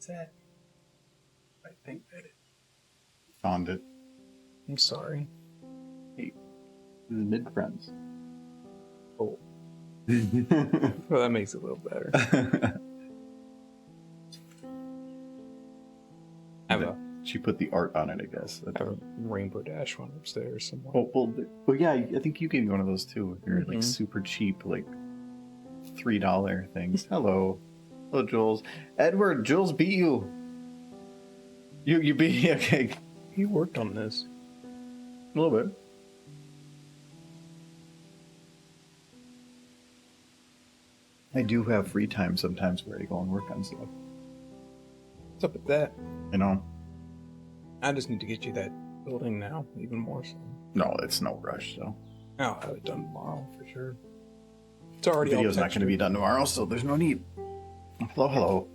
What's that? I think that it. Found it. I'm sorry. Hey, this is mid friends. Oh. Well, that makes it a little better. She put the art on it, I guess. I have a Rainbow Dash one upstairs somewhere. Well, yeah, I think you gave me one of those too. They're like super cheap, like $3 things. Hello, Jules. Edward, Jules beat you. You beat okay. You worked on this A little bit. I do have free time sometimes where I go and work on stuff. What's up with that? You know. I just need to get you that building now, even more so. No, it's no rush, so. I'll have it done tomorrow for sure. It's already The video's not going to be done tomorrow, so there's no need. Hello.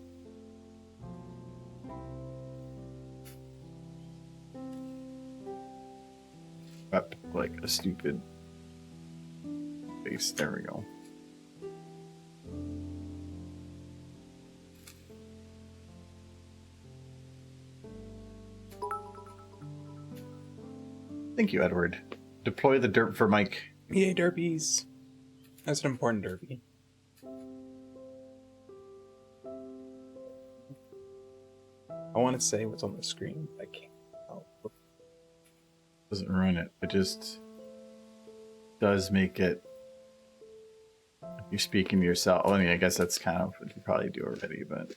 Up like a stupid face. There we go. Thank you, Edward. Deploy the derp for Mike. Yay, derpies. That's an important derpy. I want to say what's on the screen. I can't. Oh. Doesn't ruin it. It just does make it. You're speaking to yourself. I mean, I guess that's kind of what you probably do already, but.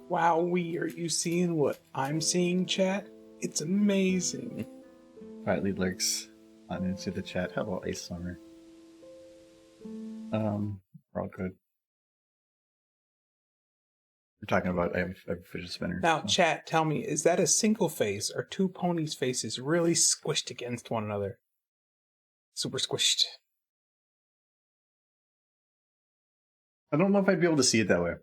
Wowee, are you seeing what I'm seeing, chat? It's amazing. Quietly lurks on into the chat. Hello, Ice Summer. We're all good. We're talking about I have a fidget spinner. Now, so. chat, tell me, is that a single face or two ponies' faces really squished against one another? Super squished. I don't know if I'd be able to see it that way.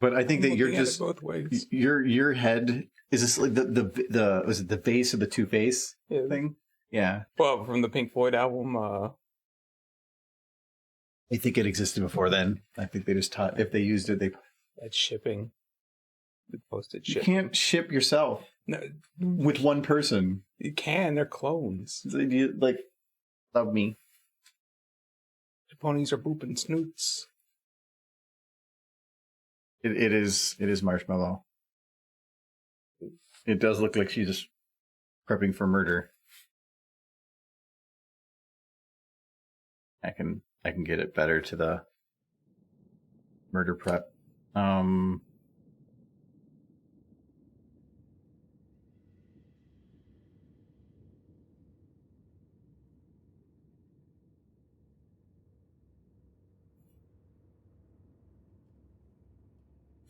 But I think that you're just both ways. Your head is this like the was it the face of the Two Face thing? Yeah. Well, from the Pink Floyd album. I think it existed before then. I think they just taught if they used it. That's shipping. They posted You ship. can't ship yourself No, with one person. you can. They're clones. Like love me. The ponies are booping snoots. It is Marshmallow. It does look like she's just prepping for murder. I can get it better to the murder prep.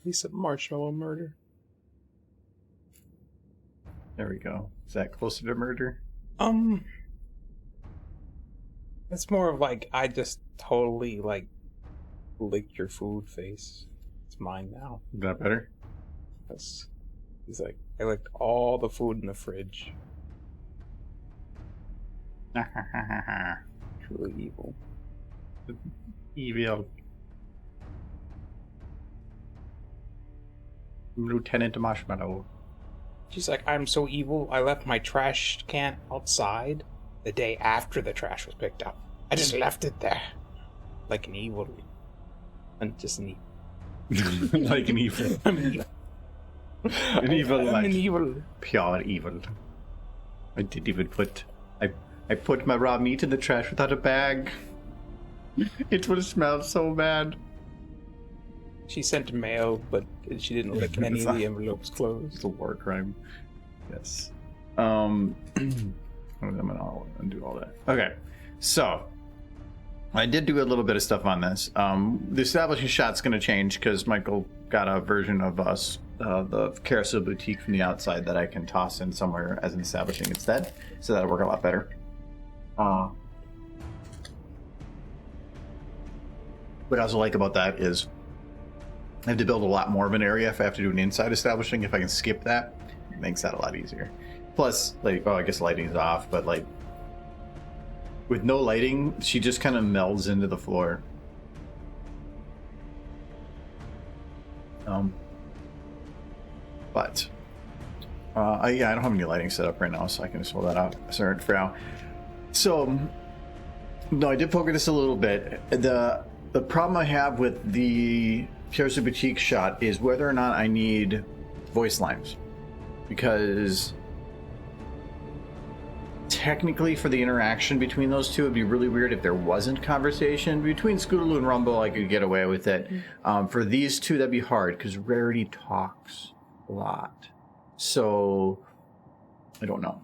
Piece of marshmallow murder. There we go. Is that closer to murder? It's more of like I just totally like licked your food face. It's mine now. Is that better? He's like I licked all the food in the fridge. Truly evil. Evil. Lieutenant Marshmallow. She's like, I'm so evil, I left my trash can outside the day after the trash was picked up. I just left it there. Like an evil. And just an evil. Like an evil. An evil, I'm like an evil. pure evil. I didn't even put... I put my raw meat in the trash without a bag. It would have smelled so bad. She sent mail, but she didn't lick any of the envelopes closed. It's a war crime. Yes. I'm gonna undo all that. Okay, so I did do a little bit of stuff on this. The establishing shot's gonna change because Michael got a version of us, the Carousel Boutique from the outside that I can toss in somewhere as an establishing instead, so that'll work a lot better. What I also like about that is I have to build a lot more of an area if I have to do an inside establishing. If I can skip that, it makes that a lot easier. Plus, like, oh, I guess lighting is off, but like, with no lighting, she just kind of melds into the floor. But I don't have any lighting set up right now, so I can just hold that out. Sorry for now. So, no, I did poke at this a little bit. The problem I have with the Pierce Boutique shot is whether or not I need voice lines, because technically for the interaction between those two, it'd be really weird if there wasn't conversation. Between Scootaloo and Rumble, I could get away with it. For these two, that'd be hard because Rarity talks a lot. So I don't know.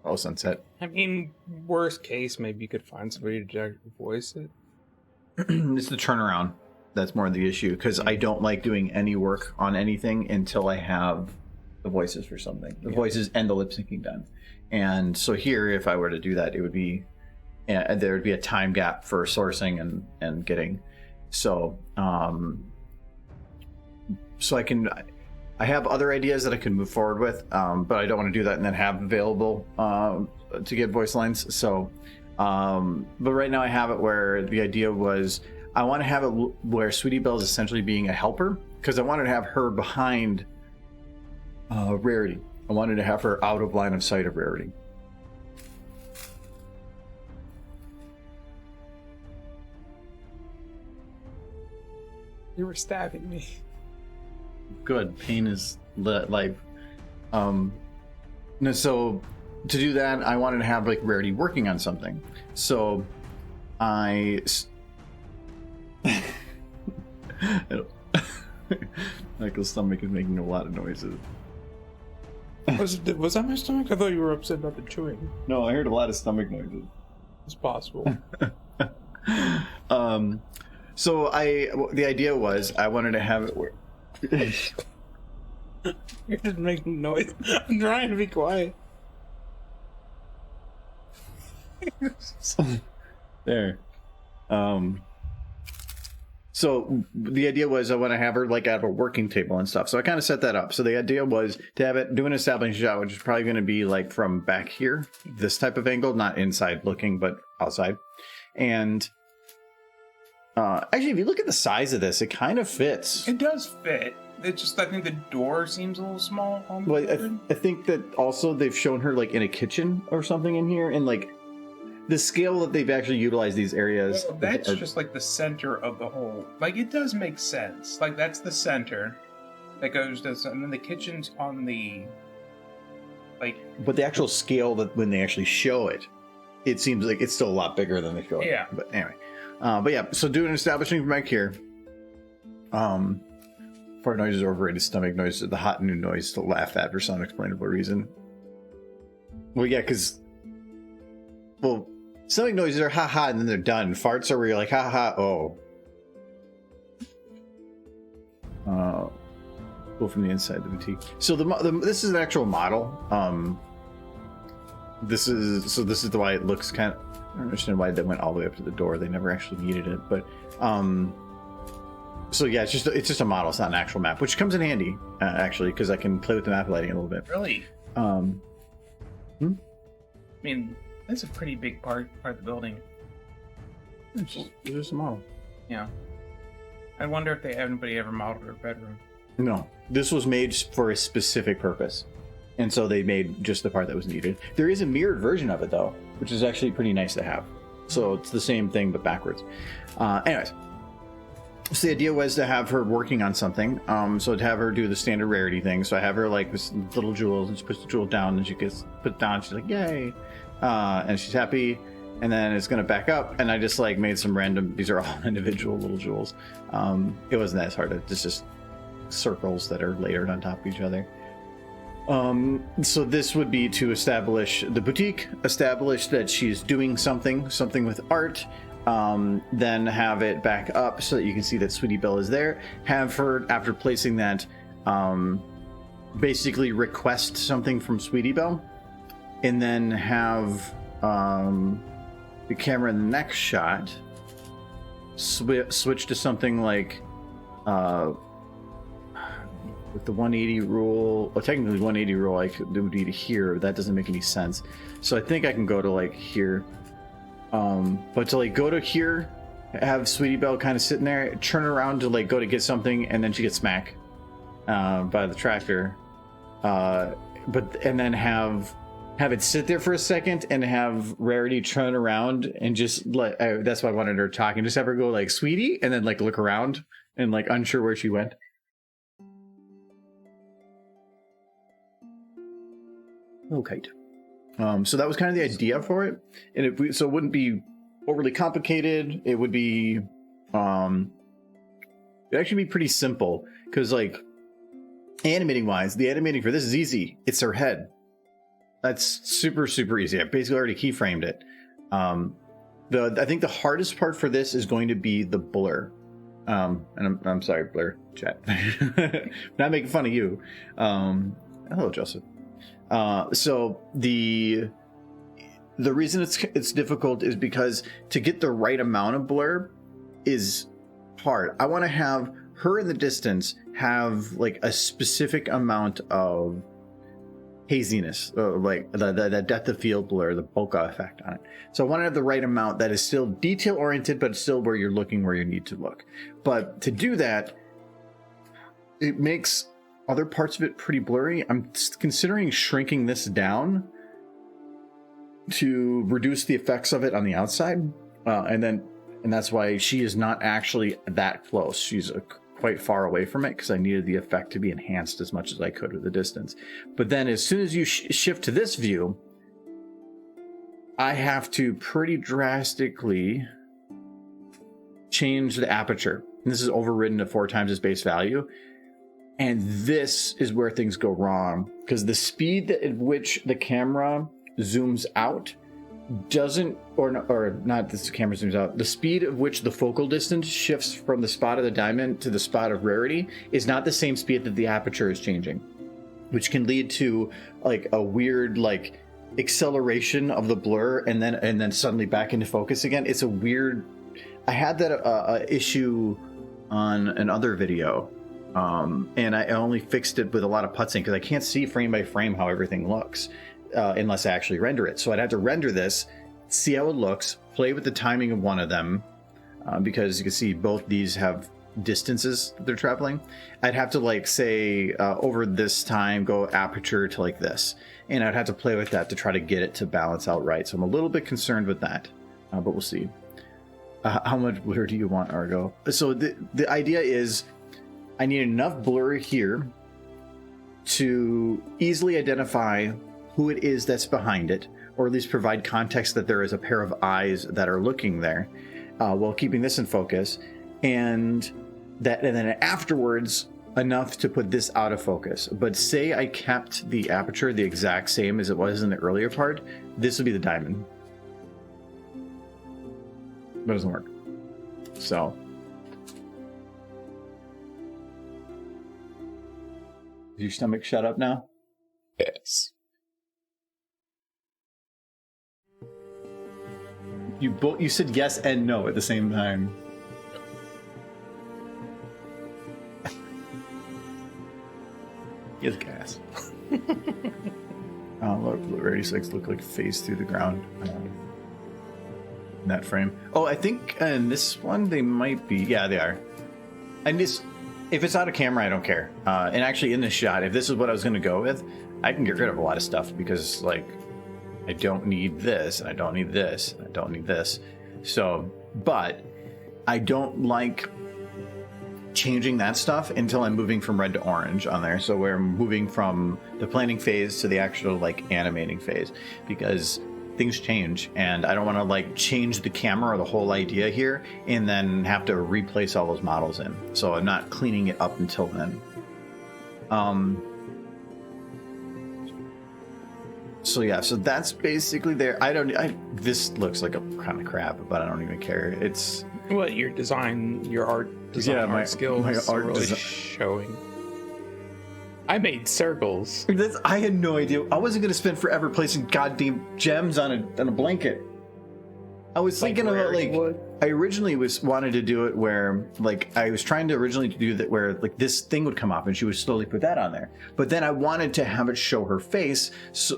Oh, Sunset. I mean, worst case, maybe you could find somebody to voice it. It's the turnaround that's more the issue, because I don't like doing any work on anything until I have the voices for something, the voices and the lip syncing done. And so here, if I were to do that, it would be there would be a time gap for sourcing and getting. So so I have other ideas that I can move forward with, but I don't want to do that and then have available to get voice lines. So but right now I have it where the idea was I want to have it where Sweetie Belle is essentially being a helper, because I wanted to have her behind Rarity. I wanted to have her out of line of sight of Rarity. You were stabbing me. Good. Pain is life. So to do that, I wanted to have like Rarity working on something. So Michael's stomach is making a lot of noises. Was that my stomach? I thought you were upset about the chewing. No, I heard a lot of stomach noises. It's possible. So the idea was I wanted to have it where You're just making noise. I'm trying to be quiet. there. So the idea was I want to have her like at a working table and stuff. So I kind of set that up. So the idea was to have it do an establishing shot, which is probably going to be like from back here, this type of angle, not inside looking, but outside. And actually, if you look at the size of this, it kind of fits. It does fit. It's just, I think the door seems a little small. Well, I think that also they've shown her like in a kitchen or something in here, and like the scale that they've actually utilized these areas. Well, that's just like the center of the whole. Like, it does make sense. Like, that's the center that goes to, and then the kitchen's on the, like. But the actual scale that when they actually show it, it seems like it's still a lot bigger than they show it. Yeah. But anyway, but yeah. So do an establishing back here. Fart noise is overrated. Stomach noise, the hot new noise to laugh at for some unexplainable reason. Well, yeah, because stomach noises are ha ha and then they're done. Farts are where you're like ha ha oh. Go from the inside of the boutique. So this is an actual model. This is the why it looks kind of. I don't understand why they went all the way up to the door. They never actually needed it, but so yeah, it's just a model. It's not an actual map, which comes in handy actually because I can play with the map lighting a little bit. Really? I mean, that's a pretty big part of the building. It's just a model. Yeah. I wonder if anybody ever modeled her bedroom. No, this was made for a specific purpose, and so they made just the part that was needed. There is a mirrored version of it though, which is actually pretty nice to have. So it's the same thing but backwards. Anyways, so the idea was to have her working on something. So to have her do the standard rarity thing. So I have her like this little jewel, and she puts the jewel down, and she gets put down. She's like, "Yay!" And she's happy. And then it's gonna back up, and I just like made some random. These are all individual little jewels. It wasn't that hard. It's just circles that are layered on top of each other. So this would be to establish the boutique, establish that she's doing something with art. Then have it back up so that you can see that Sweetie Belle is there. Have her, after placing that, basically request something from Sweetie Belle, and then have the camera in the next shot switch to something like with the 180 rule, well, technically 180 rule, I could do to here. That doesn't make any sense. So I think I can go to like here. But to like go to here, have Sweetie Belle kind of sitting there, turn around to like go to get something, and then she gets smacked by the tractor. And then have it sit there for a second and have Rarity turn around and just like, that's why I wanted her talking. Just have her go like, Sweetie, and then like look around and like unsure where she went. Okay. So that was kind of the idea for it. And so it wouldn't be overly complicated. It would be, it'd actually be pretty simple because like animating wise, the animating for this is easy. It's her head. That's super, super easy. I basically already keyframed it. I think the hardest part for this is going to be the blur. And I'm sorry, blur chat. Not making fun of you. Hello, Joseph. So the reason it's difficult is because to get the right amount of blur is hard. I want to have her in the distance have like a specific amount of haziness, like the depth of field blur, the bokeh effect on it. So I want to have the right amount that is still detail oriented, but still where you're looking where you need to look. But to do that, it makes other parts of it pretty blurry. I'm considering shrinking this down to reduce the effects of it on the outside, and that's why she is not actually that close. She's quite far away from it because I needed the effect to be enhanced as much as I could with the distance. But then as soon as you shift to this view, I have to pretty drastically change the aperture. And this is overridden to 4 times its base value. And this is where things go wrong, because the speed at which the camera zooms out doesn't, or not this camera zooms out, the speed of which the focal distance shifts from the spot of the diamond to the spot of Rarity is not the same speed that the aperture is changing, which can lead to like a weird like acceleration of the blur and then suddenly back into focus again. It's a weird, I had that issue on another video. And I only fixed it with a lot of putzing because I can't see frame by frame how everything looks unless I actually render it. So I'd have to render this, see how it looks, play with the timing of one of them, because you can see both these have distances that they're traveling. I'd have to like say over this time go aperture to like this, and I'd have to play with that to try to get it to balance out right. So I'm a little bit concerned with that, but we'll see. How much blur do you want, Argo? So the idea is I need enough blur here to easily identify who it is that's behind it, or at least provide context that there is a pair of eyes that are looking there, while keeping this in focus, and then afterwards enough to put this out of focus. But say I kept the aperture the exact same as it was in the earlier part, this would be the diamond. That doesn't work. So is your stomach shut up now? Yes. You said yes and no at the same time. Yes, gas. Look, Rarity Six look like face through the ground in that frame. Oh, I think in this one they might be. Yeah, they are. And this, if it's out of camera, I don't care. And actually, in this shot, if this is what I was going to go with, I can get rid of a lot of stuff because, like, I don't need this, and I don't need this, and I don't need this. So, but I don't like changing that stuff until I'm moving from red to orange on there. So we're moving from the planning phase to the actual, like, animating phase, because things change, and I don't want to, like, change the camera or the whole idea here and then have to replace all those models in. So I'm not cleaning it up until then. So yeah, so that's basically there. This looks like a kind of crap, but I don't even care. It's well, your design, your art design, art skills my art are really design. showing. I made circles. I had no idea. I wasn't going to spend forever placing goddamn gems on a blanket. I was thinking about Rarity like would? I originally wanted to do it where like I was trying to originally to do that where like this thing would come up and she would slowly put that on there. But then I wanted to have it show her face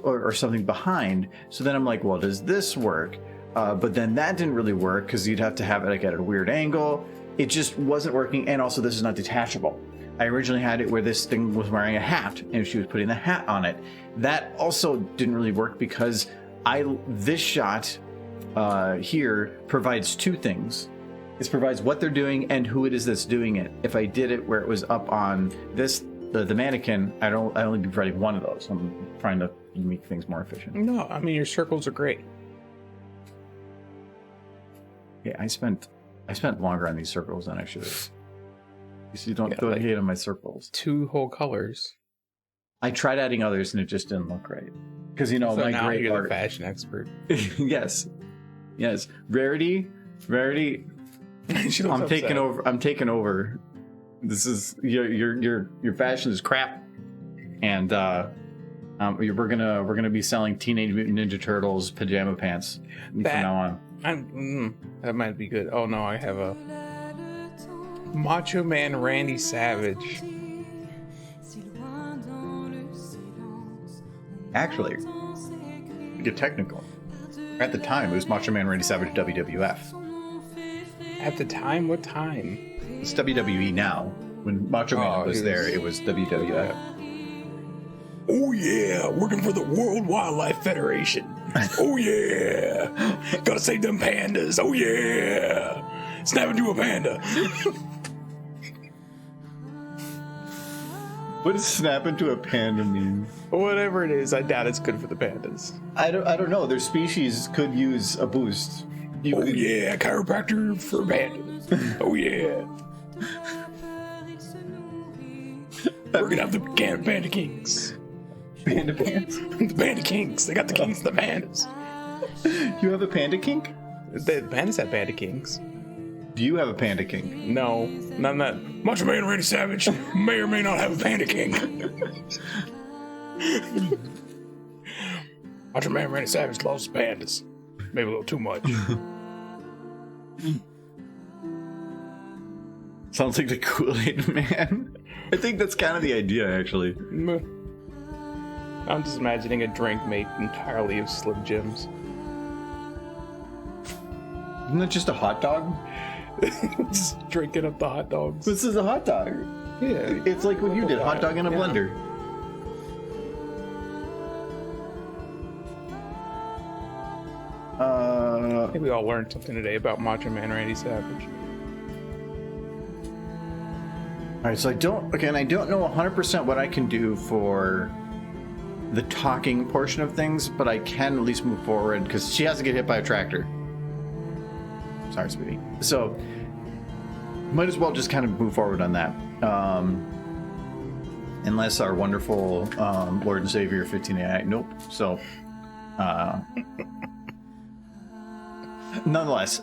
or something behind. So then I'm like, well, does this work? But then that didn't really work because you'd have to have it like at a weird angle. It just wasn't working. And also this is not detachable. I originally had it where this thing was wearing a hat and she was putting the hat on it. That also didn't really work because this shot here provides two things. It provides what they're doing and who it is that's doing it. If I did it where it was up on the mannequin, I only be providing one of those. I'm trying to make things more efficient. No, I mean your circles are great. Yeah, I spent longer on these circles than I should have. You see, don't like hate on my circles. 2 whole colors. I tried adding others and it just didn't look right. Because so my now great you're art. the Fashion expert. yes. Rarity. I'm taking over. This is your fashion is crap, and we're gonna be selling Teenage Mutant Ninja Turtles pajama pants from now on. That might be good. Oh no, I have a Macho Man Randy Savage. Actually, to get technical, at the time it was Macho Man Randy Savage WWF. At the time, what time? It's WWE now. When Macho Man was there, it was WWF. Oh yeah, working for the World Wildlife Federation. Oh yeah, gotta save them pandas. Oh yeah, snap into a panda. What does snap into a panda mean? Whatever it is, I doubt it's good for the pandas. I don't know. Their species could use a boost. Yeah, chiropractor for pandas. Oh yeah. We're gonna have the Panda Kings. Panda pants? The Panda Kings. They got the kings and the pandas. You have a panda kink? The pandas have Panda Kings. Do you have a panda kink? No, none of that. Macho Man Randy Savage may or may not have a Panda King. Macho Man Randy Savage loves pandas. Maybe a little too much. Sounds like the Kool-Aid Man. I think that's kind of the idea, actually. I'm just imagining a drink made entirely of Slim Jims. Isn't that just a hot dog? Just drinking up the hot dogs. This is a hot dog. Yeah. It's like what you did, hot dog in a blender. I think we all learned something today about Macho Man Randy Savage. Alright, so I don't know 100% what I can do for the talking portion of things, but I can at least move forward because she has to get hit by a tractor. Sorry, sweetie. So, might as well just kind of move forward on that. Unless our wonderful Lord and Savior 15AI. Nope. So, nonetheless,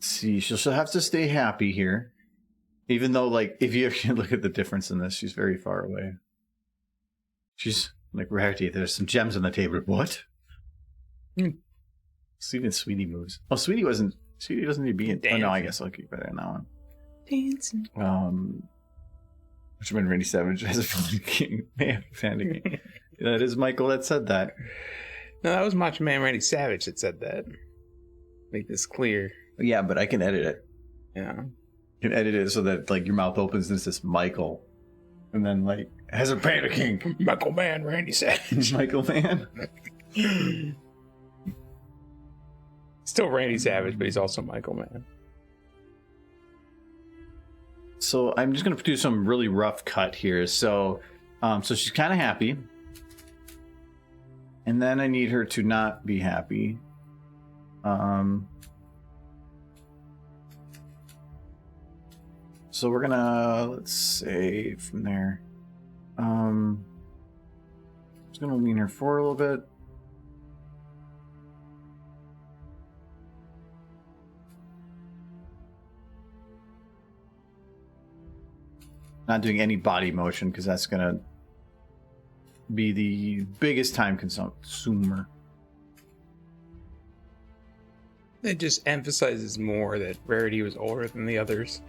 see, she'll have to stay happy here. Even though, like, if you look at the difference in this, she's very far away. She's like, Rarity, there's some gems on the table. What? Even Sweetie moves. Oh, Sweetie doesn't need to be in. Oh, no, I guess I'll keep it in that one. Dancing. Which one, Randy Savage has a Panda King. Man, Panda King. That is Michael that said that. No, that was Macho Man Randy Savage that said that. Make this clear. Yeah, but I can edit it. Yeah. You can edit it so that, like, your mouth opens and it says Michael. And then, like, has a Panda King. Michael Man Randy Savage. Michael Man. Still Randy Savage, but he's also Michael Man. So I'm just gonna do some really rough cut here. So, so she's kind of happy, and then I need her to not be happy. So we're gonna, let's say from there. Just gonna lean her forward a little bit. Not doing any body motion because that's gonna be the biggest time consumer. It just emphasizes more that Rarity was older than the others.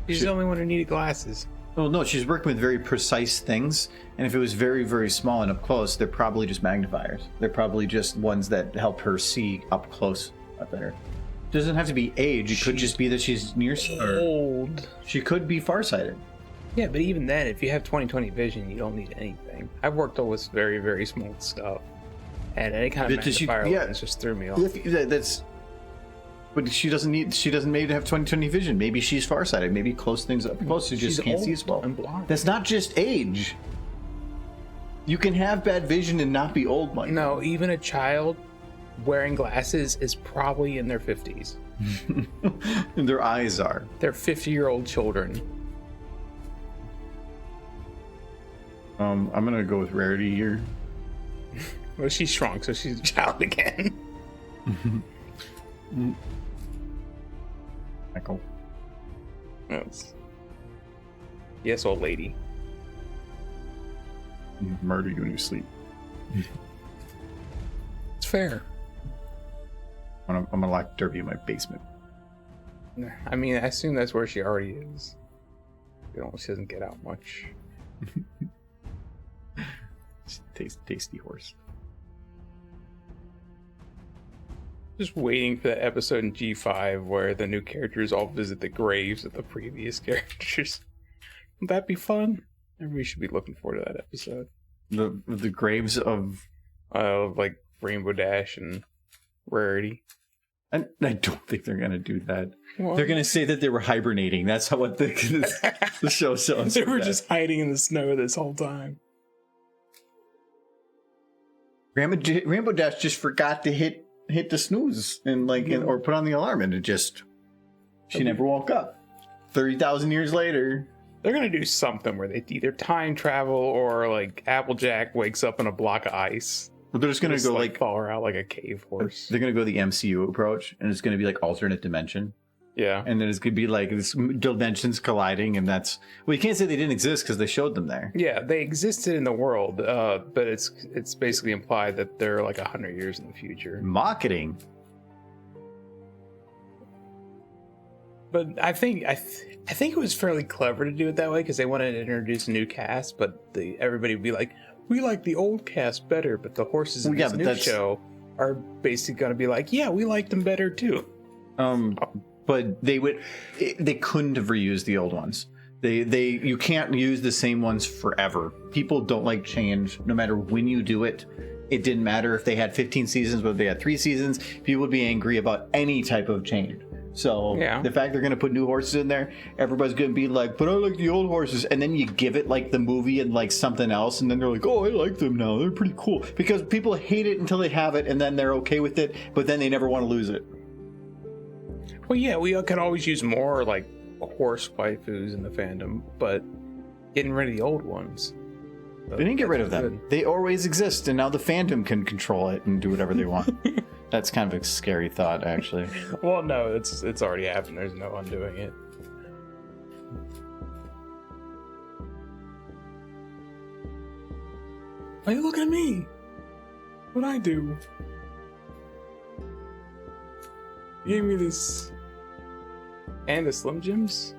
She's the only one who needed glasses. Well, no, she's working with very precise things, and if it was very, very small and up close, they're probably just magnifiers. They're probably just ones that help her see up close better. It doesn't have to be age. It could just be that she's old. She could be farsighted. Yeah, but even then, if you have 20/20 vision, you don't need anything. I've worked with very, very small stuff, and any kind of magnifier lens just threw me off. But she doesn't maybe have 20/20 vision. Maybe she's farsighted. Maybe close things up close, you just can't see as well. That's not just age. You can have bad vision and not be old, Mike. No, even a child wearing glasses is probably in their 50s. And their eyes are. They're 50-year-old children. I'm gonna go with Rarity here. Well, she's strong, so she's a child again. Michael. Yes, old lady. Murder you in your sleep. It's fair. I'm gonna lock Derby in my basement. I mean, I assume that's where she already is. She doesn't get out much. Tasty horse. Just waiting for that episode in G5 where the new characters all visit the graves of the previous characters. Would that be fun? Everybody should be looking forward to that episode. The graves of like Rainbow Dash and Rarity. I don't think they're gonna do that. What? They're gonna say that they were hibernating. That's what the show shows. They were just hiding in the snow this whole time. Rainbow Dash just forgot to hit the snooze and or put on the alarm, and she never woke up. 30,000 years later. They're gonna do something where they either time travel or like Applejack wakes up in a block of ice. Well, they're just gonna go fall her out like a cave horse. They're gonna go the MCU approach, and it's gonna be like alternate dimension. Yeah, and then it's gonna be like this dimensions colliding, and that's you can't say they didn't exist because they showed them there. Yeah, they existed in the world, but it's basically implied that they're like 100 years in the future. Marketing. But I think it was fairly clever to do it that way because they wanted to introduce a new cast, but everybody would be like, we like the old cast better, but the horses in this new show are basically going to be like, yeah, we like them better too. But they couldn't have reused the old ones. You can't use the same ones forever. People don't like change. No matter when you do it, it didn't matter if they had 15 seasons, whether they had 3 seasons. People would be angry about any type of change. So the fact they're going to put new horses in there, everybody's going to be like, but I like the old horses. And then you give it like the movie and like something else. And then they're like, oh, I like them now. They're pretty cool. Because people hate it until they have it and then they're okay with it. But then they never want to lose it. Well, yeah, we could always use more like horse waifus in the fandom, but getting rid of the old ones. They didn't get rid of them. They always exist, and now the fandom can control it and do whatever they want. That's kind of a scary thought, actually. Well, no, it's already happened. There's no undoing it. Why are you looking at me? What'd I do? You gave me this Panda Slim Jims?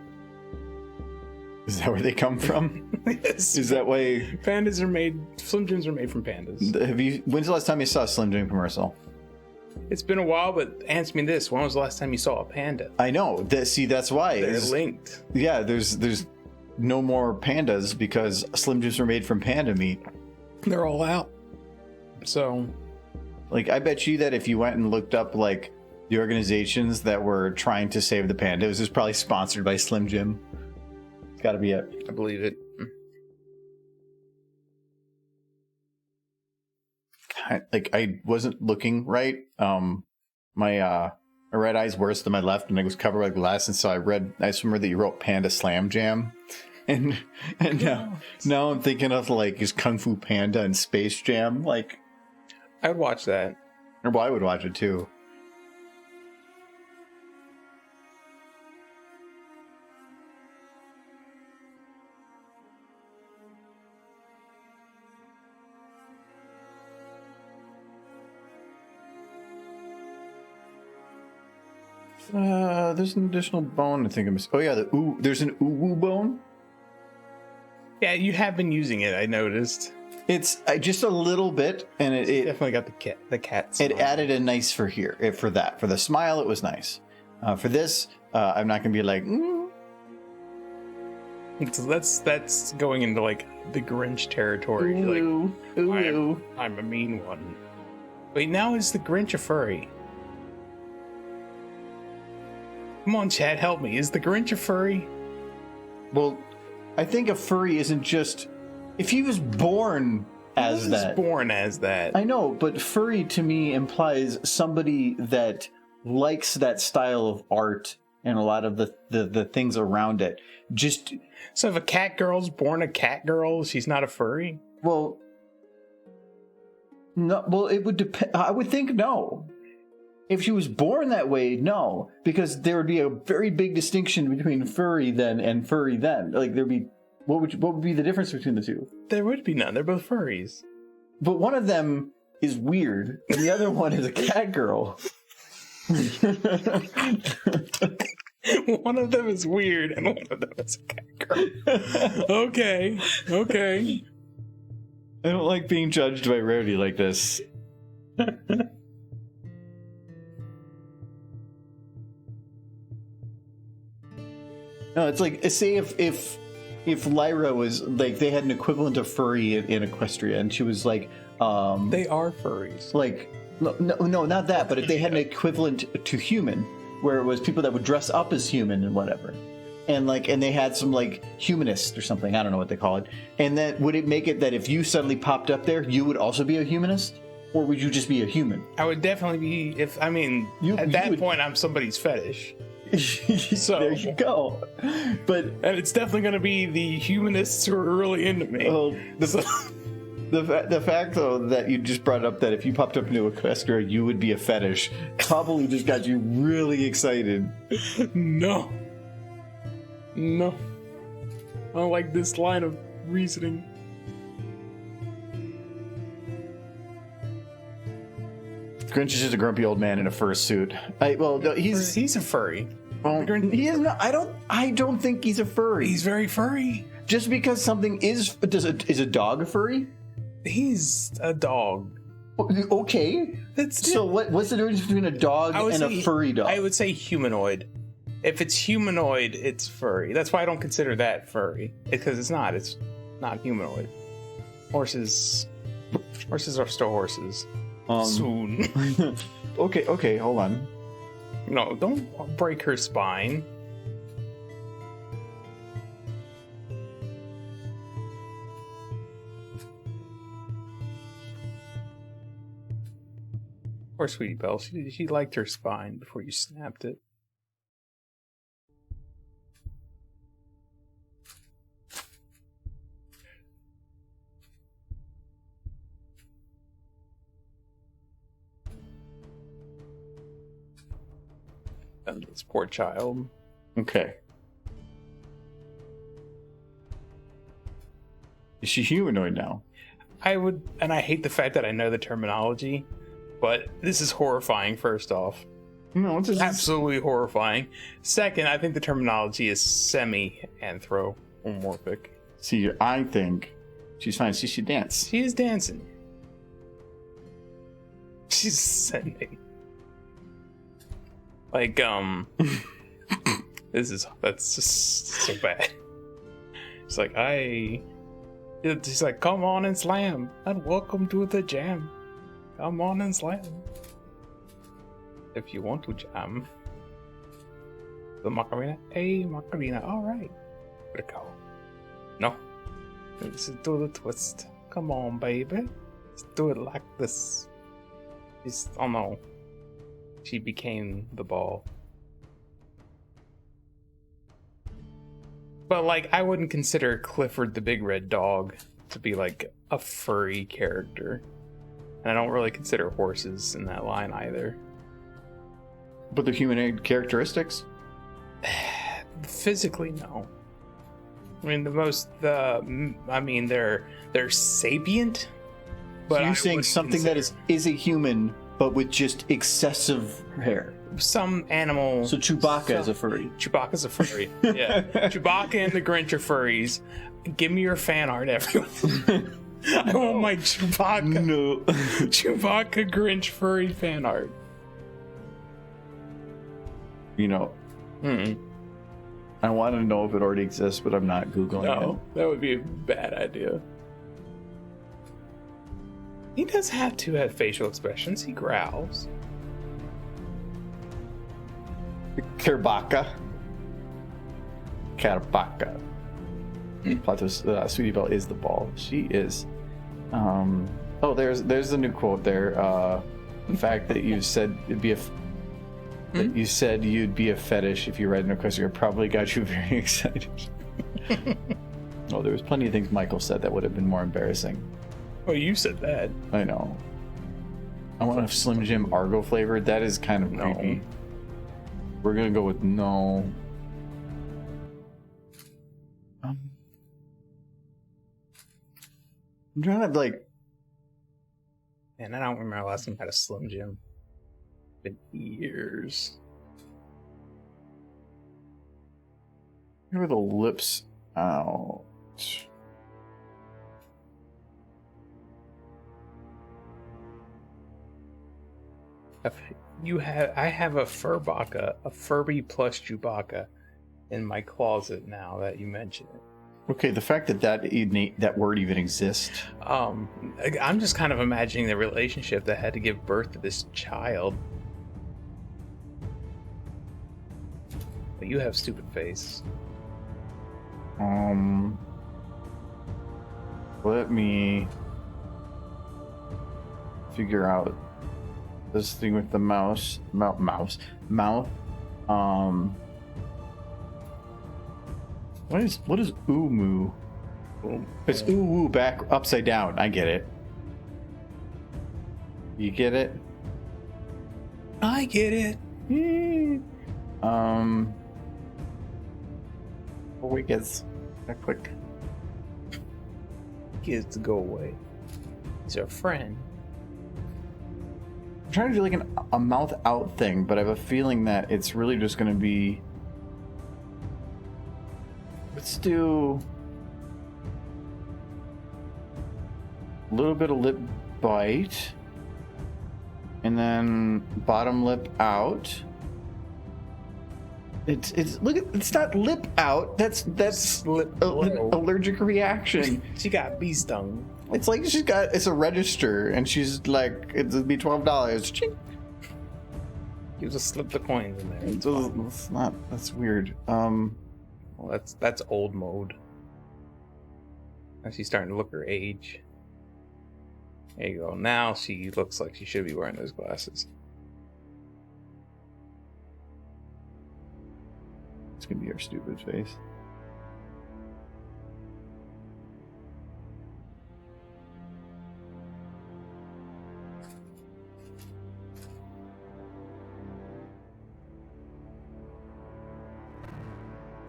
Is that where they come from? Yes. Is that way? Slim Jims are made from pandas. When's the last time you saw a Slim Jim commercial? It's been a while, but answer me this. When was the last time you saw a panda? I know. That's why. They're linked. Yeah, there's no more pandas because Slim Jims were made from panda meat. They're all out. So... Like, I bet you that if you went and looked up, like, the organizations that were trying to save the panda, it was just probably sponsored by Slim Jim. It's got to be it. I believe it. I wasn't looking right. My right eye's worse than my left, and I was covered by glass, and so I just remember that you wrote Panda Slam Jam. And now I'm thinking of, like, is Kung Fu Panda and Space Jam, like... I would watch that. Or, well, I would watch it, too. There's an additional bone. I think oh yeah, there's an uwu bone. Yeah, you have been using it. I noticed. It's just a little bit, and it definitely got the cat. Smile. It added a nice for that. For the smile, it was nice. For this, I'm not gonna be like. So that's going into like the Grinch territory. Ooh, like, ooh. I'm a mean one. Wait, now is the Grinch a furry? Come on, Chad, help me. Is the Grinch a furry? Well, I think a furry isn't just if he was born as that. Born as that. I know, but furry to me implies somebody that likes that style of art and a lot of the things around it. Just so if a cat girl's born a cat girl, she's not a furry? Well, no. Well, it would depend. I would think no. If she was born that way, no, because there would be a very big distinction between furry then and furry then. Like there'd be what would be the difference between the two? There would be none. They're both furries. But one of them is weird, and the other one is a cat girl. One of them is weird, and one of them is a cat girl. Okay. I don't like being judged by Rarity like this. No, it's like, say if Lyra was like, they had an equivalent of furry in Equestria, and she was like, they are furries. Like, no, not that, but if they had an equivalent to human, where it was people that would dress up as human and whatever, and they had some like humanist or something, I don't know what they call it, and then would it make it that if you suddenly popped up there, you would also be a humanist, or would you just be a human? I would definitely be. At that point, I'm somebody's fetish. So there you go. And it's definitely going to be the humanists who are really into me. Well, the fact though that you just brought up that if you popped up into Equestria, you would be a fetish, probably just got you really excited. No. I don't like this line of reasoning. Grinch is just a grumpy old man in a fursuit. He's a furry. Well, he is not. I don't think he's a furry. He's very furry. Just because something is a dog a furry? He's a dog. Okay. So what's the difference between a dog and a furry dog? I would say humanoid. If it's humanoid, it's furry. That's why I don't consider that furry. Because it's not. It's not humanoid. Horses are still horses. Soon. Okay, hold on. No, don't break her spine. Poor Sweetie Belle. She liked her spine before you snapped it. This poor child. Okay. Is she humanoid now? I hate the fact that I know the terminology, but this is horrifying, first off. No, it's absolutely horrifying. Second, I think the terminology is semi-anthropomorphic. See, I think she's fine. She should dance. She is dancing. She's ascending. Like, that's just so bad. It's like, she's like, come on and slam, and welcome to the jam. Come on and slam. If you want to jam. The Macarena, Macarena, alright. Let it go. No. Let's do the twist. Come on, baby. Let's do it like this. Oh no. She became the ball. But like, I wouldn't consider Clifford the Big Red Dog to be like a furry character. And I don't really consider horses in that line either. But the humanoid characteristics? Physically, no. I mean, they're sapient. But so you're saying something that is a human but with just excessive hair. Some animal. So Chewbacca is a furry. Chewbacca's a furry. Yeah. Chewbacca and the Grinch are furries. Give me your fan art, everyone. I want my Chewbacca. No. Chewbacca Grinch furry fan art. You know, I want to know if it already exists, but I'm not Googling it. That would be a bad idea. He does have to have facial expressions. He growls. Kerbaka. Plato's Sweetie Belle is the ball. She is. Oh, there's the new quote there. The fact that you said it'd be that you said you'd be a fetish if you read an equestrian probably got you very excited. Oh, there was plenty of things Michael said that would have been more embarrassing. Oh, you said that. I know. I want a Slim Jim Argo flavored. That is kind of creepy. We're gonna go with no. I'm trying to Man, I don't remember last time I had a Slim Jim. Been years. Where are the lips out? I have a Furbaka, a Furby plus Chewbacca in my closet now that you mention it. Okay, the fact that word even exists. I'm just kind of imagining the relationship that had to give birth to this child. But you have stupid face. Let me figure out this thing with the mouth. What is umu? It's uwu back upside down. I get it. You get it? I get it. Oh wait, gets that quick. Kids to go away. He's our friend. I'm trying to do like a mouth out thing, but I have a feeling that it's really just going to be. Let's do a little bit of lip bite, and then bottom lip out. It's look at it's not lip out. That's lip allergic reaction. She got bee stung. It's like it's a register, and she's like it'll be $12. You just slip the coins in there. It's not. That's weird. Well, that's old mode. Now she's starting to look her age. There you go. Now she looks like she should be wearing those glasses. It's gonna be her stupid face.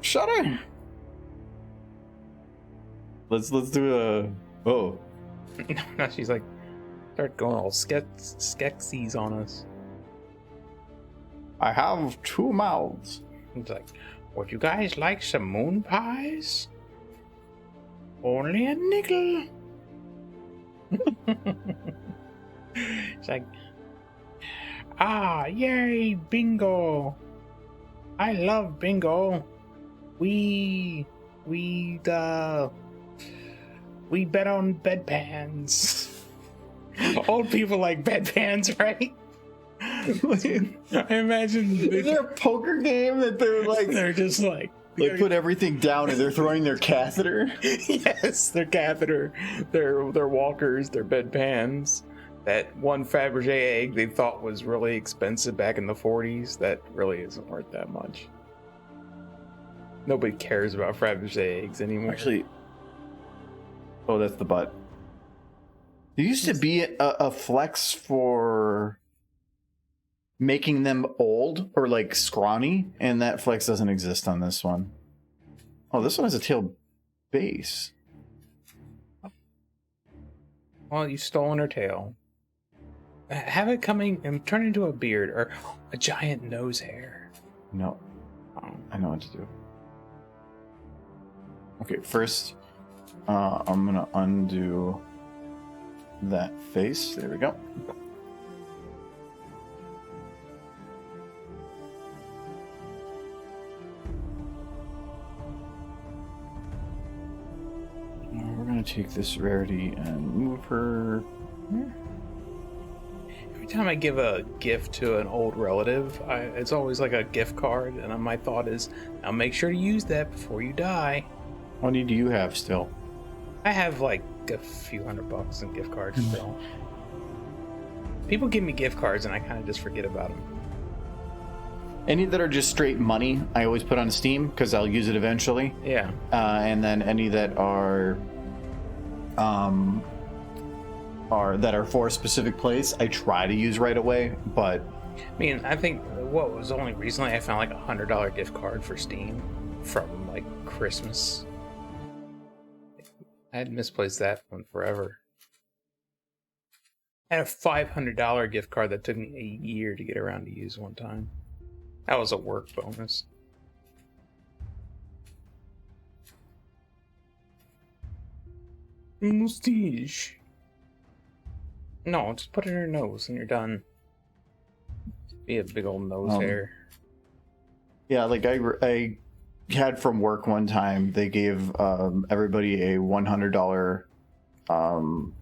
Shutter. Let's do a. Oh. Now she's like, start going all skexies on us. I have 2 mouths. It's like, would you guys like some moon pies? Only a nickel. It's like, yay, bingo. I love bingo. We bet on bedpans. Old people like bedpans, right? I imagine. Is there a poker game that they're just like they put everything down and they're throwing their catheter? Yes, their catheter, their walkers, their bedpans. That one Fabergé egg they thought was really expensive back in the 40s, that really isn't worth that much. Nobody cares about Fabergé eggs anymore. Actually, oh, that's the butt. There used to be a flex for making them old or like scrawny, and that flex doesn't exist on this one. Oh, this one has a tail base. Well, you've stolen her tail. Have it coming and turn into a beard or a giant nose hair. No. I know what to do. Okay, first, I'm gonna undo that face. There we go. We're gonna take this rarity and move her. Every time I give a gift to an old relative, it's always like a gift card, and my thought is, now make sure to use that before you die. How many do you have still? I have like a few $100 in gift cards still. People give me gift cards, and I kind of just forget about them. Any that are just straight money, I always put on Steam because I'll use it eventually. Yeah. And then any that are for a specific place, I try to use right away. But I mean, I think what was only recently I found like $100 gift card for Steam from like Christmas. I had misplaced that one forever. I had a $500 gift card that took me a year to get around to use one time. That was a work bonus. Mustache. No, just put it in your nose and you're done. Be a big old nose hair. Yeah, like I had from work one time, they gave everybody a $100.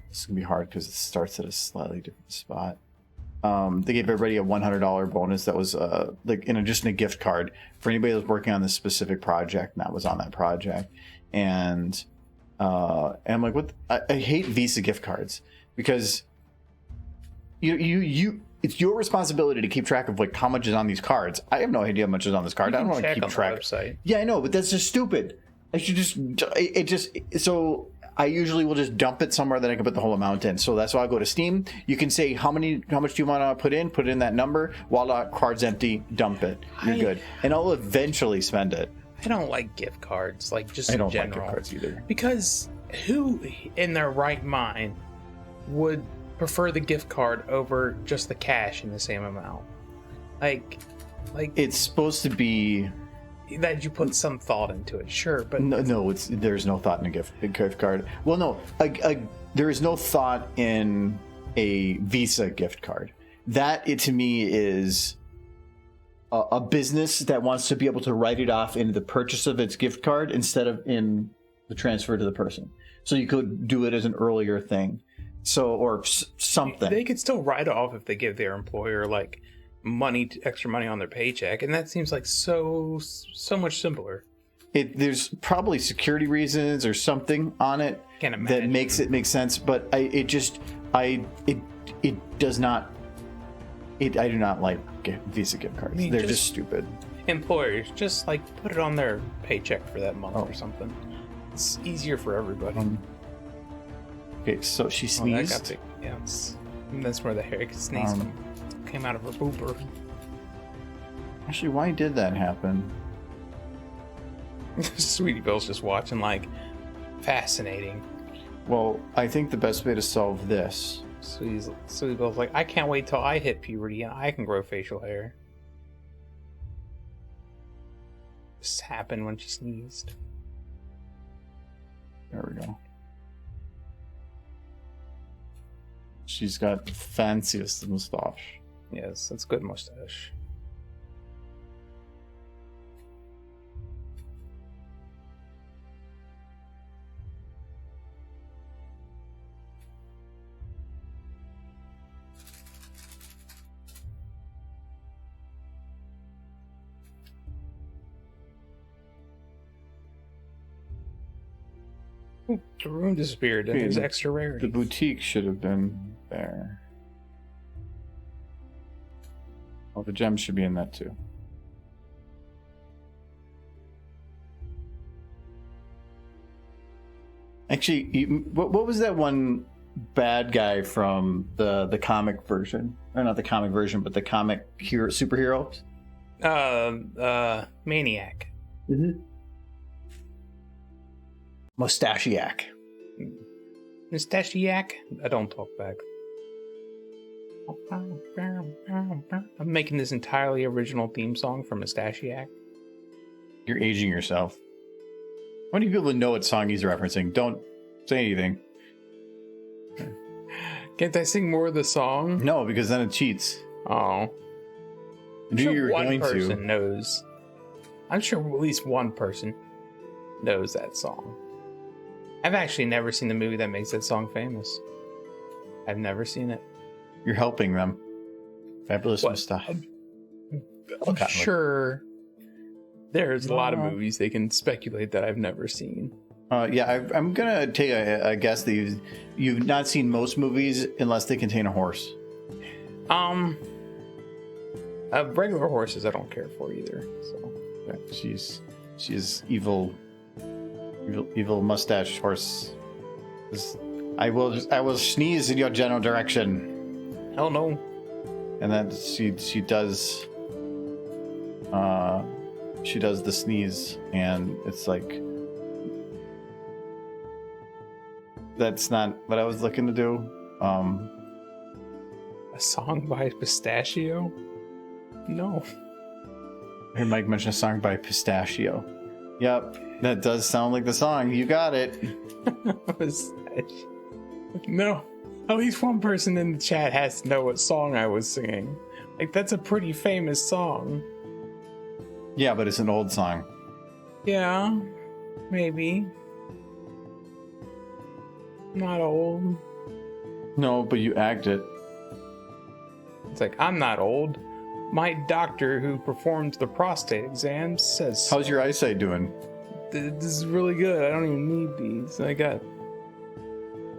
It's gonna be hard because it starts at a slightly different spot. They gave everybody a $100 bonus that was like just in a gift card for anybody that was working on this specific project and that was on that project. And I'm like, what? I hate Visa gift cards because you it's your responsibility to keep track of like how much is on these cards. I have no idea how much is on this card. I don't want to keep track. Yeah, I know, but that's just stupid. I should so I usually will just dump it somewhere that I can put the whole amount in. So that's why I go to Steam. You can say how much do you want to put in that number. Voila, card's empty, dump it. You're good. And I'll eventually spend it. I don't like gift cards, like just I don't in general. like gift cards either. Because who in their right mind would prefer the gift card over just the cash in the same amount? Like it's supposed to be that you put some thought into it, sure, but no, there's no thought in a gift card. Well, no, there is no thought in a Visa gift card. That to me is a business that wants to be able to write it off in the purchase of its gift card instead of in the transfer to the person. So you could do it as an earlier thing. So or something. They could still write off if they give their employer like extra money on their paycheck, and that seems like so much simpler. There's probably security reasons or something on it that makes it make sense, but I do not like Visa gift cards. They're just stupid. Employers just like put it on their paycheck for that month or something. It's easier for everybody. Okay, so she sneezed. That's where the hair sneezed came out of her booper. Actually, why did that happen? Sweetie Bill's just watching, like, fascinating. Well, I think the best way to solve this. Sweetie Bill's like, I can't wait till I hit puberty and I can grow facial hair. This happened when she sneezed. There we go. She's got the fanciest mustache. Yes, that's good mustache. Ooh, the room disappeared. And there's extra rarity. The boutique should have been there. Oh, the gems should be in that too. Actually, what was that one bad guy from the comic version? Or not the comic version, but the comic superhero? Maniac. Mm-hmm. Mustachiac. Mustachiac? I don't talk back. I'm making this entirely original theme song for Mustachiac. You're aging yourself. How many people know what song he's referencing? Don't say anything. Can't I sing more of the song? No, because then it cheats. Oh. I'm sure one person knows. I'm sure at least one person knows that song. I've actually never seen the movie that makes that song famous. I've never seen it. You're helping them. Fabulous stuff. I'm sure there's a lot of movies they can speculate that I've never seen. I'm gonna take a guess that you've not seen most movies unless they contain a horse. Regular horses I don't care for either. So she's evil mustache horse. I will sneeze in your general direction. Hell no. And then she does the sneeze, and it's like, that's not what I was looking to do. A song by Pistachio? No. I heard Mike mention a song by Pistachio. Yep, that does sound like the song. You got it. No. At least one person in the chat has to know what song I was singing. Like, that's a pretty famous song. Yeah, but it's an old song. Yeah, maybe. Not old. No, but you act it. It's like, I'm not old. My doctor who performs the prostate exams says... How's your eyesight doing? This is really good. I don't even need these.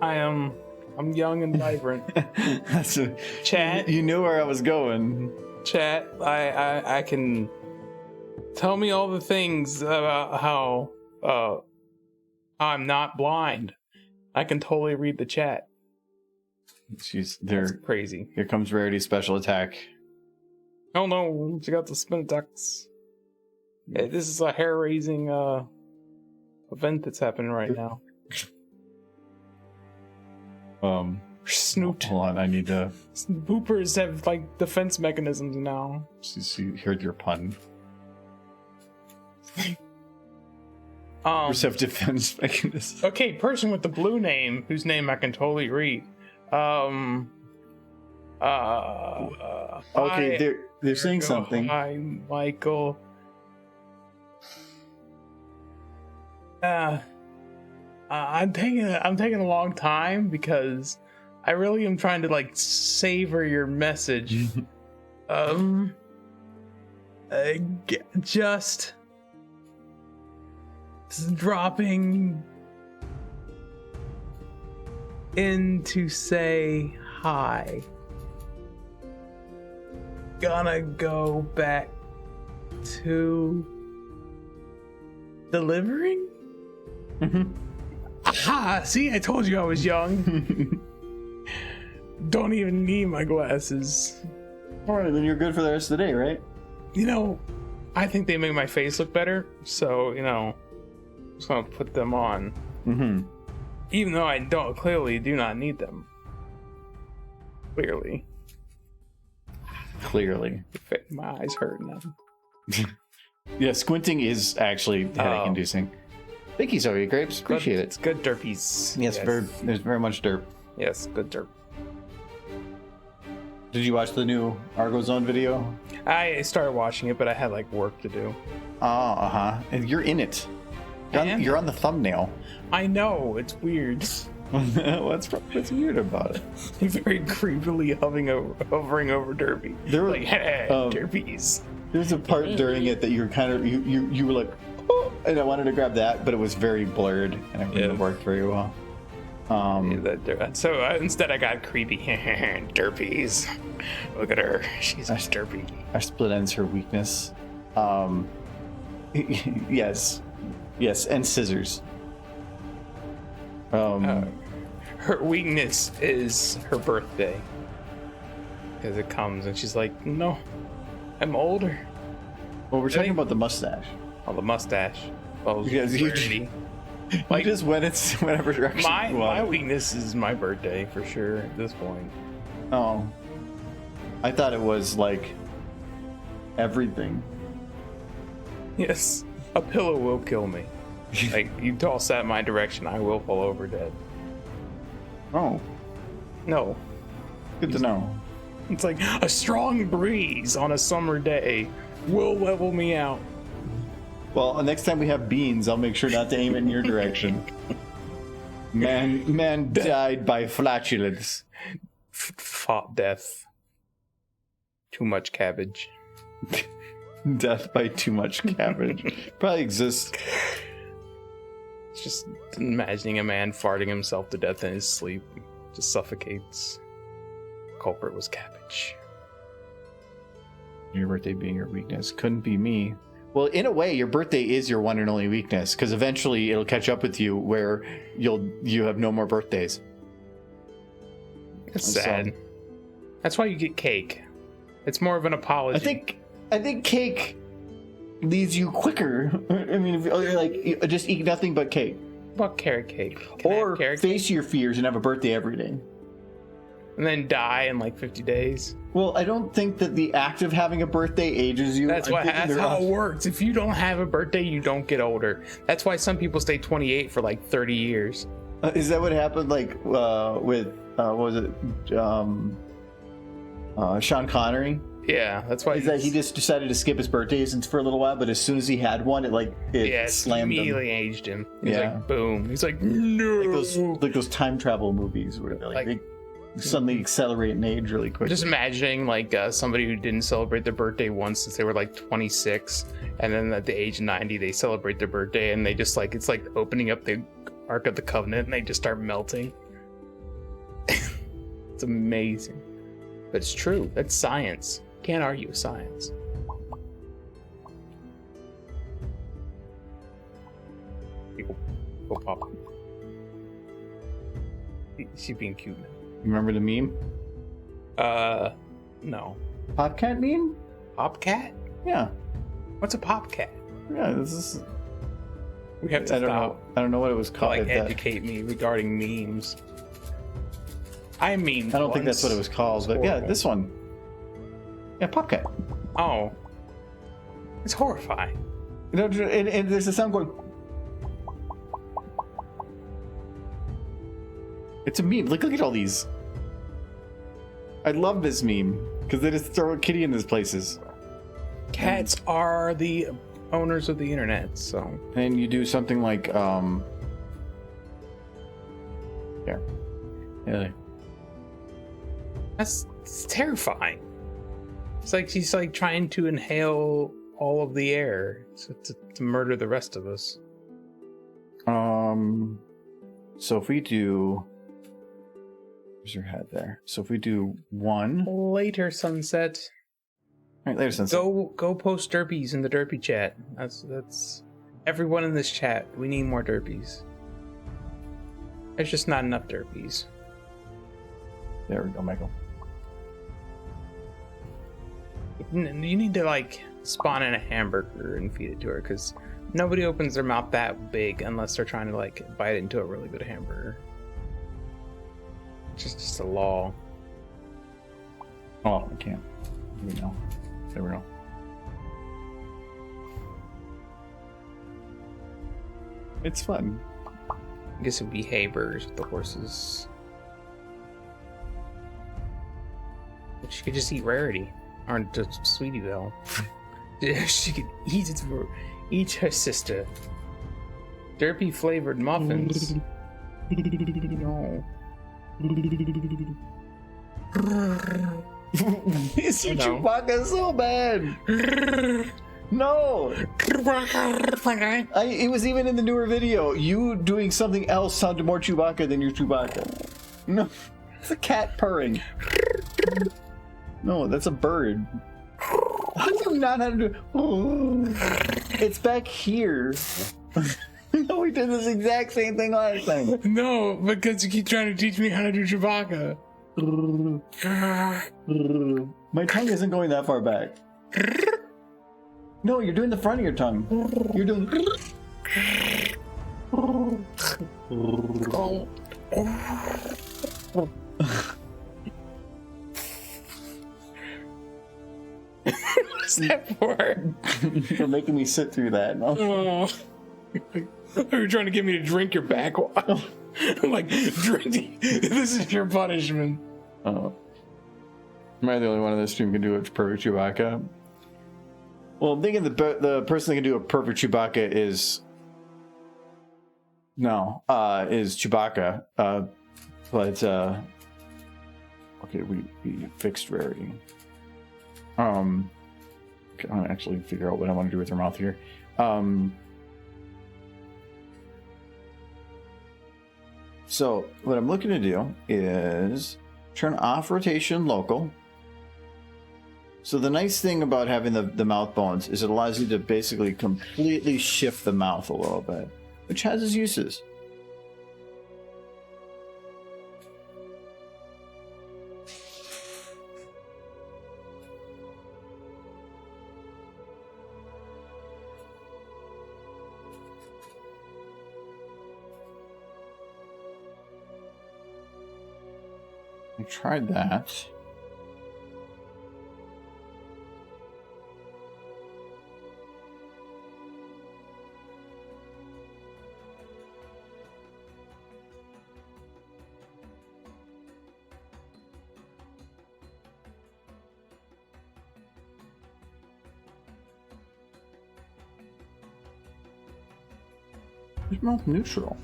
I'm young and vibrant. Chat. You knew where I was going. Chat, I can... Tell me all the things about how I'm not blind. I can totally read the chat. That's crazy. Here comes Rarity's special attack. Oh no, she got the spin attacks. Yeah, this is a hair-raising event that's happening right now. Snoot. Hold on, I need to... Boopers have, like, defense mechanisms now. She heard your pun. Boopers have defense mechanisms. Okay, person with the blue name, whose name I can totally read. Okay, they're saying something. Hi, Michael. I'm taking a long time because I really am trying to like savor your message. Just dropping in to say hi. Gonna go back to delivering? Aha! See, I told you I was young. Don't even need my glasses. Alright, then you're good for the rest of the day, right? You know, I think they make my face look better, so, you know, I'm just gonna put them on. Even though I clearly do not need them. Clearly. My eyes hurt now. Yeah, squinting is actually headache-inducing. Thank you, Soviet Grapes. Appreciate it. It's good derpies. Yes, there's very much derp. Yes, good derp. Did you watch the new Argo Zone video? I started watching it, but I had like work to do. And you're in it. You're on the thumbnail. I know, it's weird. What's weird about it? Very creepily hovering over Derpy. There were like, derpies. There's a part during it that you were kind of you were like, oh, and I wanted to grab that, but it was very blurred and it didn't work very well. So instead I got creepy. Derpies. Look at her. She's a derpy. Our split end's her weakness. Yes, and scissors. Her weakness is her birthday, because it comes and she's like, no, I'm older. Well, we're talking about the mustache. Oh, the mustache. Oh, because you just went in whatever direction. My weakness is my birthday for sure at this point. Oh, I thought it was like everything. Yes, a pillow will kill me. Like, you toss that my direction, I will fall over dead. Oh, No, good to know. it's like a strong breeze on a summer day will level me out. Well, next time we have beans, I'll make sure not to aim it in your direction. Man died by flatulence. Fought death. Too much cabbage. Death by too much cabbage. Probably exists. It's just imagining a man farting himself to death in his sleep. Just suffocates. Culprit was cabbage. Your birthday being your weakness. Couldn't be me. Well, in a way, your birthday is your one and only weakness, because eventually it'll catch up with you where you have no more birthdays. It's sad. That's why you get cake. It's more of an apology. I think cake leaves you quicker. I mean, if you're like, just eat nothing but cake. What carrot cake? Can I Or have carrot face cake? your fears and have a birthday every day. And then die in like 50 days. Well, I don't think that the act of having a birthday ages you. That's how it works. If you don't have a birthday, you don't get older. That's why some people stay 28 for like 30 years. Is that what happened? Like with what was it? Sean Connery. Yeah, that's why. Is that he just decided to skip his birthdays for a little while, but as soon as he had one, it slammed him. Immediately aged him. He's Yeah. like, boom. He's like, no. Like those time travel movies where they suddenly accelerate in age really quick. Just imagining like somebody who didn't celebrate their birthday once since they were like 26, and then at the age of 90 they celebrate their birthday, and they just like, it's like opening up the Ark of the Covenant and they just start melting. It's amazing, but it's true. That's science. Can't argue with science. Go pop. She's being cute, man. Remember the meme? No. Popcat meme? Popcat? Yeah. What's a popcat? Yeah, this is. We have to I don't stop. know. I don't know what it was To, called. like, educate me regarding memes. I mean, I don't think that's what it was called, but yeah, this one. Yeah, Popcat. Oh, it's horrifying. You know, and there's a sound going. It's a meme. Look at all these. I love this meme because they just throw a kitty in these places. Cats are the owners of the internet, so. And you do something like here. Yeah. It's terrifying. It's like she's like trying to inhale all of the air to murder the rest of us. So if we do, where's your head there? So if we do one, Later, sunset. all right, later, sunset. Go post derpies in the derpy chat. That's everyone in this chat. We need more derpies. There's just not enough derpies. There we go, Michael. You need to like spawn in a hamburger and feed it to her, because nobody opens their mouth that big unless they're trying to like bite into a really good hamburger. It's just a law. Oh, I can't. Here we go. There we go. It's fun. I guess it would be Habers with the horses. But she could just eat Rarity. Or just Sweetieville. She could eat her sister. Derpy flavored muffins. No. It's Chewbacca so bad. No. It was even in the newer video. You doing something else sounded more Chewbacca than your Chewbacca. No, it's a cat purring. No, that's a bird. How do you not know how to do? It's back here. No, we did this exact same thing last time. No, because you keep trying to teach me how to do Chewbacca. My tongue isn't going that far back. No, you're doing the front of your tongue. You're doing. What's that for? You're making me sit through that. No? Oh. You're trying to get me to drink your backwater. I'm like, drink. This is your punishment. Oh. Am I the only one on this stream can do a perfect Chewbacca? Well, I'm thinking the person that can do a perfect Chewbacca is Chewbacca. But okay, we fixed rarity. I'm gonna actually figure out what I want to do with her mouth here. So what I'm looking to do is turn off rotation local. So the nice thing about having the mouth bones is it allows you to basically completely shift the mouth a little bit, which has its uses. I tried that. Where's mouth neutral?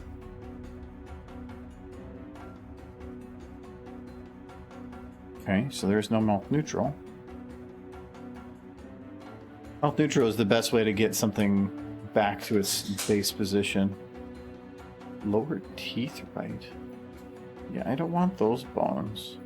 Okay, so there's no mouth neutral. Mouth neutral is the best way to get something back to its base position. Lower teeth right. Yeah, I don't want those bones.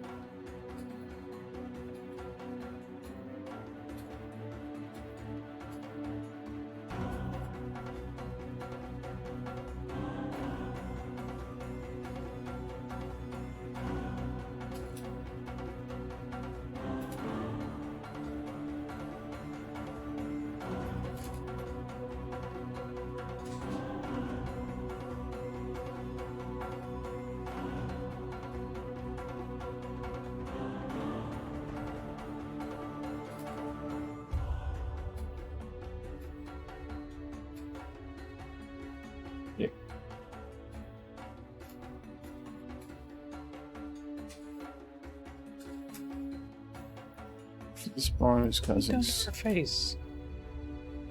This bone is causing. Her face.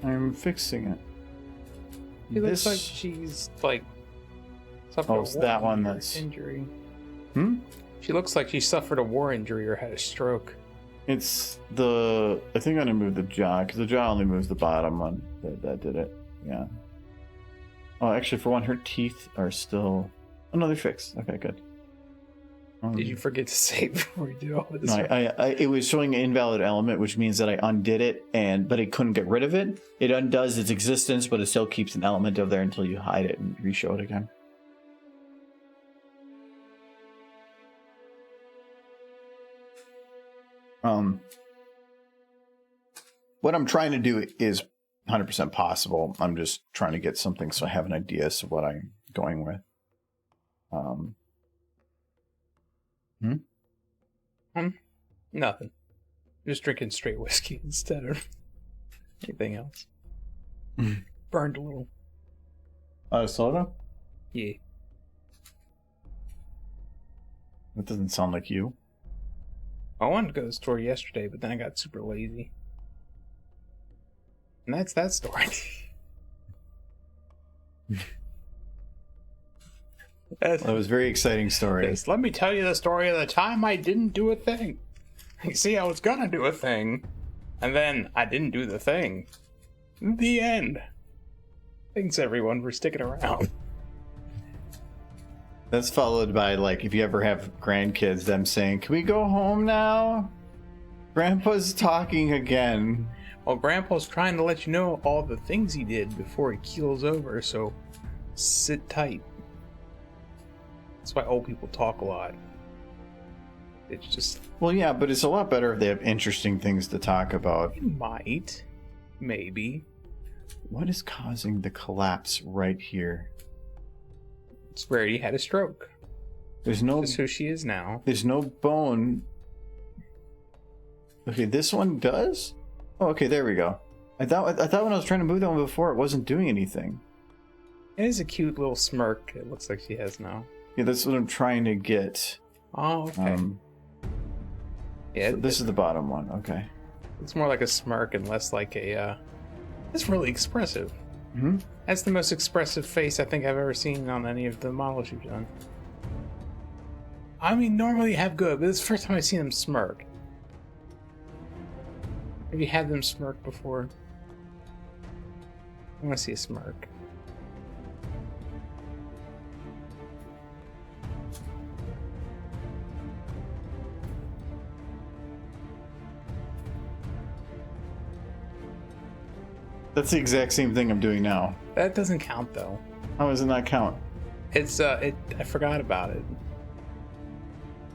I'm fixing it. It looks like she's like. Oh, it's that one that's injury. She looks like she suffered a war injury or had a stroke. It's the. I think I'm gonna move the jaw because the jaw only moves the bottom one. That did it. Yeah. Oh, actually, for one, her teeth are still. Oh no, they're fixed. Okay, good. Did you forget to save before you did all of this? No, it was showing an invalid element, which means that I undid it, but it couldn't get rid of it. It undoes its existence, but it still keeps an element of there until you hide it and re-show it again. What I'm trying to do is 100% possible. I'm just trying to get something so I have an idea as to what I'm going with. Nothing. Just drinking straight whiskey instead of anything else. Burned a little. Soda? Yeah. That doesn't sound like you. I wanted to go to the store yesterday, but then I got super lazy. And that's that story. That was a very exciting story. Yes, let me tell you the story of the time I didn't do a thing. You see, I was gonna do a thing, and then I didn't do the thing. The end. Thanks everyone for sticking around. That's followed by, like, if you ever have grandkids, them saying, "Can we go home now? Grandpa's talking again." Well, Grandpa's trying to let you know all the things he did before he keels over, so sit tight. That's why old people talk a lot. It's just... Well, yeah, but it's a lot better if they have interesting things to talk about. It might. Maybe. What is causing the collapse right here? It's where he had a stroke. There's no... That's who she is now. There's no bone. Okay, this one does? Oh, okay, there we go. I thought when I was trying to move that one before, it wasn't doing anything. It is a cute little smirk. It looks like she has now. Yeah, that's what I'm trying to get. Oh, okay. Yeah, so this is the bottom one. Okay. It's more like a smirk and less like a. It's really expressive. Mm-hmm. That's the most expressive face I think I've ever seen on any of the models you've done. I mean, normally you have good, but it's the first time I've seen them smirk. Have you had them smirk before? I want to see a smirk. That's the exact same thing I'm doing now. That doesn't count though. How does it not count? It's I forgot about it.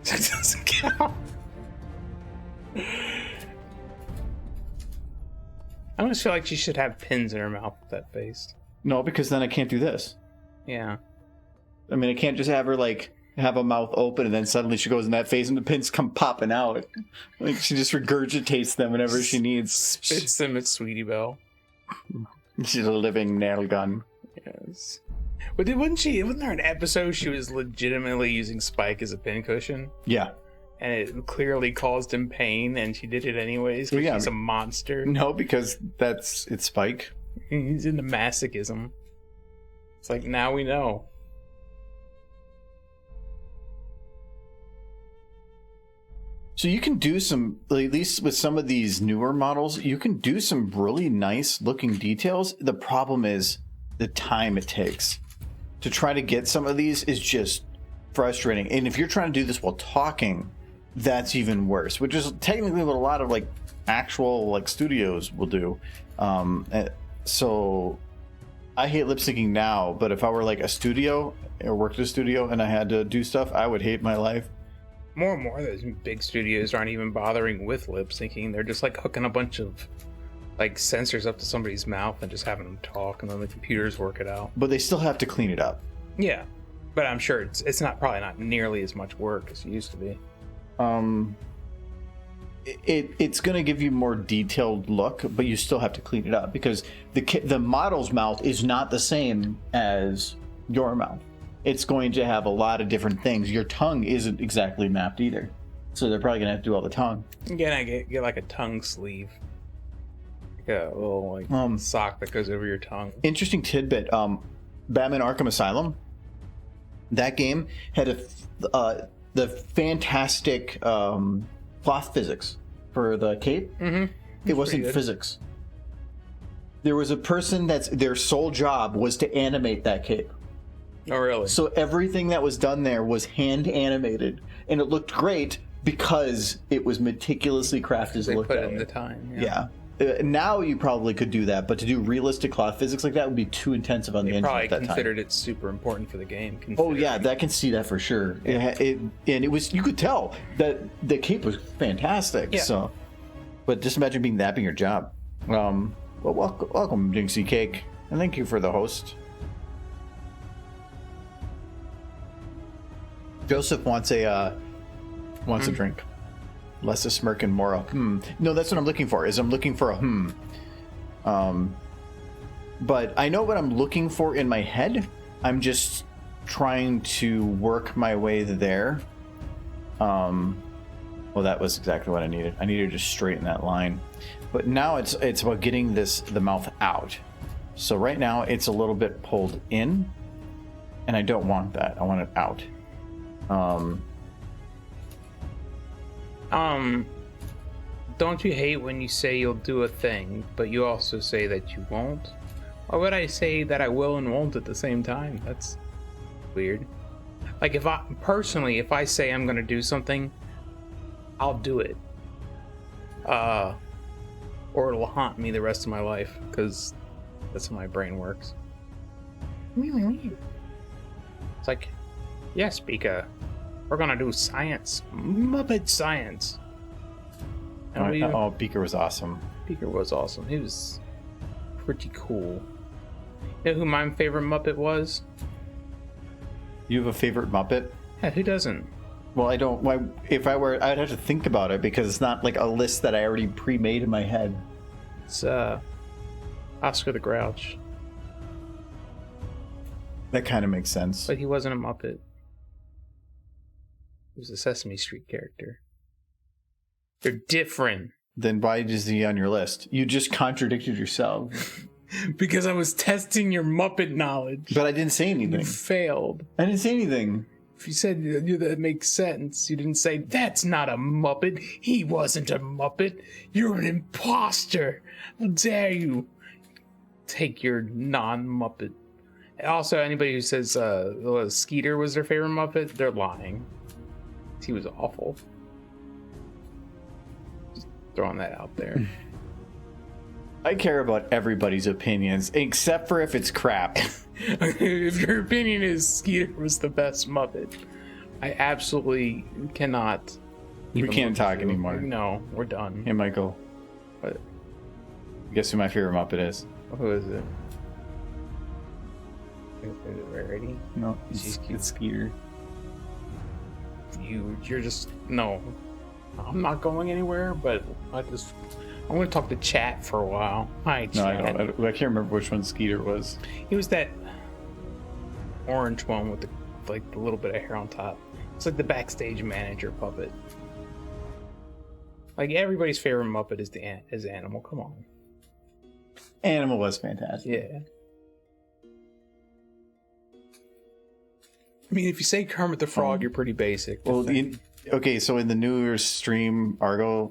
It doesn't count. I almost feel like she should have pins in her mouth with that face. No, because then I can't do this. Yeah. I mean, I can't just have her like have a mouth open and then suddenly she goes in that phase and the pins come popping out. Like she just regurgitates them whenever she needs. Spits them at Sweetie Belle. She's a living nail gun. Yes. But wasn't there an episode she was legitimately using Spike as a pincushion? Yeah. And it clearly caused him pain, and she did it anyways. Well, yeah. She's a monster. No, because it's Spike. He's into masochism. It's like, now we know. So you can do some, at least with some of these newer models, you can do some really nice looking details. The problem is the time it takes to try to get some of these is just frustrating. And if you're trying to do this while talking, that's even worse, which is technically what a lot of like actual like studios will do. So I hate lip syncing now, but if I were like a studio or worked at a studio and I had to do stuff, I would hate my life. More and more, those big studios aren't even bothering with lip syncing. They're just like hooking a bunch of like sensors up to somebody's mouth and just having them talk, and then the computers work it out. But they still have to clean it up. Yeah, but I'm sure it's probably not nearly as much work as it used to be. It's going to give you more detailed look, but you still have to clean it up because the model's mouth is not the same as your mouth. It's going to have a lot of different things. Your tongue isn't exactly mapped either, so they're probably going to have to do all the tongue. Yeah, get like a tongue sleeve, like a little like sock that goes over your tongue. Interesting tidbit: Batman: Arkham Asylum. That game had the fantastic cloth physics for the cape. Mm-hmm. It wasn't physics. There was a person that's their sole job was to animate that cape. Oh, really? So everything that was done there was hand animated, and it looked great because it was meticulously crafted. They put in the time. Yeah. Now you probably could do that, but to do realistic cloth physics like that would be too intensive on the engine at that time. Probably considered it super important for the game. Oh yeah, I can see that for sure. Yeah. And it was, you could tell that the cape was fantastic. Yeah. So, but just imagine being that being your job. Well, welcome, Jinxie Cake, and thank you for the host. Joseph wants a drink. Less a smirk and more a No, that's what I'm looking for. I'm looking for a But I know what I'm looking for in my head. I'm just trying to work my way there. Well, that was exactly what I needed. I needed to straighten that line. But now it's about getting the mouth out. So right now it's a little bit pulled in, and I don't want that. I want it out. Don't you hate when you say you'll do a thing, but you also say that you won't? Or would I say that I will and won't at the same time? That's weird. Like if I say I'm gonna do something, I'll do it. Or it'll haunt me the rest of my life, because that's how my brain works. It's like, yes, Pika, we're gonna do science, Muppet science. Pika was awesome. Pika was awesome. He was pretty cool. You know who my favorite Muppet was? You have a favorite Muppet? Yeah, who doesn't? Well, I don't. Why? If I were, I'd have to think about it because it's not like a list that I already pre-made in my head. It's Oscar the Grouch. That kind of makes sense. But he wasn't a Muppet. He was a Sesame Street character. They're different. Then why is he on your list? You just contradicted yourself. Because I was testing your Muppet knowledge. But I didn't say anything. You failed. I didn't say anything. If you said that makes sense, you didn't say, that's not a Muppet. He wasn't a Muppet. You're an imposter. How dare you take your non-Muppet. Also, anybody who says Skeeter was their favorite Muppet, they're lying. He was awful. Just throwing that out there. I care about everybody's opinions, except for if it's crap. If your opinion is Skeeter was the best Muppet, I absolutely cannot. We can't talk anymore. No, we're done. Hey, Michael. What? Guess who my favorite Muppet is? Who is it? Is it Rarity? No, She's cute. it's Skeeter. You're just no. I'm not going anywhere, but I'm going to talk to chat for a while. Hi, chat. No, I can't remember which one Skeeter was. He was that orange one with the little bit of hair on top. It's like the backstage manager puppet. Like everybody's favorite Muppet is Animal. Come on. Animal was fantastic. Yeah. I mean, if you say Kermit the Frog, you're pretty basic. Well, okay, so in the newer stream Argo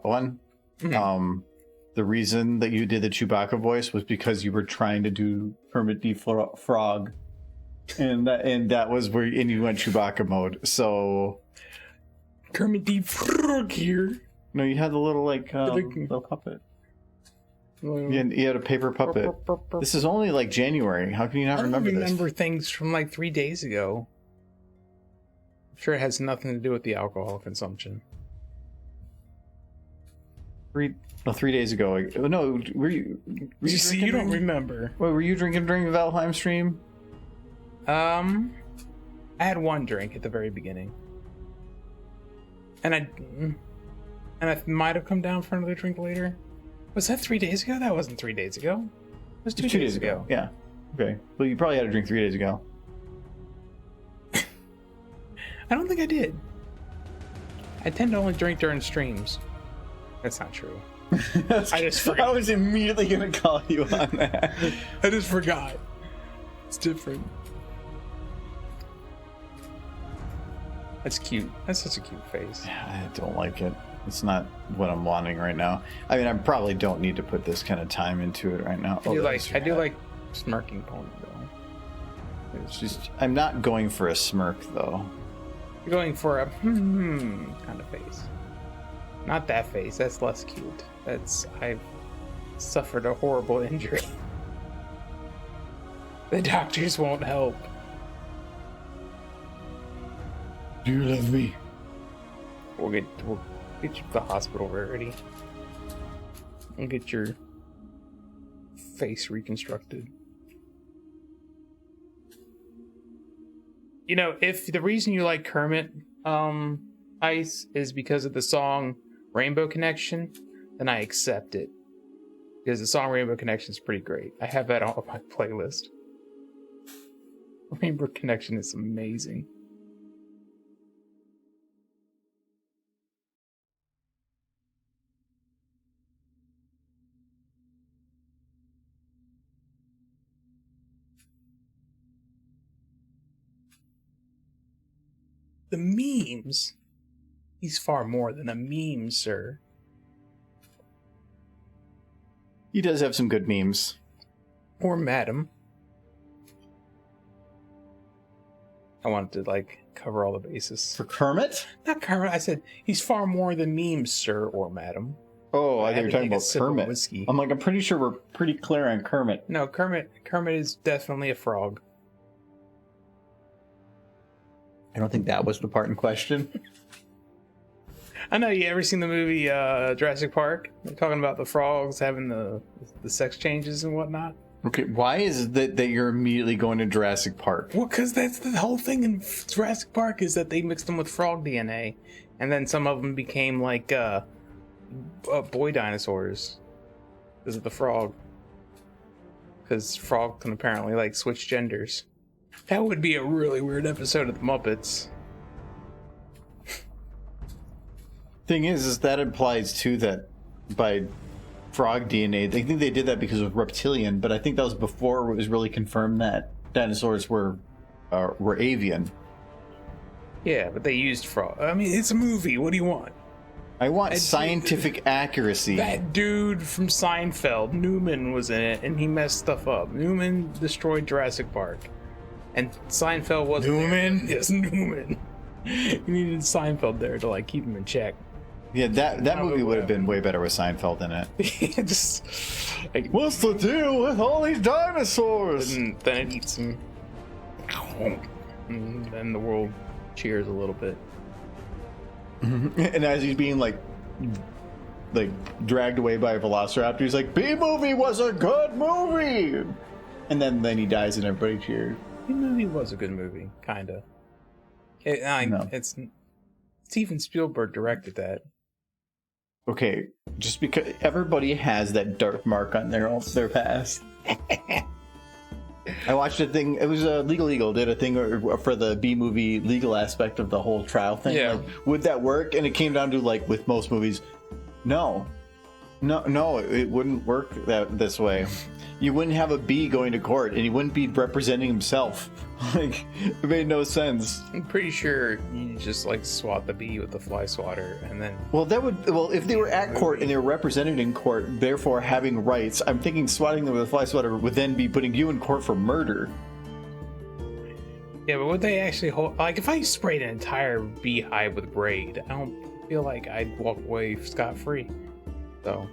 one, the reason that you did the Chewbacca voice was because you were trying to do Kermit the Frog, and that was where you went Chewbacca mode. So Kermit the Frog here. No, you had the little little puppet. You had a paper puppet. This is only like January. How can you not remember this? I remember things from like 3 days ago. I'm sure it has nothing to do with the alcohol consumption. 3 days ago. No, were you see, you don't remember. Wait, were you drinking during the Valheim stream? I had one drink at the very beginning. And I might have come down for another drink later. Was that 3 days ago? That wasn't 3 days ago. It was 2 days ago. Yeah. Okay. Well, you probably had a drink 3 days ago. I don't think I did. I tend to only drink during streams. That's not true. I just forgot. I was immediately going to call you on that. I just forgot. It's different. That's cute. That's such a cute face. Yeah, I don't like it. It's not what I'm wanting right now. I mean, I probably don't need to put this kind of time into it right now. I do like smirking pony though. It's just I'm not going for a smirk though. You're going for a kind of face. Not that face. That's less cute. I've suffered a horrible injury. The doctors won't help. Do you love me? We'll get you to the hospital, Rarity. And get your face reconstructed. You know, if the reason you like Kermit Ice is because of the song Rainbow Connection, then I accept it. Because the song Rainbow Connection is pretty great. I have that on my playlist. Rainbow Connection is amazing. The memes. He's far more than a meme, sir. He does have some good memes. Or madam. I wanted to, cover all the bases. For Kermit? Not Kermit. I said, he's far more than memes, sir or madam. Oh, I think you're talking about Kermit. Whiskey. I'm pretty sure we're pretty clear on Kermit. No, Kermit is definitely a frog. I don't think that was the part in question. I know, you ever seen the movie Jurassic Park? They're talking about the frogs having the sex changes and whatnot. Okay, why is it that you're immediately going to Jurassic Park? Well, because that's the whole thing in Jurassic Park is that they mixed them with frog DNA. And then some of them became boy dinosaurs. Because of the frog. Because frog can apparently, like, switch genders. That would be a really weird episode of the Muppets. Thing is that implies, too, that by frog DNA, they think they did that because of reptilian, but I think that was before it was really confirmed that dinosaurs were avian. Yeah, but they used frog. I mean, it's a movie. What do you want? I want scientific accuracy. That dude from Seinfeld, Newman, was in it, and he messed stuff up. Newman destroyed Jurassic Park. And Seinfeld wasn't Newman? there. Yes, Newman. You needed Seinfeld there to, like, keep him in check. Yeah, that movie would have been way better with Seinfeld in it. Just, like, what's the deal with all these dinosaurs? And then it eats him. And then the world cheers a little bit. And as he's being like dragged away by a velociraptor, he's like, B-movie was a good movie! And then he dies and everybody cheers. B-movie was a good movie, kinda. No. It's Steven Spielberg directed that. Okay, just because everybody has that dark mark on their past. I watched a thing, it was Legal Eagle did a thing for the B-movie legal aspect of the whole trial thing. Yeah. Like, would that work? And it came down to, like, with most movies, no, it wouldn't work this way. You wouldn't have a bee going to court, and he wouldn't be representing himself. Like, it made no sense. I'm pretty sure you just, like, swat the bee with the fly swatter, and then... Well, if they were at court and they were represented in court, therefore having rights, I'm thinking swatting them with a fly swatter would then be putting you in court for murder. Yeah, but would they actually hold... Like, if I sprayed an entire beehive with braid, I don't feel like I'd walk away scot-free. So...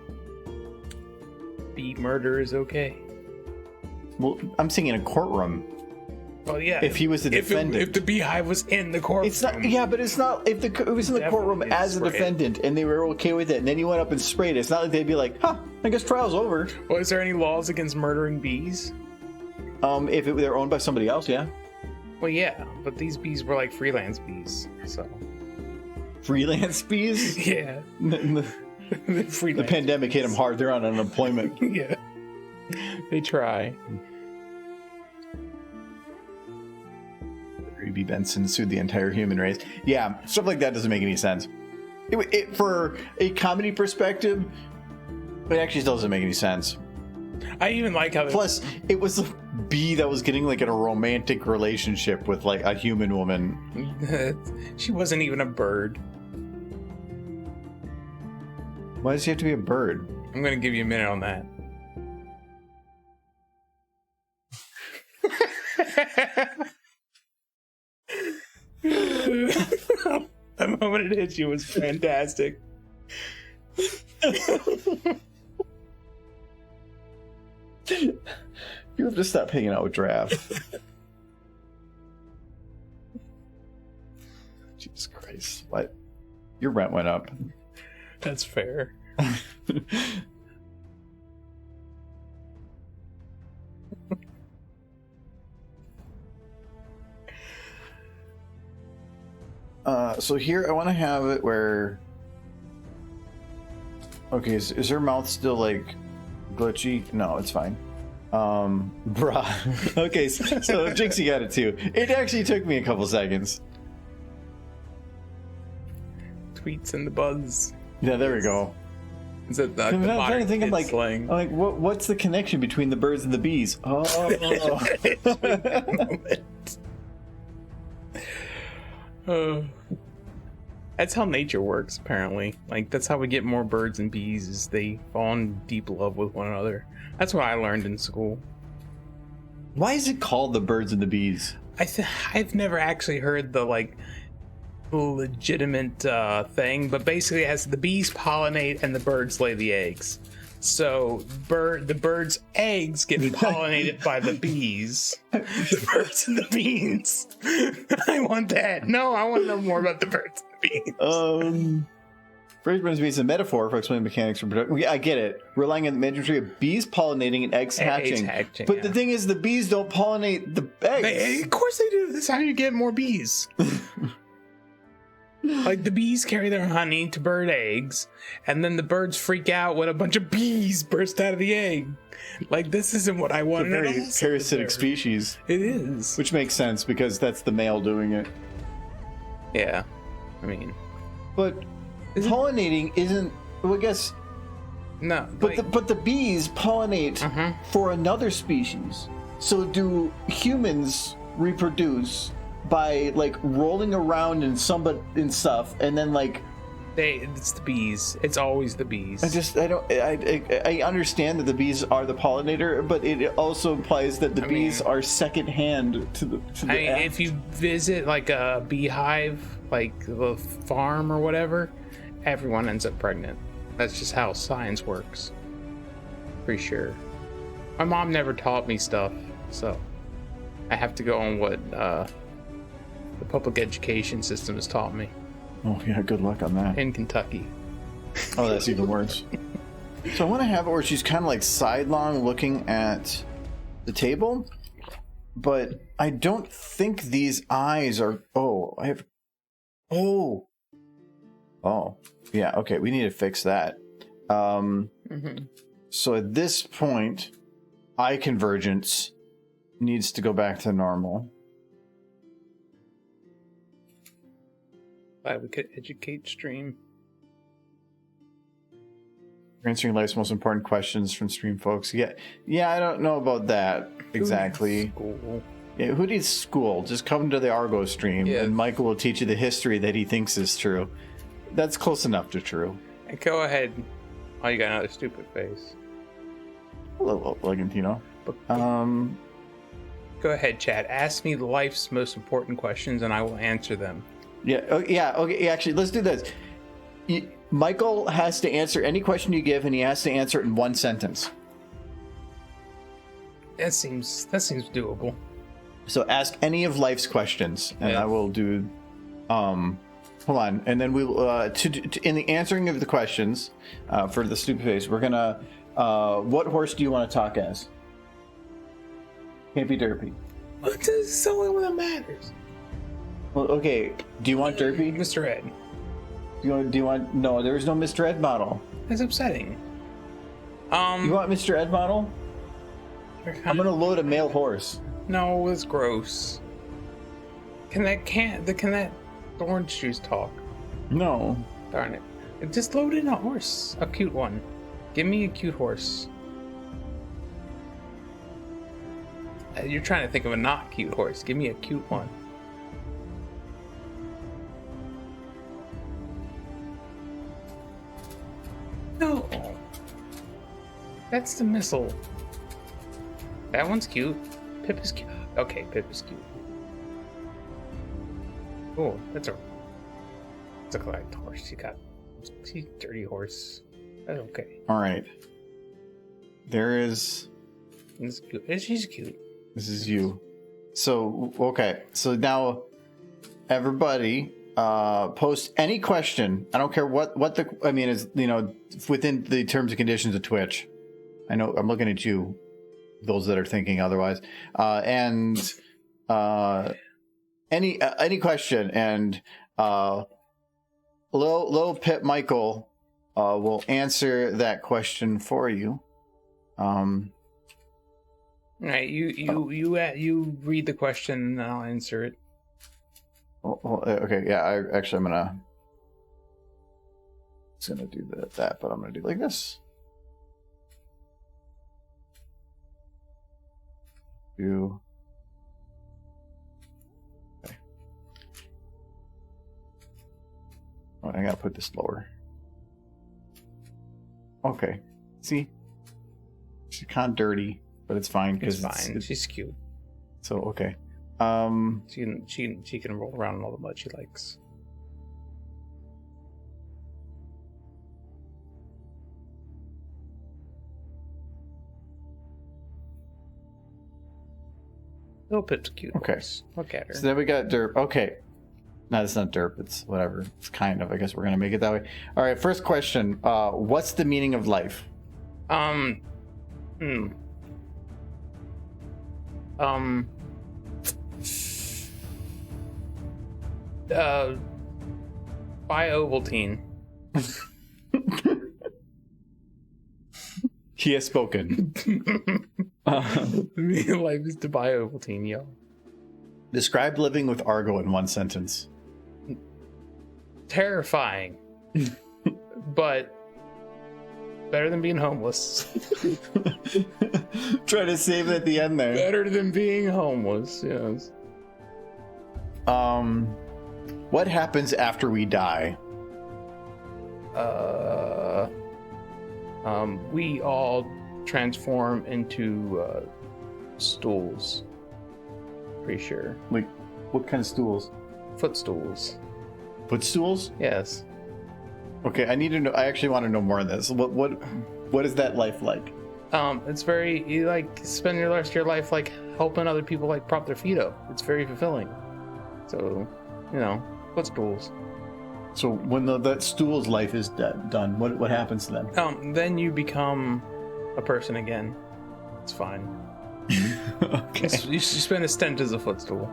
bee murder is okay. Well, I'm saying in a courtroom. Well, yeah. If he was the defendant. If the beehive was in the courtroom. It's not. Yeah, but it's not. If it was in the courtroom as a defendant and they were okay with it, and then he went up and sprayed it, it's not like they'd be like, "Huh, I guess trial's over." Well, is there any laws against murdering bees? If they're owned by somebody else, yeah. Well, yeah, but these bees were like freelance bees, so. Freelance bees? Yeah. The pandemic hit them hard. They're on unemployment. Yeah. They try. B. Benson sued the entire human race. Yeah, stuff like that doesn't make any sense. For a comedy perspective, it actually doesn't make any sense. I even like how... Plus, it was a bee that was getting like in a romantic relationship with like a human woman. She wasn't even a bird. Why does she have to be a bird? I'm going to give you a minute on that. The moment it hit you was fantastic. You have to stop hanging out with Giraffe. Jesus Christ. What? Your rent went up. That's fair. So here I want to have it where... Okay, is her mouth still like glitchy? No, it's fine. Bruh. Okay, so Jinxie got it too. It actually took me a couple seconds. Tweets and the buzz. Yeah, there we go. Is that the I'm trying to think of slang? like what's the connection between the birds and the bees? Oh. That's how nature works, apparently. Like, that's how we get more birds and bees, is they fall in deep love with one another. That's what I learned in school. Why is it called the birds and the bees? I've never actually heard the, like, legitimate thing, but basically it has the bees pollinate and the birds lay the eggs. So the birds' eggs get pollinated by the bees. The birds and the beans. I want that. No, I want to know more about the birds and the beans. Birds and bees is a metaphor for explaining mechanics for production. Yeah, I get it. Relying on the imagery of bees pollinating and eggs hatching. But the thing is, the bees don't pollinate the eggs. Of course they do. That's how you get more bees. Like the bees carry their honey to bird eggs, and then the birds freak out when a bunch of bees burst out of the egg. Like, this isn't what I It's a wanted. very parasitic species. It is. Which makes sense because that's the male doing it. Yeah. I mean, but pollinating isn't. Well, I guess. No. But the bees pollinate for another species. So do humans reproduce by like rolling around in stuff and then like it's the bees. It's always the bees. I understand that the bees are the pollinator, but it also implies that the bees are secondhand to the act. If you visit like a beehive, like the farm or whatever, everyone ends up pregnant. That's just how science works. Pretty sure. My mom never taught me stuff, so I have to go on what the public education system has taught me. Oh yeah, good luck on that. In Kentucky. Oh, that's even worse. So I want to have it where she's kind of like sidelong looking at the table, but I don't think these eyes are. Oh, yeah. Okay, we need to fix that. So at this point, eye convergence needs to go back to normal. We could educate stream. Answering life's most important questions from stream folks. Yeah, I don't know about that exactly. School. Yeah, who needs school? Just come to the Argo stream, and Michael will teach you the history that he thinks is true. That's close enough to true. And go ahead. Oh, you got another stupid face. Hello, Legantino. Go ahead, chat. Ask me life's most important questions, and I will answer them. Yeah. Okay. Actually, let's do this. Michael has to answer any question you give, and he has to answer it in one sentence. That seems doable. So ask any of life's questions, and I will do. Hold on, and then we will. In the answering of the questions, for the stupid face, we're gonna. What horse do you want to talk as? Can't be Derpy. What does it's the only one that matters? Well, okay. Do you want Derpy? Mr. Ed. Do you want? No, there is no Mr. Ed model. That's upsetting. You want Mr. Ed model? I'm gonna load a male horse. No, it's gross. Can that orange juice talk? No. Darn it. Just load in a horse. A cute one. Give me a cute horse. You're trying to think of a not cute horse. Give me a cute one. No. That's the missile. That one's cute. Pip is cute. Okay, Pip is cute. Oh, that's a correct horse. She's a dirty horse. That's okay. All right. There is. This is cute. She's cute. This is you. So okay. So now, everybody, post any question. I don't care what the. I mean, is within the terms and conditions of Twitch. I know I'm looking at you. Those that are thinking otherwise, and any question, and little Pip Michael will answer that question for you. All right, you read the question and I'll answer it. Okay, yeah. I'm gonna do that, but I'm gonna do like this. Okay. Oh, I gotta put this lower. Okay. See? She's kind of dirty, but it's fine because it's fine. She's cute. So okay. She can roll around in all the mud she likes. Little Pip's cute. Okay. Horse. Look at her. So then we got Derp. Okay. No, it's not Derp. It's whatever. It's kind of. I guess we're going to make it that way. All right. First question. What's the meaning of life? Buy Ovaltine. He has spoken. Life is to buy Ovaltine, yo. Describe living with Argo in one sentence. Terrifying. But better than being homeless. Try to save it at the end there. Better than being homeless, yes. What happens after we die? We all transform into stools. Pretty sure. Like, what kind of stools? Footstools. Footstools? Yes. Okay, I need to know. I actually want to know more of this. What is that life like? It's very, you like spend your rest of your life like helping other people like prop their feet up. It's very fulfilling. So, you know, footstools. So when that stool's life is done, what happens to them? Then you become a person again. It's fine. Okay. You spend a stint as a footstool.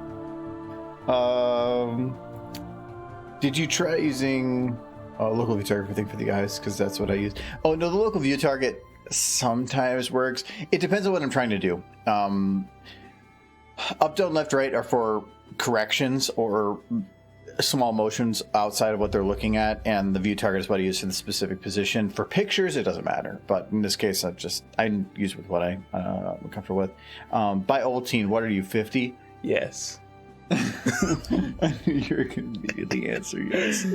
Did you try using local view target thing for the guys? Because that's what I use. Oh no, the local view target sometimes works. It depends on what I'm trying to do. Up, down, left, right are for corrections or small motions outside of what they're looking at, and the view target is what I use in the specific position. For pictures, it doesn't matter, but in this case, I use with what I'm comfortable with. By Ovaltine, what are you, 50? Yes. I knew you were going to be the answer, yes.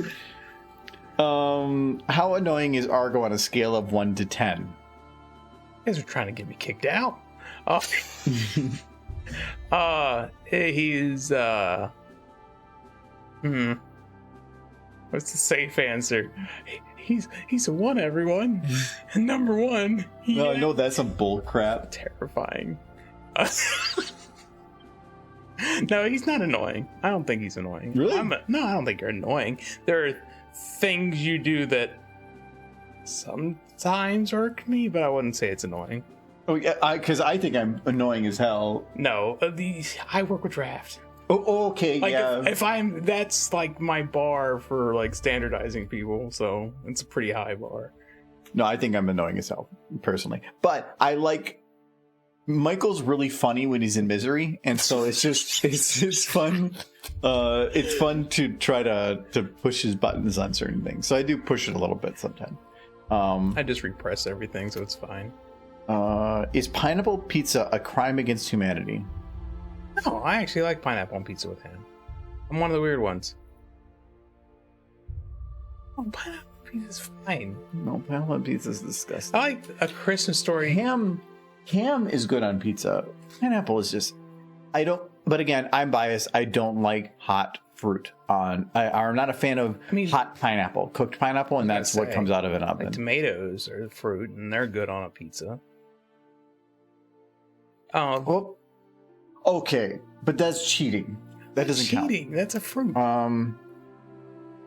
How annoying is Argo on a scale of 1 to 10? You guys are trying to get me kicked out. He's what's the safe answer? He's a 1, everyone. And number 1. No, no, that's some bull crap. Terrifying. No, he's not annoying. I don't think he's annoying. Really? No, I don't think you're annoying. There are things you do that sometimes irk me, but I wouldn't say it's annoying. Oh yeah, because I think I'm annoying as hell. No, I work with draft. Oh, okay, Like yeah. if I'm, that's like my bar for like standardizing people, so it's a pretty high bar. No, I think I'm annoying as hell, personally. But I like... Michael's really funny when he's in misery, and so it's just it's fun. It's fun to try to push his buttons on certain things. So I do push it a little bit sometimes. I just repress everything, so it's fine. Is pineapple pizza a crime against humanity? No, I actually like pineapple on pizza with ham. I'm one of the weird ones. Oh, pineapple pizza is fine. No, pineapple pizza is disgusting. I like A Christmas Story. Ham is good on pizza. Pineapple is just... I don't... But again, I'm biased. I don't like hot fruit on... I'm not a fan of hot pineapple. Cooked pineapple, and that's what comes out of an oven. Like tomatoes are fruit, and they're good on a pizza. Well, okay, but that's cheating. That doesn't count. Cheating. That's a fruit.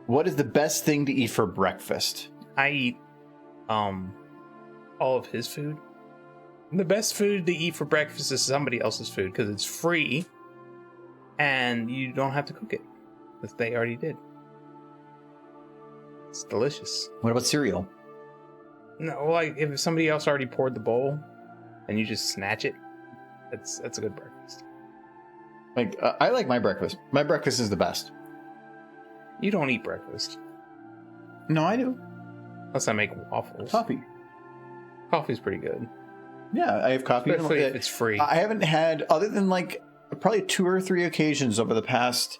What is the best thing to eat for breakfast? I eat all of his food. The best food to eat for breakfast is somebody else's food because it's free and you don't have to cook it because they already did. It's delicious. What about cereal? No, like if somebody else already poured the bowl and you just snatch it, that's a good breakfast. Like I like my breakfast. My breakfast is the best. You don't eat breakfast. No, I do. Unless I make waffles. Coffee. Coffee's pretty good. Yeah, I have coffee. Especially if it's free. I haven't had, other than like probably 2 or 3 occasions over the past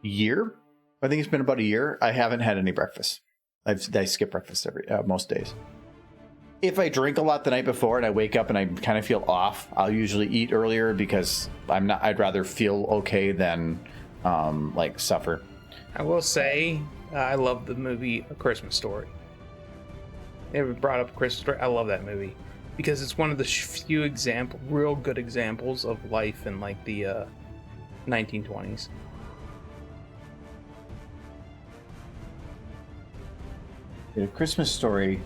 year. I think it's been about a year. I haven't had any breakfast. I skip breakfast most days. If I drink a lot the night before and I wake up and I kind of feel off, I'll usually eat earlier because I'd rather feel okay than like suffer. I will say I love the movie A Christmas Story. Ever brought up A Christmas Story? I love that movie because it's one of the few real good examples of life in like the 1920s. A Christmas Story.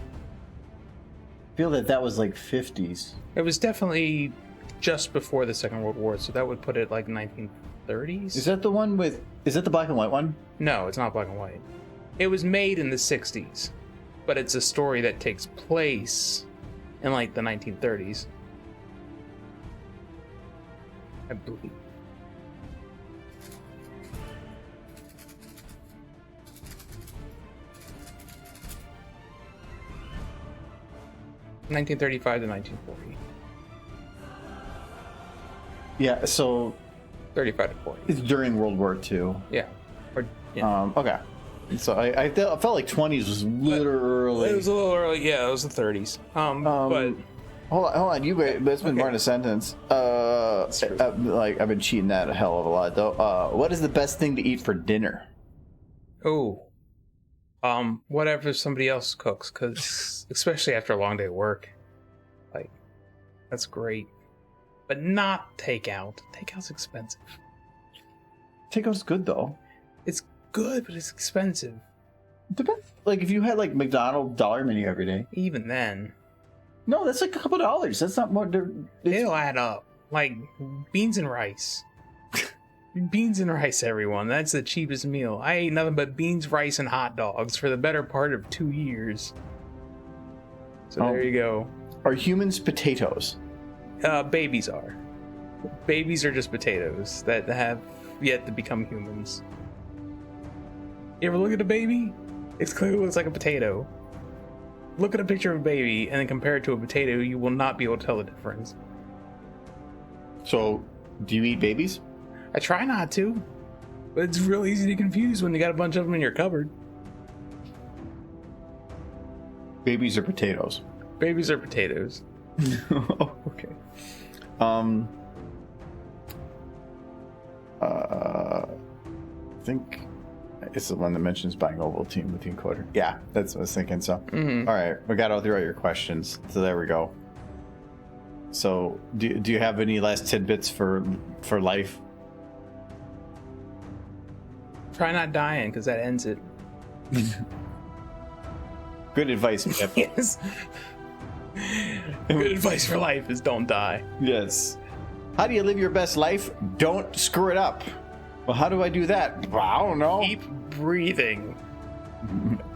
I feel that was like 50s. It was definitely just before the Second World War, so that would put it like 19 30s. Is that the one with? Is that the black and white one? No, it's not black and white. It was made in the 60s, but it's a story that takes place in like the 1930s, I believe. (1935 to 1940). Yeah. So 35 to 40. it's during World War II. Yeah. Or, yeah. Okay. So I felt like 20s was literally. It was a little early. Yeah, it was the 30s. But hold on. You wait. That's been Okay. more than a sentence. true. I've been cheating that a hell of a lot though. What is the best thing to eat for dinner? Whatever somebody else cooks, because especially after a long day of work, like, that's great. But not takeout. Takeout's expensive. Takeout's good though. It's good, but it's expensive. Depends. Like if you had like McDonald's dollar menu every day. Even then, No, that's like a couple dollars. That's not more. it'll add up. Like beans and rice. Beans and rice, everyone. That's the cheapest meal. I ate nothing but beans, rice, and hot dogs for the better part of 2 years. So there you go. Are humans potatoes? Babies are. Babies are just potatoes that have yet to become humans. You ever look at a baby? It clearly looks like a potato. Look at a picture of a baby and then compare it to a potato. You will not be able to tell the difference. So, do you eat babies? I try not to, but it's real easy to confuse when you got a bunch of them in your cupboard. Babies are potatoes. Babies are potatoes. Okay. I think it's the one that mentions buying Ovaltine with the encoder. Yeah, that's what I was thinking. So, All right, we got all through all your questions. So there we go. So, do you have any last tidbits for life? Try not dying, because that ends it. Good advice, Pip. Yes. Good advice for life is don't die. Yes. How do you live your best life? Don't screw it up. Well, how do I do that? Well, I don't know. Keep breathing.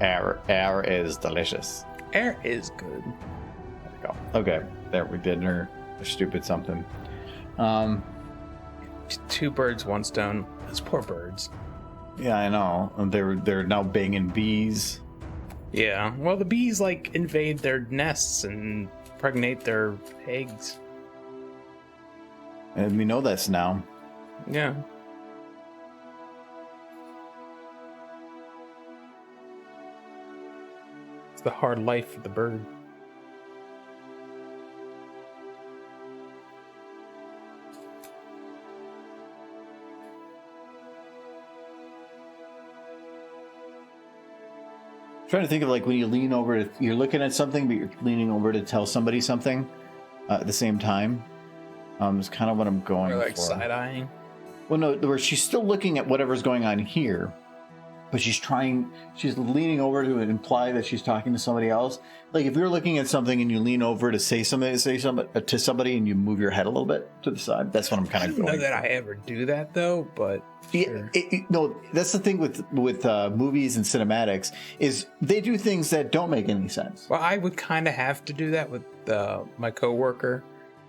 Air is delicious. Air is good. There we go. Okay, there we did her stupid something. Two birds, one stone. Those poor birds. Yeah, I know. They're now banging bees. Yeah. Well, the bees like invade their nests and pregnate their eggs. And we know this now. Yeah. It's the hard life of the bird. Trying to think of like when you lean over to, you're looking at something, but you're leaning over to tell somebody something at the same time. It's kind of what I'm going Or like for. side-eyeing. Well, no, where she's still looking at whatever's going on here, but she's leaning over to imply that she's talking to somebody else. Like if you're looking at something and you lean over to say something to somebody and you move your head a little bit to the side, that's what I'm kind of going I don't know that for. I ever do that though, but sure. No, that's the thing with movies and cinematics is they do things that don't make any sense. Well, I would kind of have to do that with my coworker,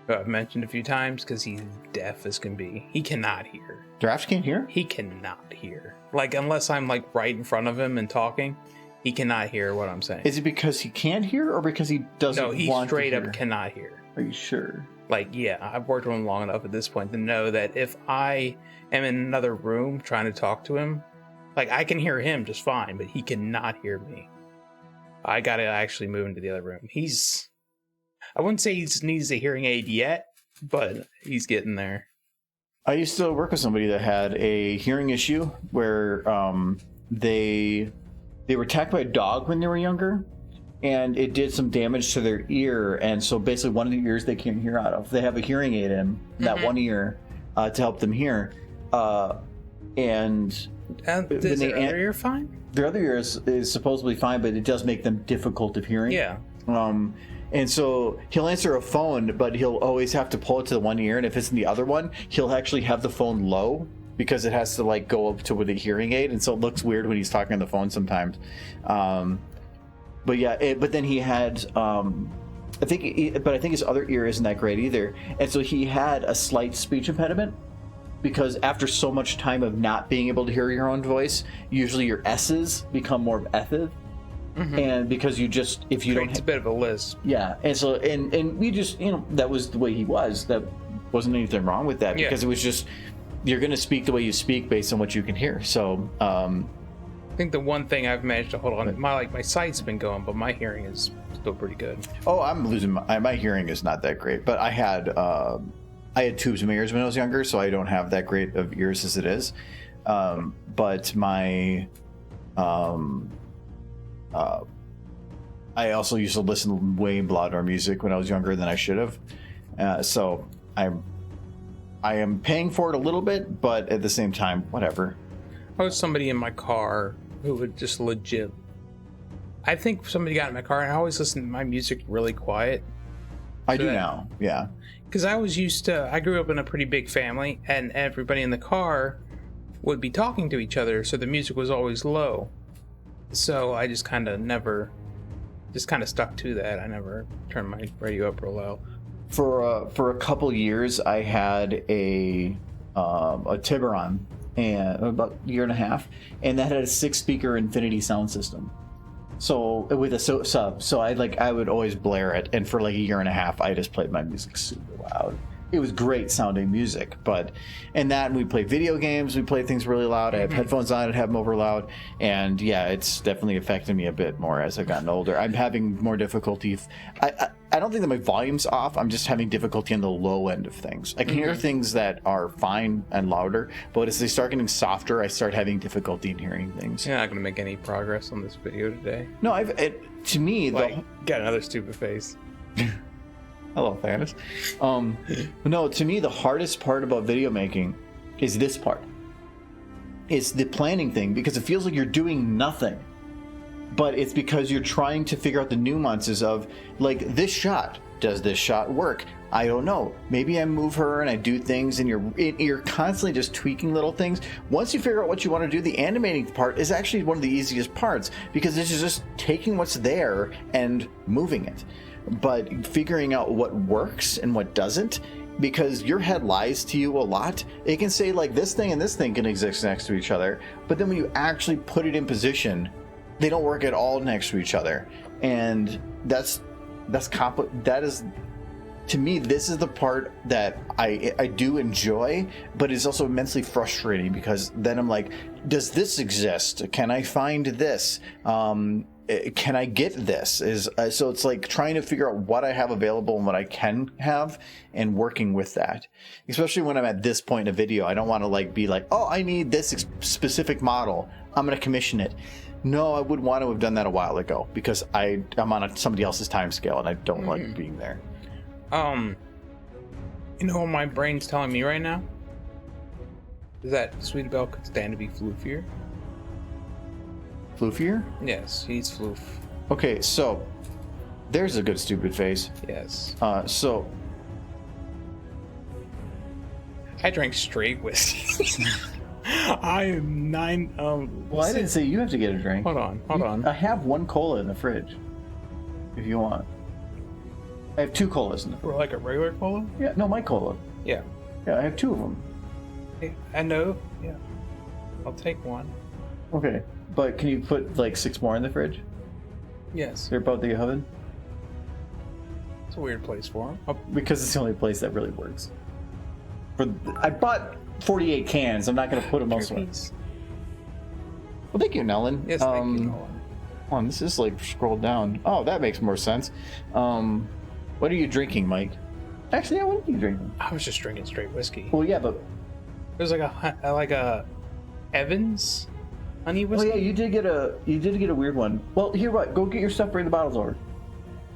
who I've mentioned a few times, because he's deaf as can be. He cannot hear. Drafts can't hear? He cannot hear. Like, unless I'm like right in front of him and talking, he cannot hear what I'm saying. Is it because he can't hear or because he doesn't No, he want to straight hear? up cannot hear. Are you sure? Like, yeah, I've worked with him long enough at this point to know that if I am in another room trying to talk to him, like, I can hear him just fine, but he cannot hear me. I gotta actually move into the other room. I wouldn't say he needs a hearing aid yet, but he's getting there. I used to work with somebody that had a hearing issue where they were attacked by a dog when they were younger, and it did some damage to their ear, and so basically one of the ears they can't hear out of. They have a hearing aid in that one ear to help them hear, and Is When their other ear fine? their other ear is supposedly fine, but it does make them difficult of hearing. Yeah. And so he'll answer a phone, but he'll always have to pull it to the one ear, and if it's in the other one, he'll actually have the phone low because it has to like go up to with a hearing aid, and so it looks weird when he's talking on the phone sometimes. But yeah, but then he had, I think his other ear isn't that great either, and so he had a slight speech impediment. Because after so much time of not being able to hear your own voice, usually your S's become more of F's. And because you just, if you It's a bit of a lisp. Yeah, and so, and we just, that was the way he was. That wasn't anything wrong with that, because it was just, you're going to speak the way you speak based on what you can hear. So, I think the one thing I've managed to hold on, my sight's been going, but my hearing is still pretty good. Oh, I'm losing, my hearing is not that great, but I had tubes in my ears when I was younger, so I don't have that great of ears as it is. But my, I also used to listen to way louder music when I was younger than I should have. So I am paying for it a little bit, but at the same time, whatever. I was somebody in my car who would just legit. I think somebody got in my car, and I always listen to my music really quiet. I do now, yeah. Because I grew up in a pretty big family, and everybody in the car would be talking to each other, so the music was always low. So I just kind of stuck to that. I never turned my radio up real loud. For a couple years, I had a Tiburon, and about a year and a half, and that had a 6-speaker Infinity sound system. So with a sub, so I would always blare it, and for like a year and a half, I just played my music super loud. It was great sounding music, and we play video games, we play things really loud. I have headphones on, I'd have them over loud, and yeah, it's definitely affected me a bit more as I've gotten older. I'm having more difficulty. I don't think that my volume's off. I'm just having difficulty on the low end of things. I can hear things that are fine and louder, but as they start getting softer, I start having difficulty in hearing things. You're not going to make any progress on this video today. No, to me, got another stupid face. Hello, Thanos. No, to me, the hardest part about video making is this part. It's the planning thing, because it feels like you're doing nothing. But it's because you're trying to figure out the nuances of, like, this shot. Does this shot work? I don't know. Maybe I move her and I do things, and you're constantly just tweaking little things. Once you figure out what you want to do, the animating part is actually one of the easiest parts, because this is just taking what's there and moving it. But figuring out what works and what doesn't, because your head lies to you a lot. It can say, like, this thing and this thing can exist next to each other, but then when you actually put it in position, they don't work at all next to each other. And that is, to me, this is the part that I do enjoy, but it's also immensely frustrating, because then I'm like, does this exist? Can I find this? Can I get this? So it's like trying to figure out what I have available and what I can have, and working with that. Especially when I'm at this point in a video, I don't want to be like, oh, I need this specific model, I'm going to commission it. No, I would want to have done that a while ago, because I'm on somebody else's time scale, and I don't like being there. You know what my brain's telling me right now? Is that Sweet Belle could stand to be floofier. Floofier? Yes, he's floof. Okay, so there's a good stupid face. Yes. So I drank straight whiskey. I am 9. Well, I didn't say you have to get a drink. Hold on. I have one cola in the fridge, if you want. I have 2 colas in the fridge. Like a regular cola? Yeah, no, my cola. Yeah. Yeah, I have 2 of them. I know. Yeah. I'll take one. Okay, but can you put 6 more in the fridge? Yes. They're above the oven? It's a weird place for them. Because it's the only place that really works. I bought 48 cans. I'm not going to put them elsewhere. Well, thank you, Nellen. Yes, thank you, Nolan. Hold on, this is scrolled down. Oh, that makes more sense. What are you drinking, Mike? Actually, yeah, what are you drinking? I was just drinking straight whiskey. Well, yeah, but it was like a Evans honey whiskey. Oh yeah, you did get a weird one. Well, here, what? Go get your stuff. Bring the bottles over.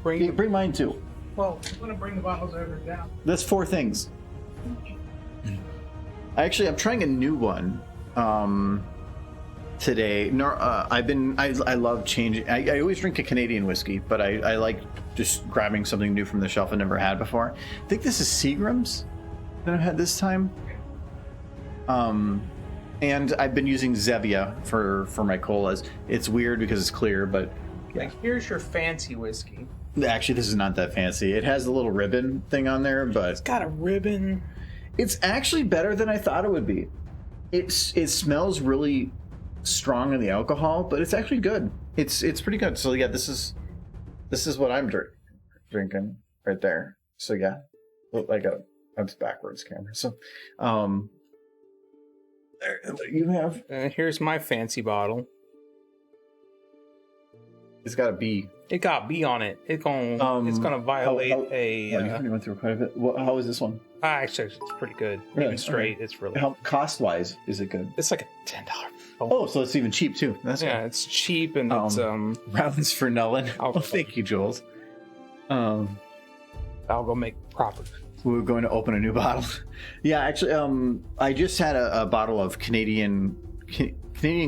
Bring mine too. Well, I'm gonna bring the bottles over down. That's 4 things. Actually, I'm trying a new one today. I love changing. I always drink a Canadian whiskey, but I like just grabbing something new from the shelf I never had before. I think this is Seagram's that I've had this time. And I've been using Zevia for my colas. It's weird because it's clear, but yeah. Like, here's your fancy whiskey. Actually, this is not that fancy. It has a little ribbon thing on there, but It's got a ribbon. it's actually better than I thought it would be. It smells really strong in the alcohol, but it's actually good. It's pretty good. So yeah, this is what I'm drinking right there. So yeah, I'm backwards camera. So you have. Here's my fancy bottle. It's got a B. It got B on it. It's gonna violate you went through quite a bit. How is this one? Actually, it's pretty good. Really? Even straight, Okay. it's really. How cost-wise is it good? It's like a $10. Oh, so it's even cheap too. That's yeah, good. it's cheap and it's Rounds for Nellen. Oh, thank you, Jules. I'll go make proper. We're going to open a new bottle. Yeah, actually, I just had a bottle of Canadian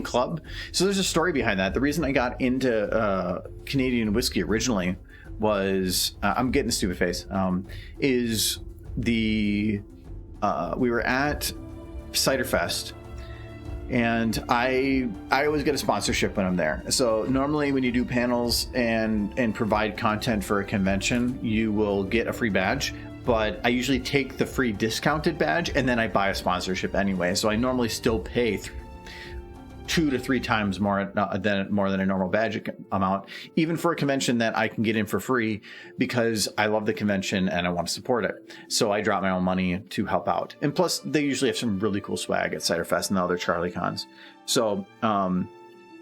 Club. So there's a story behind that. The reason I got into Canadian whiskey originally was I'm getting a stupid face. Is we were at Cider Fest, and I always get a sponsorship when I'm there. So normally when you do panels and provide content for a convention, you will get a free badge. But I usually take the free discounted badge and then I buy a sponsorship anyway. So I normally still pay 2 to 3 times more than a normal badge amount, even for a convention that I can get in for free because I love the convention and I want to support it. So I drop my own money to help out. And plus, they usually have some really cool swag at Cider Fest and the other Charlie Cons. So,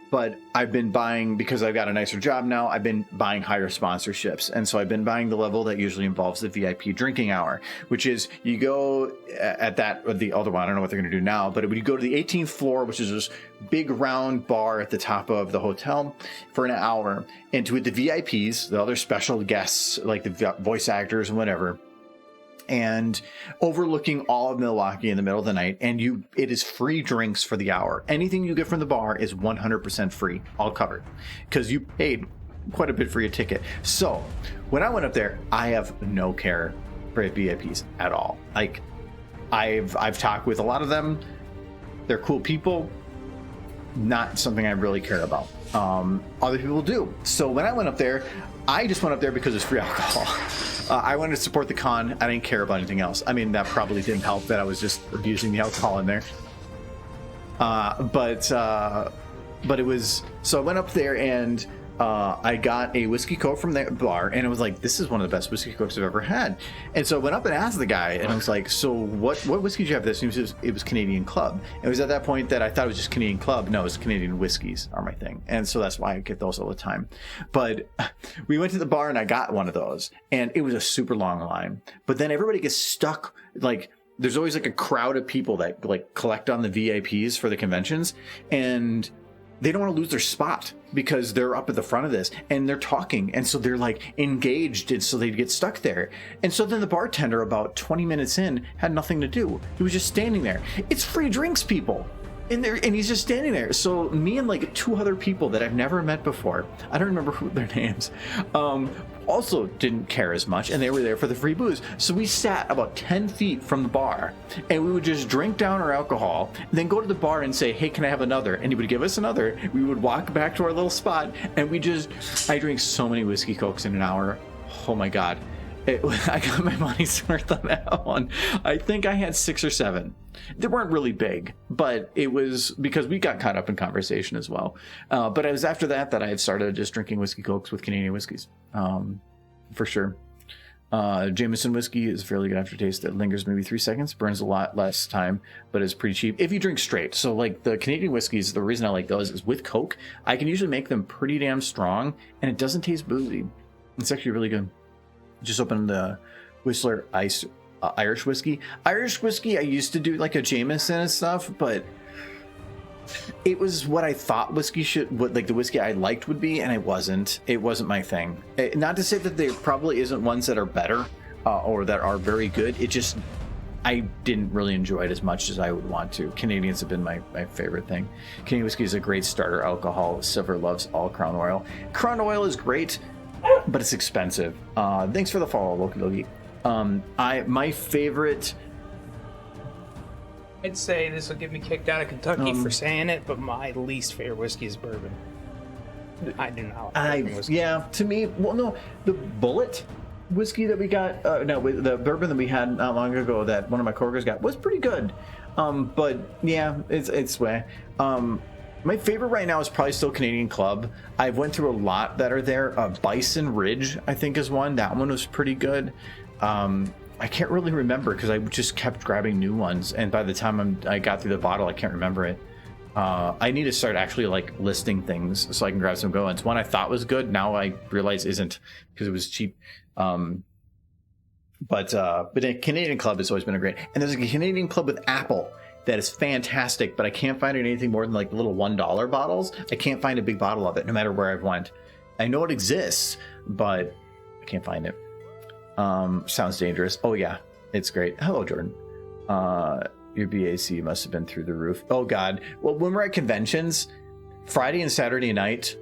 but I've been buying, because I've got a nicer job now, I've been buying higher sponsorships. And so I've been buying the level that usually involves the VIP drinking hour, which is you go at that, or the other one, I don't know what they're going to do now, but you go to the 18th floor, which is this big round bar at the top of the hotel for an hour. And with the VIPs, the other special guests, like the voice actors and whatever, and overlooking all of Milwaukee in the middle of the night, and it is free drinks for the hour. Anything you get from the bar is 100% free, all covered, because you paid quite a bit for your ticket. So when I went up there, I have no care for VIPs at all. Like, I've talked with a lot of them. They're cool people. Not something I really care about. Other people do. So when I went up there, I just went up there because it's free alcohol. I wanted to support the con. I didn't care about anything else. I mean, that probably didn't help that I was just abusing the alcohol in there. But it was, so I went up there and I got a whiskey coke from the bar, and it was like, this is one of the best whiskey cokes I've ever had. And so I went up and asked the guy, and I was like, so what whiskey did you have this? And it was Canadian Club. And it was at that point that I thought it was just Canadian Club. No, it's Canadian whiskeys are my thing. And so that's why I get those all the time. But we went to the bar and I got one of those, and it was a super long line. But then everybody gets stuck, like, there's always like a crowd of people that like collect on the VIPs for the conventions, and they don't want to lose their spot because they're up at the front of this and they're talking. And so they're like engaged. And so they get stuck there. And so then the bartender, about 20 minutes in, had nothing to do. He was just standing there. It's free drinks, people. And he's just standing there. So me and like 2 other people that I've never met before, I don't remember their names, also didn't care as much, and they were there for the free booze. So we sat about 10 feet from the bar, and we would just drink down our alcohol, and then go to the bar and say, hey, can I have another? And he would give us another. We would walk back to our little spot, and I drank so many whiskey cokes in an hour. Oh my God. I got my money's worth on that one. I think I had 6 or 7. They weren't really big, but it was because we got caught up in conversation as well. But it was after that I had started just drinking whiskey cokes with Canadian whiskeys, for sure. Jameson whiskey is a fairly good aftertaste that lingers maybe 3 seconds, burns a lot less time, but is pretty cheap if you drink straight. So like the Canadian whiskeys, the reason I like those is with Coke, I can usually make them pretty damn strong, and it doesn't taste boozy. It's actually really good. Just opened the Whistler Irish whiskey. Irish whiskey, I used to do like a Jameson and stuff, but it was what I thought the whiskey I liked would be, and it wasn't my thing. Not to say that there probably isn't ones that are better or that are very good. It just, I didn't really enjoy it as much as I would want to. Canadians have been my favorite thing. Canadian whiskey is a great starter alcohol. Silver loves all Crown Royal. Crown Royal is great, but it's expensive. Thanks for the follow, Loki Loki. My favorite. I'd say this will get me kicked out of Kentucky for saying it, but my least favorite whiskey is bourbon. I do not like bourbon whiskey. Yeah, to me, well, no, the Bullet whiskey that we got, the bourbon that we had not long ago that one of my coworkers got was pretty good. But yeah, it's way. My favorite right now is probably still Canadian Club. I went through a lot that are there. Bison Ridge, I think, is one. That one was pretty good. I can't really remember because I just kept grabbing new ones, and by the time I got through the bottle, I can't remember it. I need to start actually like listing things so I can grab some good ones. One I thought was good, now I realize isn't because it was cheap. But a Canadian Club has always been a great. And there's a Canadian Club with apple that is fantastic, but I can't find it in anything more than like the little $1 bottles. I can't find a big bottle of it no matter where I've went. I know it exists, but I can't find it. Sounds dangerous. Oh yeah, it's great. Hello, Jordan. Your BAC must have been through the roof. Oh God. Well, when we're at conventions, Friday and Saturday night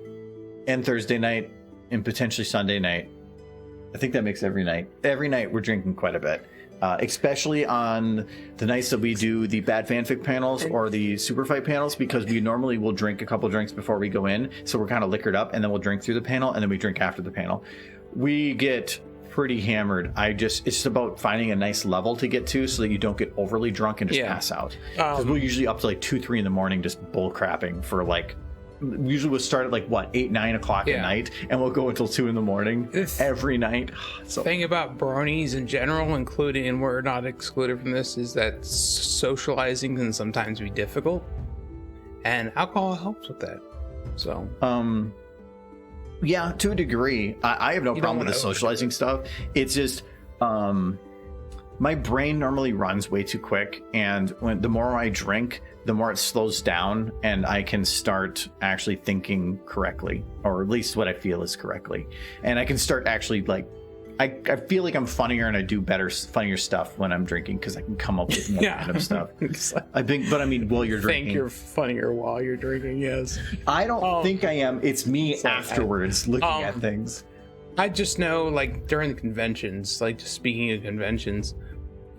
and Thursday night and potentially Sunday night, I think that makes every night. Every night we're drinking quite a bit. Especially on the nights that we do the bad fanfic panels or the super fight panels, because we normally will drink a couple drinks before we go in. So we're kind of liquored up, and then we'll drink through the panel, and then we drink after the panel. We get pretty hammered. It's just about finding a nice level to get to so that you don't get overly drunk and just pass out. Because we're usually up to like 2, 3 in the morning just bull crapping for like, usually we'll start at like what, 8, 9 o'clock at night, and we'll go until 2 in the morning every night. So thing about bronies in general, including, and we're not excluded from this, is that socializing can sometimes be difficult, and alcohol helps with that. So yeah, to a degree. I have no problem with the socializing stuff. It's just my brain normally runs way too quick, and the more I drink, the more it slows down, and I can start actually thinking correctly, or at least what I feel is correctly. And I can start actually like, I feel like I'm funnier, and I do funnier stuff when I'm drinking because I can come up with more random stuff. I think, but I mean, while you're drinking, think you're funnier while you're drinking. Yes, I don't think I am. It's me afterwards looking at things. I just know, like during the conventions, like just speaking of conventions,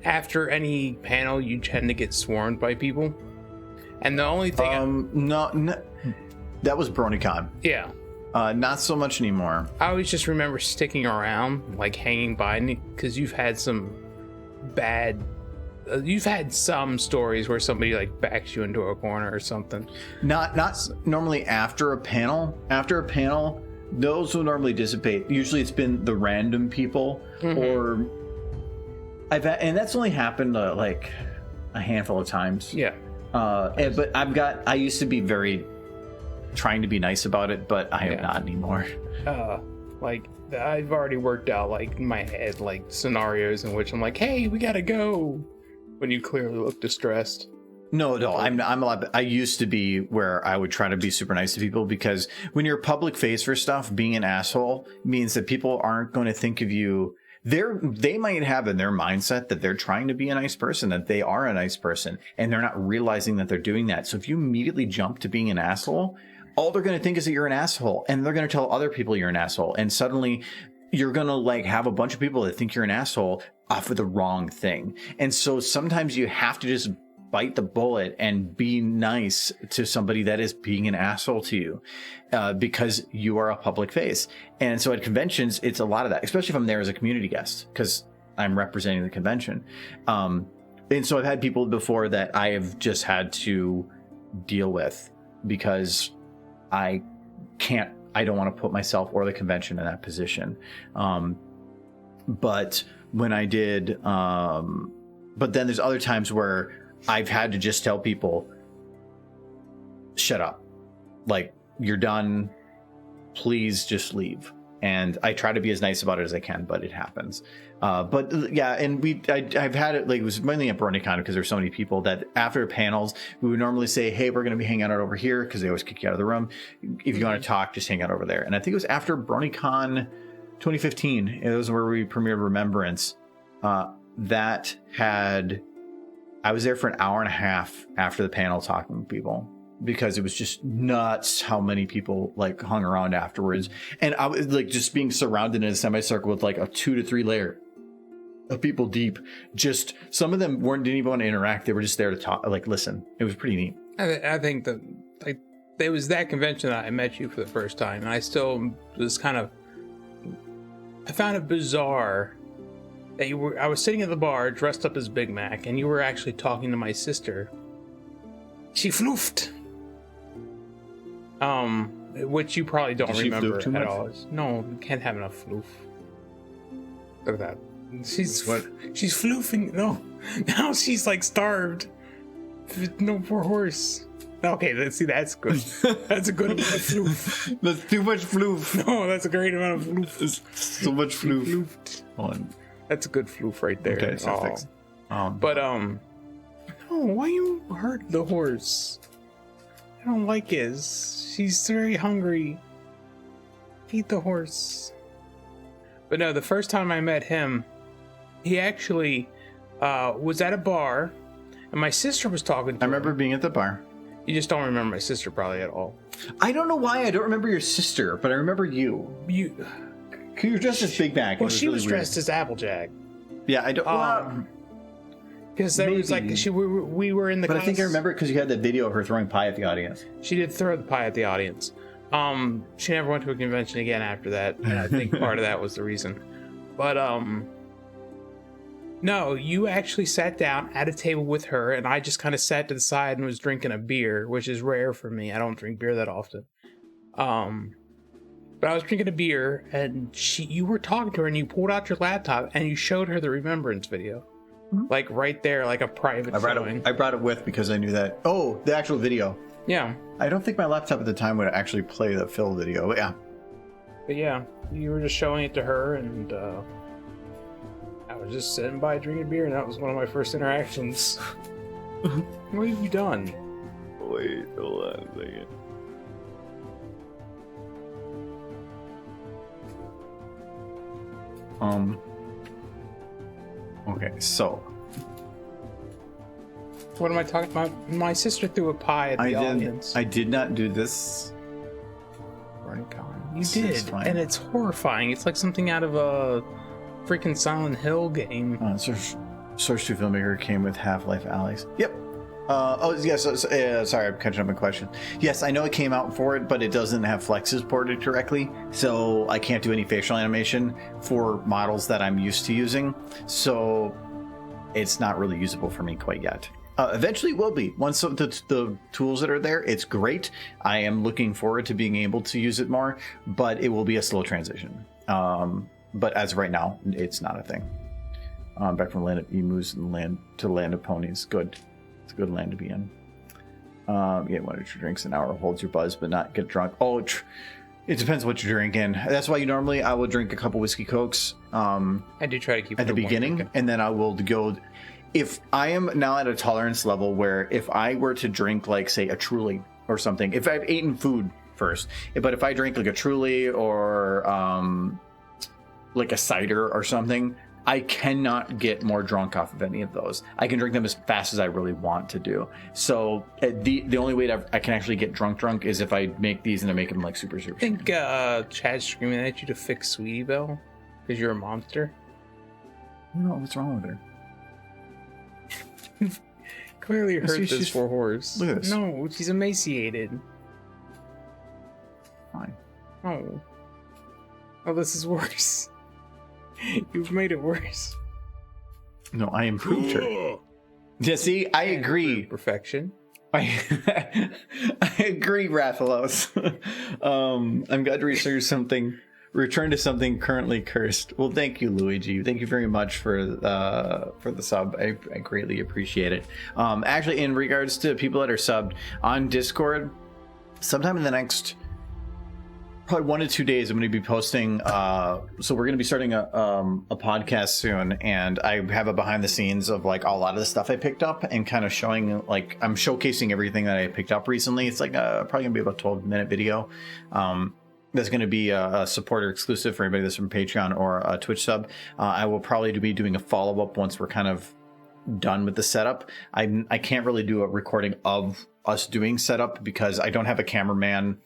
after any panel, you tend to get swarmed by people. And the only thing no, that was BronyCon. Yeah. Not so much anymore. I always just remember sticking around, like hanging by, because you've had some stories where somebody like backs you into a corner or something. Not normally after a panel. After a panel, those will normally dissipate. Usually it's been the random people, or and that's only happened like a handful of times. Yeah. But I used to be very trying to be nice about it, but I am not anymore. Like I've already worked out like in my head like scenarios in which I'm like, hey, we gotta go, when you clearly look distressed. No, I'm a lot. I used to be where I would try to be super nice to people, because when you're a public face for stuff, being an asshole means that people aren't going to think of you. They might have in their mindset that they're trying to be a nice person, that they are a nice person, and they're not realizing that they're doing that. So if you immediately jump to being an asshole, all they're going to think is that you're an asshole, and they're going to tell other people you're an asshole, and suddenly you're going to like have a bunch of people that think you're an asshole off of the wrong thing. And so sometimes you have to just bite the bullet and be nice to somebody that is being an asshole to you, because you are a public face. And so at conventions, it's a lot of that, especially if I'm there as a community guest, because I'm representing the convention. And so I've had people before that I have just had to deal with, because I don't want to put myself or the convention in that position. But when I did, but then there's other times where I've had to just tell people, shut up. Like, you're done. Please just leave. And I try to be as nice about it as I can, but it happens. But yeah, and I've had it, like, it was mainly at BronyCon because there's so many people that after panels, we would normally say, hey, we're going to be hanging out over here, because they always kick you out of the room. If you want to talk, just hang out over there. And I think it was after BronyCon 2015. It was where we premiered Remembrance. I was there for an hour and a half after the panel talking to people, because it was just nuts how many people like hung around afterwards. And I was like just being surrounded in a semicircle with like a 2 to 3 layer of people deep. Just some of them didn't even want to interact. They were just there to talk, like listen. It was pretty neat. I think that like it was that convention that I met you for the first time, and I still was kind of. I found it bizarre that you were. I was sitting at the bar dressed up as Big Mac, and you were actually talking to my sister. She floofed. Which you probably don't remember at all. No, you can't have enough floof. Look at that. She's floofing. No, now she's like starved. No, poor horse. Okay, see, that's good. That's a good amount of floof. That's too much floof. No, that's a great amount of floof. So much floof. That's a good floof right there. Okay, so fixed. But no, why you hurt the horse? I don't like it. She's very hungry. Eat the horse. But no, the first time I met him, he actually was at a bar, and my sister was talking to him. I remember being at the bar. You just don't remember my sister probably at all. I don't know why I don't remember your sister, but I remember you. You were dressed as Big Mac. Well, she was dressed as Applejack. Yeah, I don't. Because there was like we were in the. But I think I remember it because you had that video of her throwing pie at the audience. She did throw the pie at the audience. She never went to a convention again after that, and I think part of that was the reason. But no, you actually sat down at a table with her, and I just kind of sat to the side and was drinking a beer, which is rare for me. I don't drink beer that often. But I was drinking a beer, and you were talking to her, and you pulled out your laptop and you showed her the Remembrance video. Like right there, like a private showing. I brought it with because I knew that. Oh, the actual video. Yeah. I don't think my laptop at the time would actually play the Phil video, but yeah. But yeah, you were just showing it to her, and I was just sitting by drinking beer, and that was one of my first interactions. What have you done? Wait, hold on a second. Okay, so. What am I talking about? My sister threw a pie at the audience. I did not do this. You did, and it's horrifying. It's like something out of a freaking Silent Hill game. Source 2 Filmmaker came with Half-Life Alyx. Yep. Sorry, I'm catching up on question. Yes, I know it came out for it, but it doesn't have flexes ported correctly, so I can't do any facial animation for models that I'm used to using. So it's not really usable for me quite yet. Eventually it will be. Once the tools that are there, it's great. I am looking forward to being able to use it more, but it will be a slow transition. But as of right now, it's not a thing. Back from land of emus and to land of ponies. Good. It's a good land to be in. Get 1 or 2 drinks an hour holds your buzz, but not get drunk. It depends what you're drinking. That's why I will drink a couple whiskey cokes. I do try to keep at the beginning, and then I will go. If I am now at a tolerance level where if I were to drink, like, say, a Truly or something, if I've eaten food first, but if I drink like a Truly or like a cider or something, I cannot get more drunk off of any of those. I can drink them as fast as I really want to do. So the only way that I can actually get drunk is if I make these and I make them like super. I think Chad's screaming at you to fix Sweetie Belle because you're a monster. No, what's wrong with her? Clearly hurt this poor horse. Look at this. No, she's emaciated. Fine. Oh, this is worse. You've made it worse. No, I improved her. Yeah, see, I agree. Perfection. I agree, Rathalos. I'm glad to return to something currently cursed. Well, thank you, Luigi. Thank you very much for the sub. I greatly appreciate it. Actually, in regards to people that are subbed on Discord, sometime in the next probably 1 to 2 days, I'm going to be posting. So we're going to be starting a podcast soon, and I have a behind the scenes of like a lot of the stuff I picked up and kind of showing, like, I'm showcasing everything that I picked up recently. It's like probably going to be about a 12-minute video. That's going to be a supporter exclusive for anybody that's from Patreon or a Twitch sub. I will probably be doing a follow-up once we're kind of done with the setup. I can't really do a recording of us doing setup because I don't have a cameraman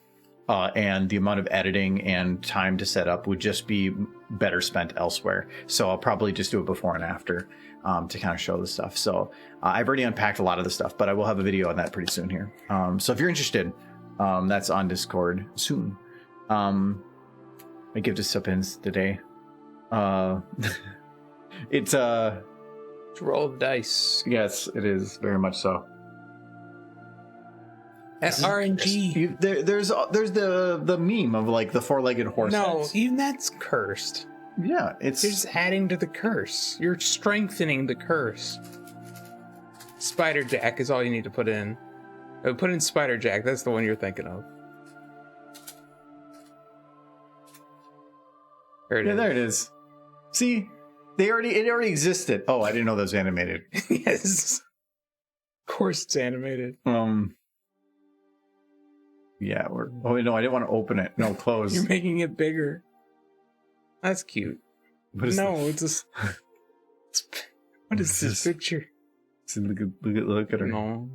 and the amount of editing and time to set up would just be better spent elsewhere. So I'll probably just do it before and after to kind of show the stuff. So I've already unpacked a lot of the stuff, but I will have a video on that pretty soon here. So if you're interested, that's on Discord soon. I give to sub-ins today. It's roll the dice. Yes, it is very much so. RNG. There's the meme of like the four-legged horse. No, heads. even that's cursed. Yeah, it's You're just adding to the curse. You're strengthening the curse. Spider Jack is all you need to put in. Put in Spider Jack. That's the one you're thinking of. There it is. See, it already existed. Oh, I didn't know that was animated. Yes. Of course it's animated. Yeah, oh no, I didn't want to open it. No, close. You're making it bigger. That's cute. It's just. What is this picture? Look at her. No.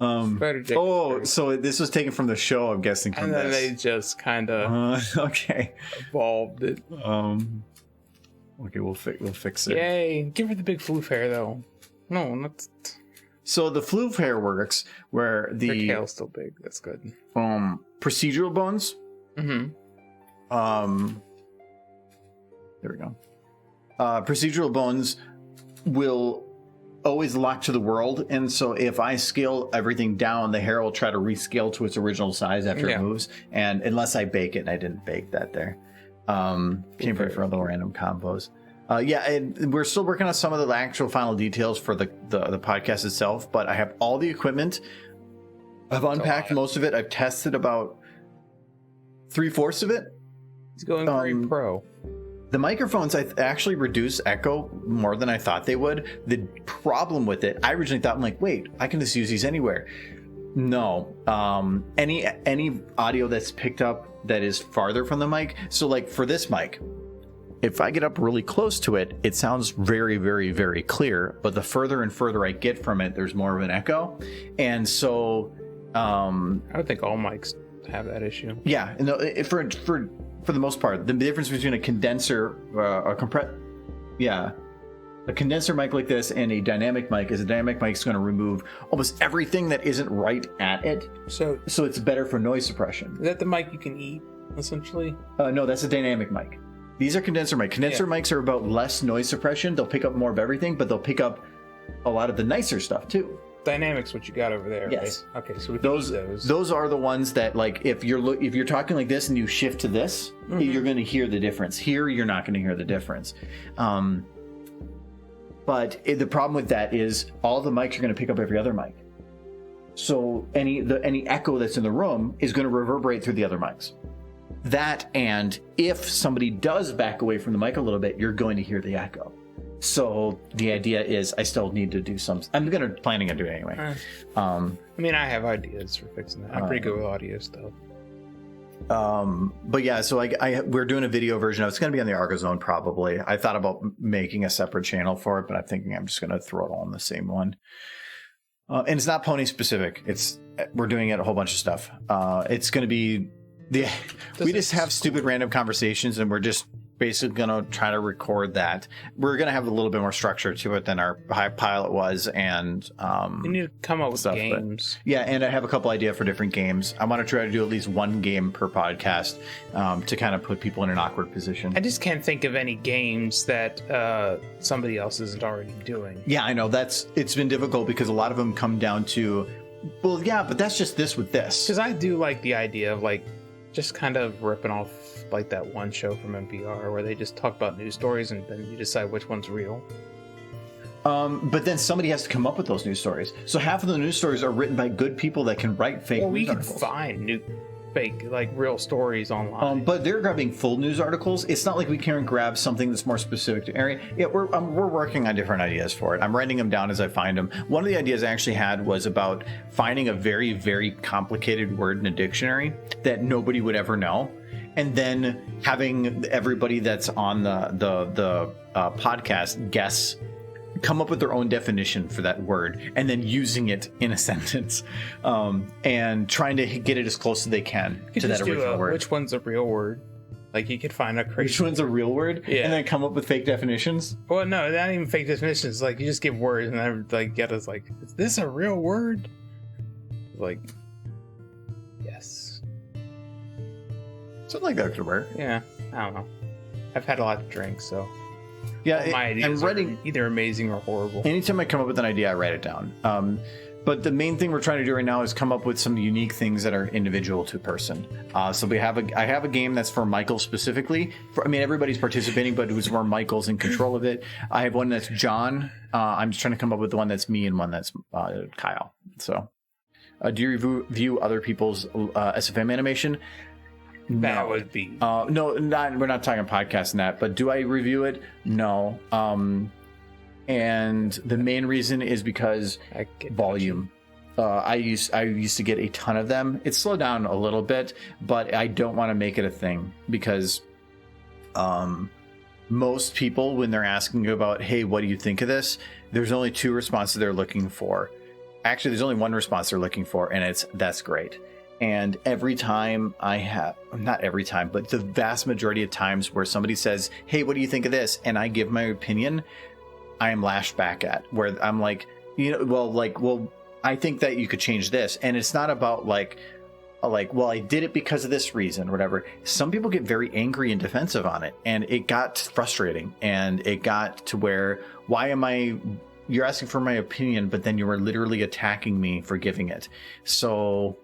Spider Jack. Oh, so this was taken from the show, I'm guessing. From and then this. they just kind of okay evolved it. Okay, we'll fix it. Yay! Give her the big floof hair though. No, not. So the floof hair works where the Her tail's still big. That's good. Procedural bones. Mm-hmm. There we go. Procedural bones will always lock to the world, and so if I scale everything down, the hair will try to rescale to its original size after it moves. And unless I bake it, and I didn't bake that there. Came for other random combos. And we're still working on some of the actual final details for the podcast itself, but I have all the equipment. I've unpacked most of it. I've tested about 3/4 of it. It's going very pro. The microphones I actually reduce echo more than I thought they would. The problem with it, I originally thought, I'm like, wait, I can just use these anywhere. No. Any audio that's picked up that is farther from the mic. So like for this mic, if I get up really close to it, it sounds very, very, very clear. But the further and further I get from it, there's more of an echo. And so I would think all mics have that issue. Yeah, no, for the most part, the difference between a condenser, a condenser mic like this and a dynamic mic is a dynamic mic is going to remove almost everything that isn't right at it. So it's better for noise suppression. Is that the mic you can eat, essentially? No, that's a dynamic mic. These are condenser mics. Condenser mics are about less noise suppression. They'll pick up more of everything, but they'll pick up a lot of the nicer stuff too. Dynamics, what you got over there? Yes. Right? Okay, so we can use those. Those are the ones that, like, if you're talking like this and you shift to this, you're going to hear the difference. Here, you're not going to hear the difference. But the problem with that is all the mics are going to pick up every other mic. So any echo that's in the room is going to reverberate through the other mics. That, and if somebody does back away from the mic a little bit, you're going to hear the echo. So the idea is I still need to do some. I'm planning on doing it anyway. I mean, I have ideas for fixing that. I'm pretty good with audio stuff. But yeah, so we're doing a video version of it. It's going to be on the Argo Zone probably. I thought about making a separate channel for it, but I'm thinking I'm just going to throw it all in the same one. And it's not pony specific. We're doing it a whole bunch of stuff. It's going to be we just have stupid random conversations, and we're just basically going to try to record that. We're going to have a little bit more structure to it than our high pilot was, and you need to come up with stuff, games. And I have a couple ideas for different games. I want to try to do at least one game per podcast to kind of put people in an awkward position. I just can't think of any games that somebody else isn't already doing. Yeah, I know it's been difficult because a lot of them come down to, well, yeah, but that's just this with this. Because I do like the idea of like just kind of ripping off like that one show from NPR where they just talk about news stories and then you decide which one's real. But then somebody has to come up with those news stories. So half of the news stories are written by good people that can write fake news articles. We can find fake, like real stories online. But they're grabbing full news articles. It's not like we can't grab something that's more specific to area. Yeah, we're working on different ideas for it. I'm writing them down as I find them. One of the ideas I actually had was about finding a very, very complicated word in a dictionary that nobody would ever know. And then having everybody that's on the podcast guess come up with their own definition for that word and then using it in a sentence, and trying to get it as close as they can to that original word. Which one's a real word? Like, you could find a crazy... Which one's a real word? Yeah. And then come up with fake definitions? Well, no, not even fake definitions. Like, you just give words and then, like, get us, like, is this a real word? Like, yes. Something like that could work. Yeah, I don't know. I've had a lot to drink, so... Yeah, my ideas are either amazing or horrible. Anytime I come up with an idea, I write it down. But the main thing we're trying to do right now is come up with some unique things that are individual to a person. So I have a game that's for Michael specifically. Everybody's participating, but it was more Michael's in control of it. I have one that's John. I'm just trying to come up with the one that's me and one that's Kyle. So, do you review other people's SFM animation? That would be... no, we're not talking podcast and that, but do I review it? No. And the main reason is because volume. I used to get a ton of them. It's slowed down a little bit, but I don't want to make it a thing because most people, when they're asking about, hey, what do you think of this? There's only two responses they're looking for. Actually, there's only one response they're looking for, and it's, that's great. And every time not every time, but the vast majority of times where somebody says, hey, what do you think of this? And I give my opinion, I am lashed back at, where I'm like, well, I think that you could change this. And it's not about like, well, I did it because of this reason or whatever. Some people get very angry and defensive on it. And it got frustrating. And it got to where, you're asking for my opinion, but then you were literally attacking me for giving it. So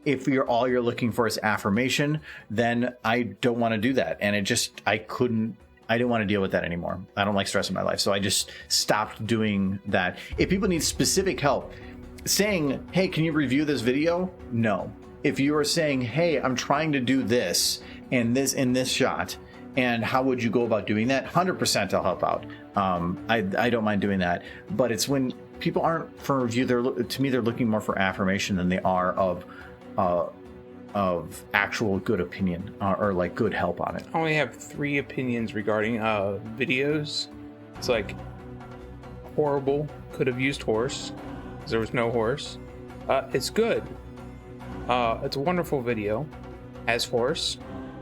if all you're looking for is affirmation, then I don't want to do that. And I didn't want to deal with that anymore. I don't like stress in my life. So I just stopped doing that. If people need specific help, saying, hey, can you review this video? No. If you are saying, hey, I'm trying to do this and this in this shot, and how would you go about doing that? 100% I'll help out. I don't mind doing that. But it's when people aren't for review, to me, they're looking more for affirmation than they are of actual good opinion or like good help on it. I only have 3 opinions regarding videos. It's like horrible, could have used horse because there was no horse. It's good. It's a wonderful video, has horse.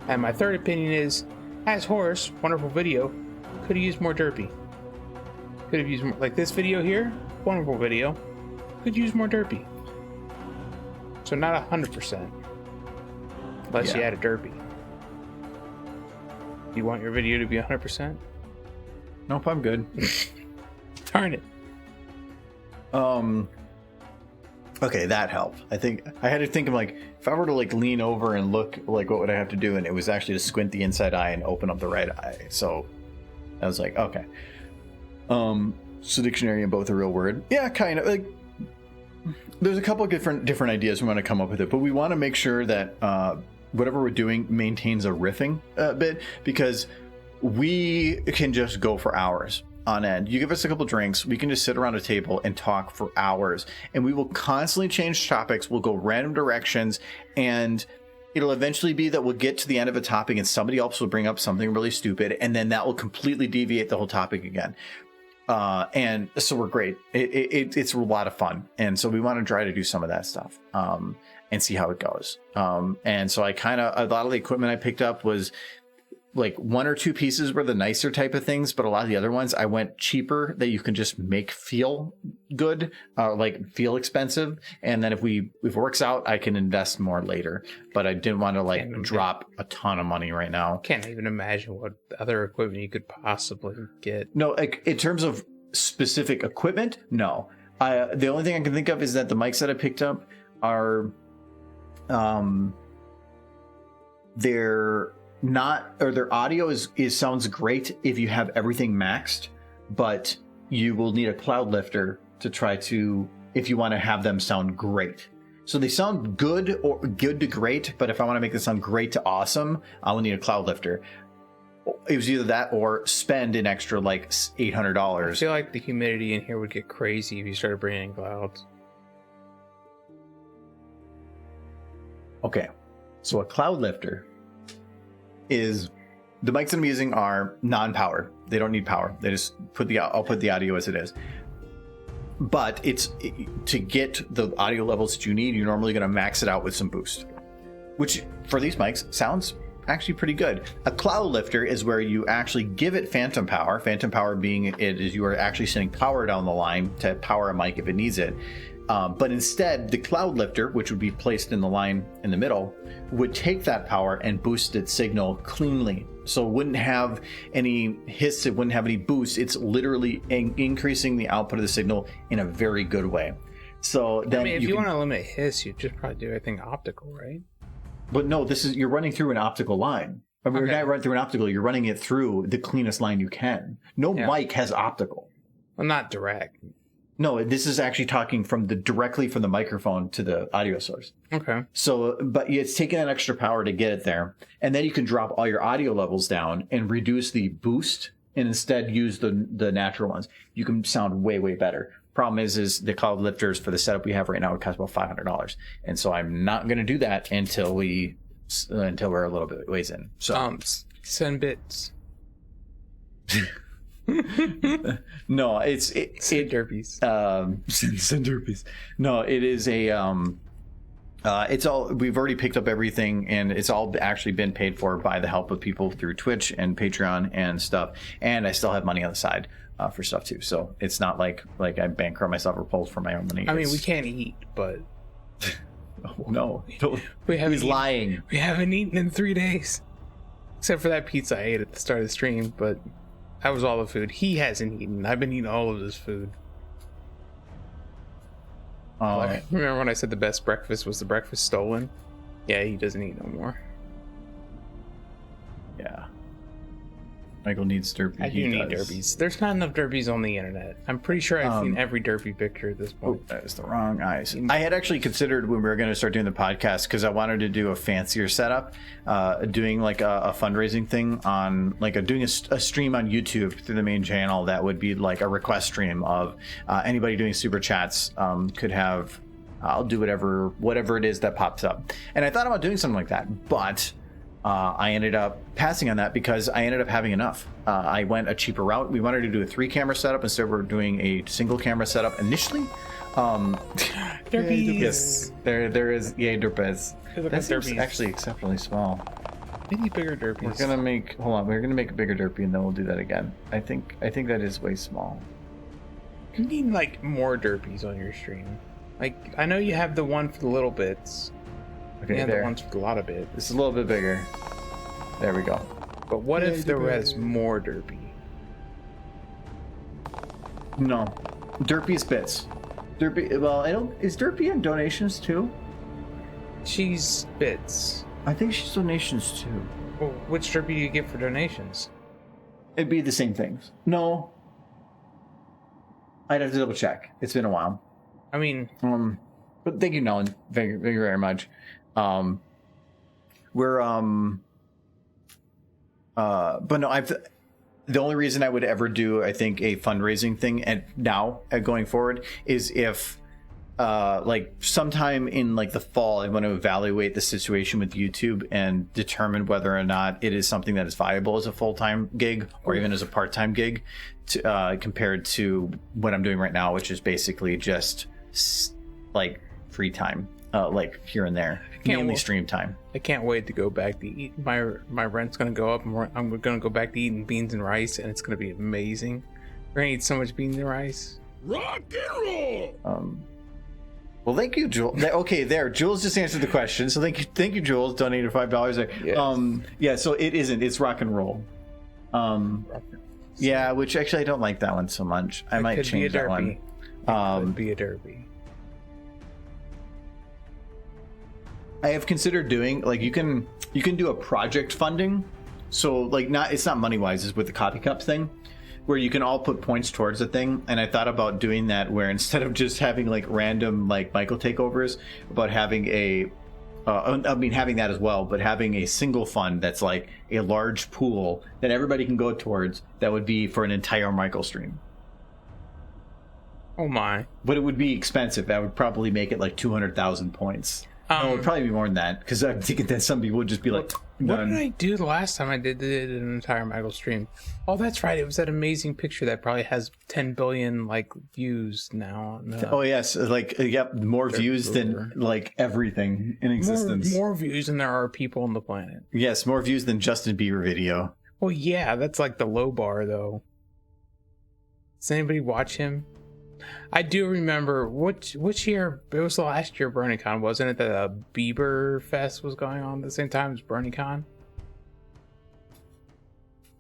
And my 3rd opinion is, has horse, wonderful video, could have used more derpy. Could have used more, like this video here, wonderful video, could use more derpy. So not 100%. Unless you add a derpy. You want your video to be 100%? Nope, I'm good. Darn it. Okay, that helped. I think I had to think of like, if I were to like lean over and look, like what would I have to do? And it was actually to squint the inside eye and open up the right eye. So I was like, okay. So dictionary and both a real word. Yeah, kind of like. There's a couple of different ideas we want to come up with it, but we want to make sure that whatever we're doing maintains a riffing bit, because we can just go for hours on end. You give us a couple drinks, we can just sit around a table and talk for hours, and we will constantly change topics. We'll go random directions, and it'll eventually be that we'll get to the end of a topic and somebody else will bring up something really stupid, and then that will completely deviate the whole topic again. And so we're great. It's a lot of fun. And so we want to try to do some of that stuff, and see how it goes. And so a lot of the equipment I picked up was like 1 or 2 pieces were the nicer type of things, but a lot of the other ones I went cheaper that you can just make feel good, like feel expensive. And then if it works out, I can invest more later, but I didn't want to drop a ton of money right now. Can't even imagine what other equipment you could possibly get. No, like in terms of specific equipment, no. The only thing I can think of is that the mics that I picked up are, they're not, or their audio is sounds great if you have everything maxed, but you will need a cloud lifter to try to, if you want to have them sound great. So they sound good or good to great, but if I want to make them sound great to awesome, I will need a cloud lifter. It was either that or spend an extra like $800. I feel like the humidity in here would get crazy if you started bringing in clouds. Okay, so a cloud lifter is the mics I'm using are non-powered. They don't need power. They just I'll put the audio as it is. But to get the audio levels that you need, you're normally going to max it out with some boost, which for these mics sounds actually pretty good. A cloud lifter is where you actually give it phantom power. Phantom power being it is you are actually sending power down the line to power a mic if it needs it. But instead, the cloud lifter, which would be placed in the line in the middle, would take that power and boost its signal cleanly. So it wouldn't have any hiss, it wouldn't have any boost. It's literally increasing the output of the signal in a very good way. So then, if you want to limit hiss, you'd just probably do everything optical, right? But no, you're running through an optical line. I mean, You're not running through an optical. You're running it through the cleanest line you can. No mic has optical. Well, not direct. No, this is actually talking directly from the microphone to the audio source. Okay. So, but it's taking that extra power to get it there. And then you can drop all your audio levels down and reduce the boost and instead use the natural ones. You can sound way, way better. Problem is the cloud lifters for the setup we have right now would cost about $500. And so I'm not going to do that until we're a little bit ways in. So send bits. No, it's derbies. Send derbies. No, it is it's all, we've already picked up everything, and it's all actually been paid for by the help of people through Twitch and Patreon and stuff. And I still have money on the side for stuff too. So it's not like I bankrupt myself or pulled for my own money. I mean, we can't eat, but oh, no, he's lying. We haven't eaten in 3 days, except for that pizza I ate at the start of the stream, but that was all the food. He hasn't eaten. I've been eating all of his food. Remember when I said the best breakfast was the breakfast stolen? Yeah, he doesn't eat no more. Yeah. Michael needs derby. I do need derbies. There's not enough derbies on the internet. I'm pretty sure I've seen every derby picture at this point. Oh, that is the wrong eyes. I had actually considered when we were going to start doing the podcast, because I wanted to do a fancier setup, doing like a fundraising thing on doing a stream on YouTube through the main channel that would be like a request stream of anybody doing super chats could have. I'll do whatever it is that pops up. And I thought about doing something like that, but I ended up passing on that because I ended up having enough. I went a cheaper route. We wanted to do a 3-camera setup instead we're doing a single camera setup initially. Derbies. Yes, there is derbies. That seems actually exceptionally small. We need bigger derbies. We're gonna make a bigger derby and then we'll do that again. I think that is way small. You need like more derbies on your stream. Like, I know you have the one for the little bits. Okay, and the ones with a lot of it. It's a little bit bigger. There we go. But what if there was more derby? No, derpy is bits. Derpy. Well, is derpy in donations too? She's bits. I think she's donations too. Well, which derby do you get for donations? It'd be the same things. No, I'd have to double check. It's been a while. I mean, but thank you, Nolan. Thank you very much. But no, the only reason I would ever do, I think, a fundraising thing going forward is if like sometime in like the fall I want to evaluate the situation with YouTube and determine whether or not it is something that is viable as a full-time gig or even as a part-time gig compared to what I'm doing right now, which is basically just like free time, like here and there, mainly stream time. I can't wait to go back to eat. My rent's gonna go up, and I'm gonna go back to eating beans and rice, and it's gonna be amazing. We're gonna eat so much beans and rice. Rock and roll. Well, thank you, Jules. Okay, there, Jules just answered the question. So thank you, Jules. Donated $5 there. Yes. Yeah. So it isn't. It's rock and roll. Yeah, which actually I don't like that one so much. I might change that one. Could be a derby. I have considered doing like you can do a project funding, so like it's not money wise, it's with the Copy Cup thing, where you can all put points towards the thing. And I thought about doing that where instead of just having like random like Michael takeovers, about having having that as well, but having a single fund that's like a large pool that everybody can go towards. That would be for an entire Michael stream. Oh my! But it would be expensive. That would probably make it like 200,000 points. No, it'd probably be more than that, because I'm thinking that some people would just be like, What done. did I do the last time I did an entire Michael stream? Oh, that's right. It was that amazing picture that probably has 10 billion like views now. Oh yes, like yep, more views than like everything in existence. More views than there are people on the planet. Yes, more views than Justin Bieber video. Well, yeah, that's like the low bar though. Does anybody watch him? I do remember which year, it was the last year BronyCon, wasn't it, that a Bieber Fest was going on at the same time as BronyCon?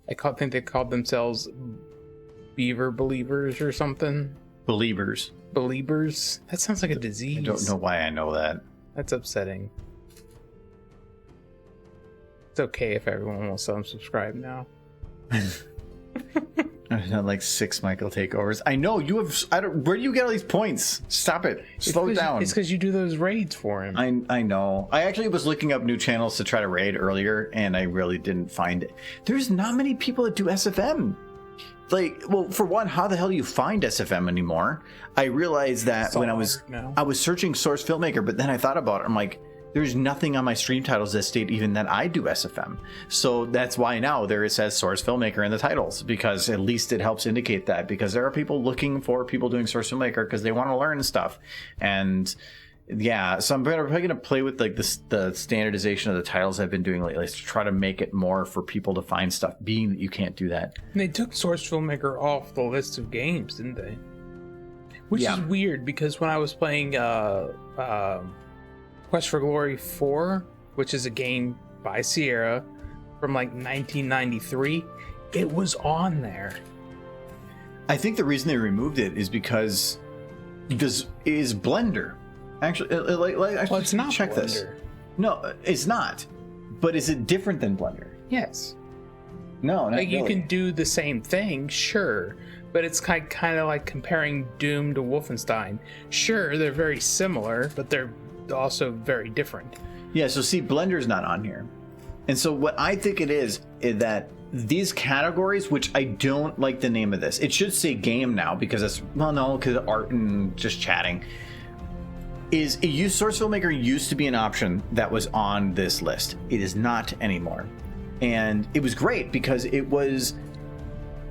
I think they called themselves Beaver Believers or something. Believers. Believers? That sounds like a disease. I don't know why I know that. That's upsetting. It's okay if everyone will unsubscribe now. I've done like 6 Michael takeovers. I know you have. Where do you get all these points? Stop it. Slow it down. It's because you do those raids for him. I know. I actually was looking up new channels to try to raid earlier, and I really didn't find it. There's not many people that do SFM. Like, well, for one, how the hell do you find SFM anymore? I realized that when I was searching Source Filmmaker, but then I thought about it. I'm like, there's nothing on my stream titles that state even that I do SFM. So that's why now there it says Source Filmmaker in the titles, because at least it helps indicate that, because there are people looking for people doing Source Filmmaker because they want to learn stuff. And yeah, so I'm probably going to play with like the standardization of the titles I've been doing lately to try to make it more for people to find stuff, being that you can't do that. And they took Source Filmmaker off the list of games, didn't they? Which is weird, because when I was playing Quest for Glory 4, which is a game by Sierra from like 1993, it was on there. I think the reason they removed it is because is Blender. Actually, Well, it's not check Blender. this. No, it's not. But is it different than Blender? Yes. No, not Like, you really. can do the same thing, sure, but it's kind of like comparing Doom to Wolfenstein. Sure, they're very similar, but they're also very different. Yeah, so see, Blender's not on here. And so what I think it is that these categories, which I don't like the name of this, it should say game now, because it's, well, no, because art and just chatting, Source Filmmaker used to be an option that was on this list. It is not anymore. And it was great because it was,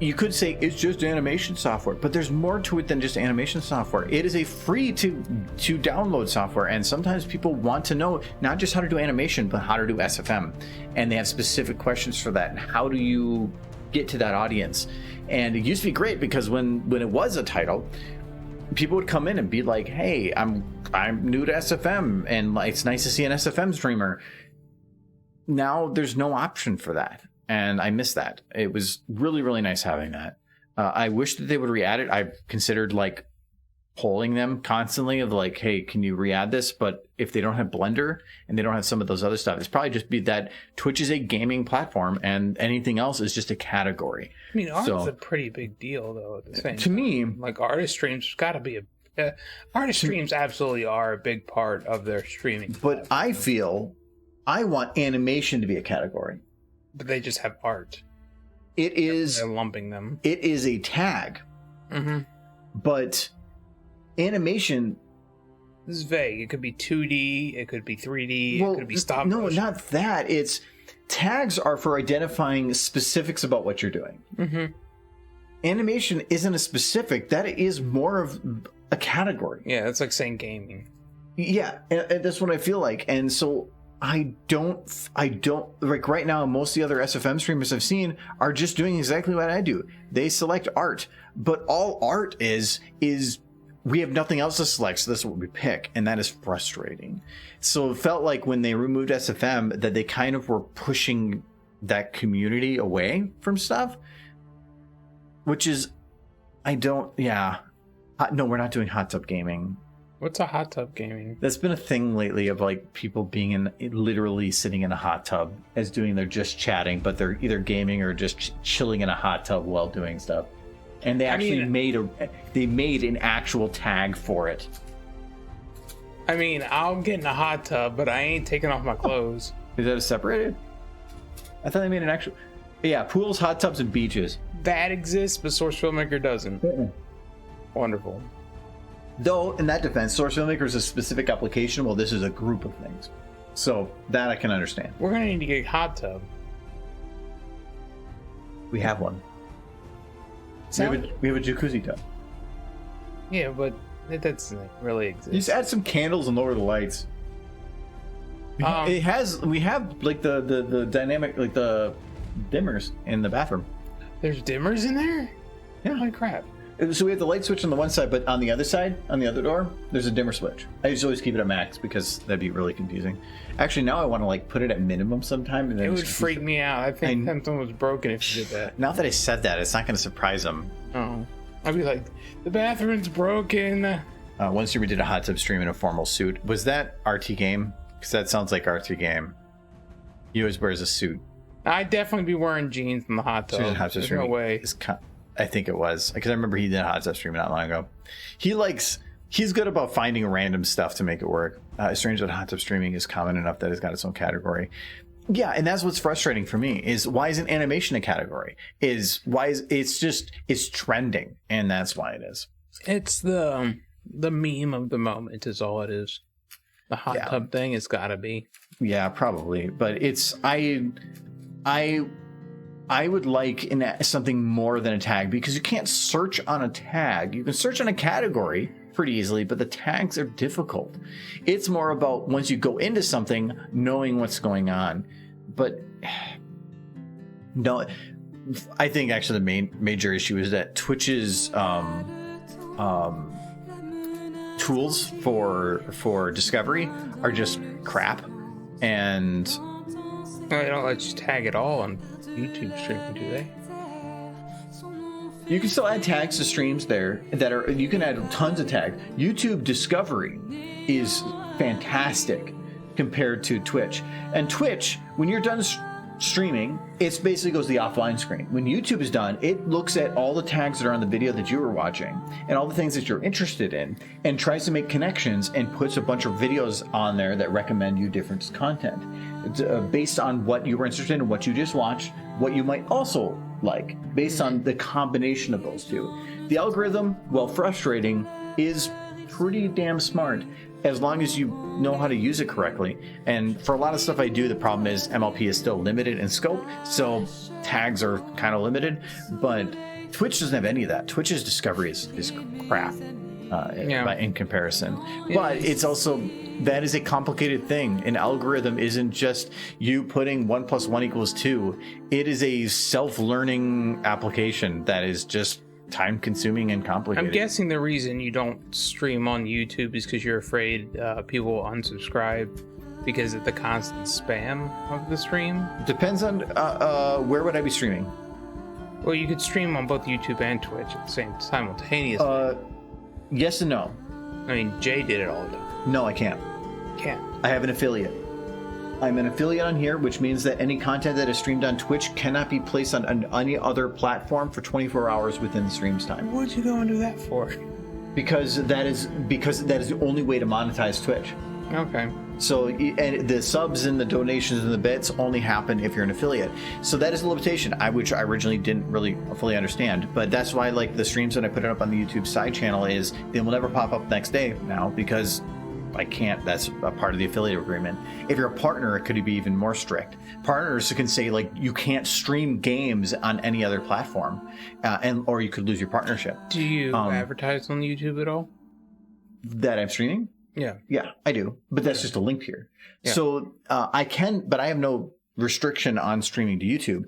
you could say it's just animation software, but there's more to it than just animation software. It is a free to download software, and sometimes people want to know not just how to do animation, but how to do SFM. And they have specific questions for that. And how do you get to that audience? And it used to be great because when it was a title, people would come in and be like, hey, I'm new to SFM, and it's nice to see an SFM streamer. Now there's no option for that. And I miss that. It was really, really nice having that. I wish that they would re-add it. I've considered like polling them constantly of like, hey, can you re-add this? But if they don't have Blender and they don't have some of those other stuff, it's probably just be that Twitch is a gaming platform and anything else is just a category. I mean, art's a pretty big deal, though, at the same to time. me, Like, artist streams got to be artist streams absolutely are a big part of their streaming. But I feel I want animation to be a category. But they just have art. It is. They're lumping them. It is a tag. Mm-hmm. But animation. This is vague. It could be 2D. It could be 3D. It could be stop No, motion. not that. It's tags are for identifying specifics about what you're doing. Mm-hmm. Animation isn't a specific. That is more of a category. Yeah, it's like saying gaming. Yeah, and that's what I feel like. And so I don't like right now. Most of the other SFM streamers I've seen are just doing exactly what I do. They select art, but all art is we have nothing else to select, so that's what we pick, and that is frustrating. So it felt like when they removed SFM that they kind of were pushing that community away from stuff, which is no, we're not doing hot tub gaming. What's a hot tub gaming? That's been a thing lately of like people being literally sitting in a hot tub as doing their just chatting, but they're either gaming or just chilling in a hot tub while doing stuff. And they actually made an actual tag for it. I mean, I'll get in a hot tub, but I ain't taking off my clothes. Is that separated? I thought they made an actual. Yeah, pools, hot tubs, and beaches. That exists, but Source Filmmaker doesn't. Wonderful. Though, in that defense, Source Filmmaker is a specific application, while this is a group of things. So, that I can understand. We're gonna need to get a hot tub. We have one. We have a jacuzzi tub. Yeah, but it doesn't really exist. You just add some candles and lower the lights. We have like the dynamic, like the dimmers in the bathroom. There's dimmers in there? Yeah. Holy crap. So we have the light switch on the one side, but on the other side, on the other door, there's a dimmer switch. I just always keep it at max because that'd be really confusing. Actually, now I want to like put it at minimum sometime. And then it would freak me out. I think something was broken if you did that. Now that I said that, it's not going to surprise them. Oh. I'd be like, the bathroom's broken. Once we did a hot tub stream in a formal suit. Was that RT Game? Because that sounds like RT Game. He always wears a suit. I'd definitely be wearing jeans in the hot tub. There's no way. I think it was. Because I remember he did a hot tub stream not long ago. He's good about finding random stuff to make it work. Strange that hot tub streaming is common enough that it's got its own category. Yeah, and that's what's frustrating for me is why isn't animation a category? It's trending, and that's why it is. It's the meme of the moment is all it is. The hot tub thing has got to be. Yeah, probably, but it's I would like something more than a tag because you can't search on a tag. You can search on a category pretty easily, but the tags are difficult. It's more about once you go into something, knowing what's going on. But no, I think actually the major issue is that Twitch's tools for discovery are just crap, and they don't let you tag at all on YouTube streaming, do they? You can still add tags to streams there you can add tons of tags. YouTube discovery is fantastic compared to Twitch. And Twitch, when you're done streaming, it basically goes to the offline screen. When YouTube is done, it looks at all the tags that are on the video that you were watching and all the things that you're interested in and tries to make connections and puts a bunch of videos on there that recommend you different content. Based on what you were interested in, what you just watched, what you might also like, based on the combination of those two. The algorithm, while frustrating, is pretty damn smart as long as you know how to use it correctly. And for a lot of stuff I do, the problem is MLP is still limited in scope, so tags are kind of limited, but Twitch doesn't have any of that. Twitch's discovery is crap in comparison. But it's also, that is a complicated thing. An algorithm isn't just you putting 1 + 1 = 2. It is a self-learning application that is just time-consuming and complicated. I'm guessing the reason you don't stream on YouTube is because you're afraid people will unsubscribe because of the constant spam of the stream. Depends on where would I be streaming. Well, you could stream on both YouTube and Twitch at the same simultaneously. Yes and no. I mean, Jay did it all the time. No, I can't. Can't. I have an affiliate. I'm an affiliate on here, which means that any content that is streamed on Twitch cannot be placed on any other platform for 24 hours within the stream's time. What'd you go and do that for? Because that is the only way to monetize Twitch. Okay. So, and the subs and the donations and the bits only happen if you're an affiliate. So that is a limitation, which I originally didn't really fully understand. But that's why, like, the streams when I put it up on the YouTube side channel is they will never pop up next day now because I can't. That's a part of the affiliate agreement. If you're a partner, it could be even more strict. Partners can say, like, you can't stream games on any other platform, or you could lose your partnership. Do you advertise on YouTube at all? That I'm streaming? Yeah, I do. But that's just a link here. Yeah. So I can, but I have no restriction on streaming to YouTube.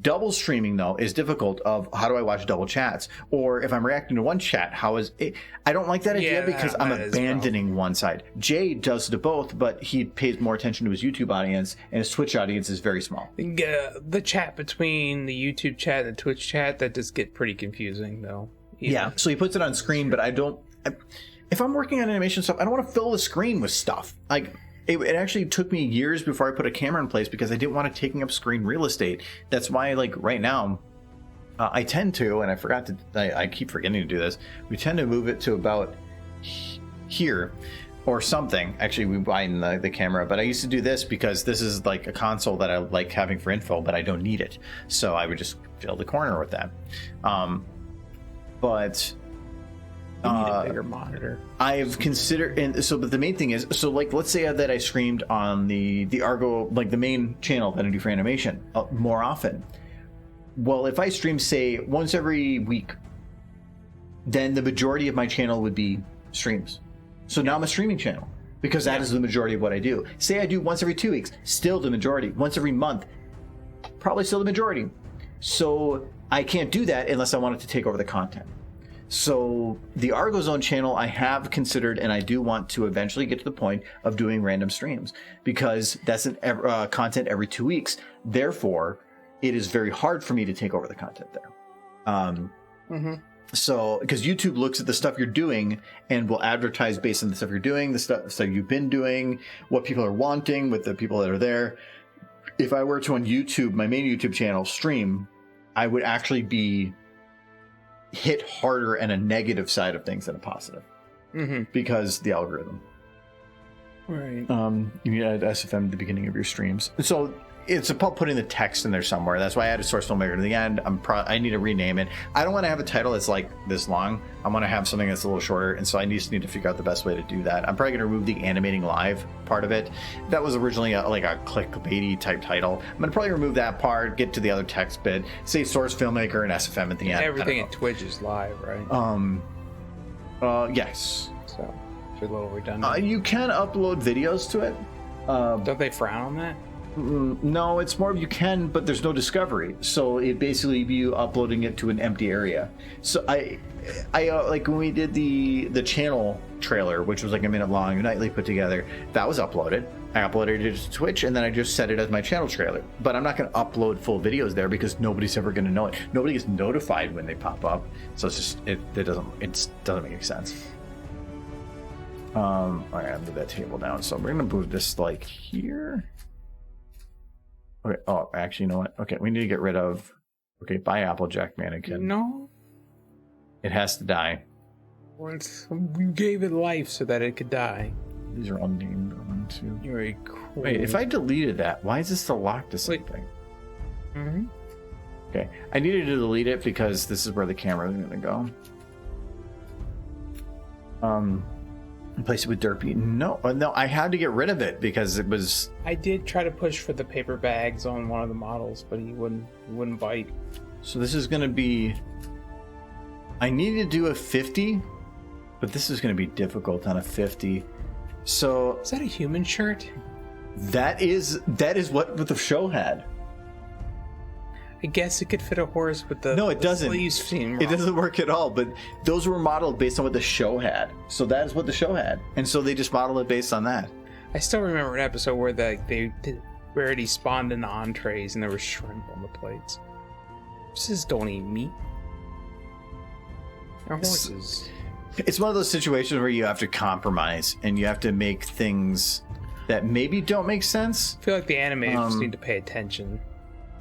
Double streaming, though, is difficult of how do I watch double chats? Or if I'm reacting to one chat, how is it? I don't like that idea because I'm abandoning one side. Jay does to both, but he pays more attention to his YouTube audience, and his Twitch audience is very small. The chat between the YouTube chat and the Twitch chat, that does get pretty confusing, though. Yeah, so he puts it on screen, but I don't... If I'm working on animation stuff, I don't want to fill the screen with stuff. Like, it actually took me years before I put a camera in place because I didn't want it taking up screen real estate. That's why, like, right now, I tend to, and I keep forgetting to do this, we tend to move it to about here or something. Actually, we widen the camera, but I used to do this because this is like a console that I like having for info, but I don't need it. So I would just fill the corner with that. But You need a bigger monitor. I've considered, and so, but the main thing is, so like, let's say that I streamed on the Argo, like the main channel that I do for animation, more often. Well, if I stream, say, once every week, then the majority of my channel would be streams. So now I'm a streaming channel because that is the majority of what I do. Say I do once every 2 weeks, still the majority. Once every month, probably still the majority. So I can't do that unless I wanted to take over the content. So the Argo Zone channel I have considered, and I do want to eventually get to the point of doing random streams because that's an content every 2 weeks. Therefore, it is very hard for me to take over the content there. So, because YouTube looks at the stuff you're doing and will advertise based on the stuff you're doing, the stuff you've been doing, what people are wanting with the people that are there. If I were to on YouTube, my main YouTube channel, stream, I would actually be hit harder in a negative side of things than a positive because the algorithm. Right. You add SFM at the beginning of your streams. So it's about putting the text in there somewhere. That's why I added Source Filmmaker to the end. I need to rename it. I don't want to have a title that's like this long. I want to have something that's a little shorter, and so I just need to figure out the best way to do that. I'm probably going to remove the animating live part of it. That was originally like a clickbaity type title. I'm going to probably remove that part, get to the other text bit, say Source Filmmaker and SFM at the end. Everything at Twitch is live, right? Yes. So it's a little redundant. You can upload videos to it. Don't they frown on that? No, it's more of you can, but there's no discovery. So it basically be you uploading it to an empty area. So I like when we did the channel trailer, which was like a minute long, nightly put together, that was uploaded. I uploaded it to Twitch, and then I just set it as my channel trailer. But I'm not going to upload full videos there because nobody's ever going to know it. Nobody gets notified when they pop up. So it's just it doesn't make any sense. All right, I'll move that table down. So we're going to move this like here. Okay. Oh, actually, you know what? Okay, we need to get rid of. Okay, bye, Applejack Mannequin. No. It has to die. You gave it life so that it could die. These are all named. 1, 2. You're a cool. Wait, if I deleted that, why is this still locked to something? Okay, I needed to delete it because this is where the camera is going to go. Replace it with Derpy. No, I had to get rid of it because it was. I did try to push for the paper bags on one of the models, but he wouldn't bite. So this is going to be. I need to do a 50, but this is going to be difficult on a 50. So is that a human shirt? That is what the show had. I guess it could fit a horse, but the it doesn't. It doesn't work at all. But those were modeled based on what the show had. So that is what the show had, and so they just modeled it based on that. I still remember an episode where they already spawned in the entrees and there was shrimp on the plates. Horses don't eat meat. They're horses. It's one of those situations where you have to compromise and you have to make things that maybe don't make sense. I feel like the animators need to pay attention.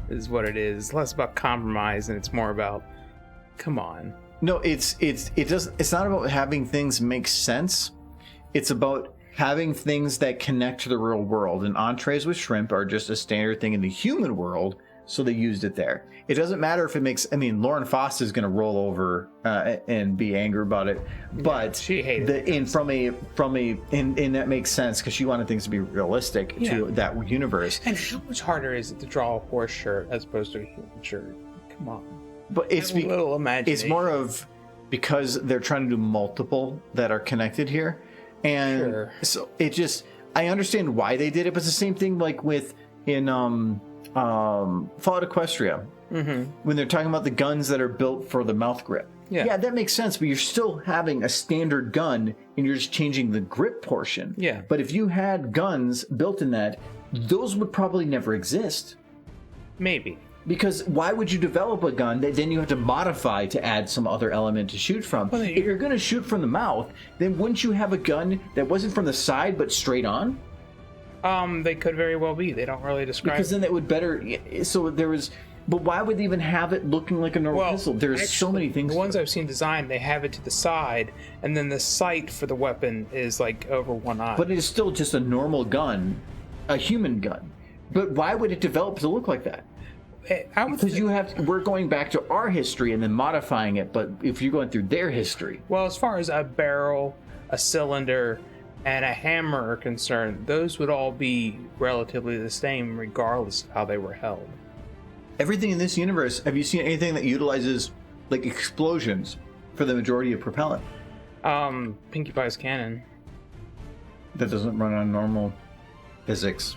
Is what it is. It's less about compromise and it's more about, come on. No, it's not about having things make sense. It's about having things that connect to the real world. And entrees with shrimp are just a standard thing in the human world, so they used it there. It doesn't matter if it makes. I mean, Lauren Foss is going to roll over and be angry about it, but she hated it. And that makes sense because she wanted things to be realistic to that universe. And how much harder is it to draw a horse shirt as opposed to a human shirt? Come on. But it's a little imagination. It's more of because they're trying to do multiple that are connected here, and so it just. I understand why they did it, but it's the same thing like in Fallout Equestria. When they're talking about the guns that are built for the mouth grip. Yeah, that makes sense, but you're still having a standard gun and you're just changing the grip portion. Yeah. But if you had guns built in that, those would probably never exist. Maybe. Because why would you develop a gun that then you have to modify to add some other element to shoot from? Well, if you're going to shoot from the mouth, then wouldn't you have a gun that wasn't from the side but straight on? They could very well be. They don't really describe. Because then that would better. So there was. But why would they even have it looking like a normal pistol? There's so many things. The ones I've seen designed, they have it to the side, and then the sight for the weapon is like over one eye. But it is still just a normal gun, a human gun. But why would it develop to look like that? I would Because we're going back to our history and then modifying it, but if you're going through their history. Well, as far as a barrel, a cylinder, and a hammer are concerned, those would all be relatively the same regardless of how they were held. Everything in this universe, have you seen anything that utilizes like explosions for the majority of propellant? Pinkie Pie's cannon. That doesn't run on normal physics.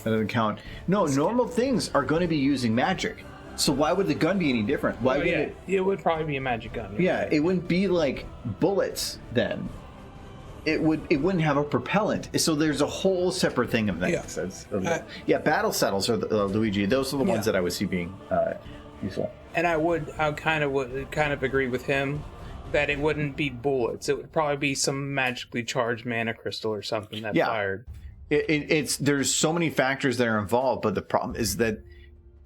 That doesn't count. No, normal things are going to be using magic. So why would the gun be any different? Why would it would probably be a magic gun. Yeah, it wouldn't be like bullets then. It wouldn't have a propellant. So there's a whole separate thing of things. Yeah, battle saddles are Luigi. Those are the ones that I would see being useful. And I kind of agree with him that it wouldn't be bullets. It would probably be some magically charged mana crystal or something that fired. There's so many factors that are involved, but the problem is that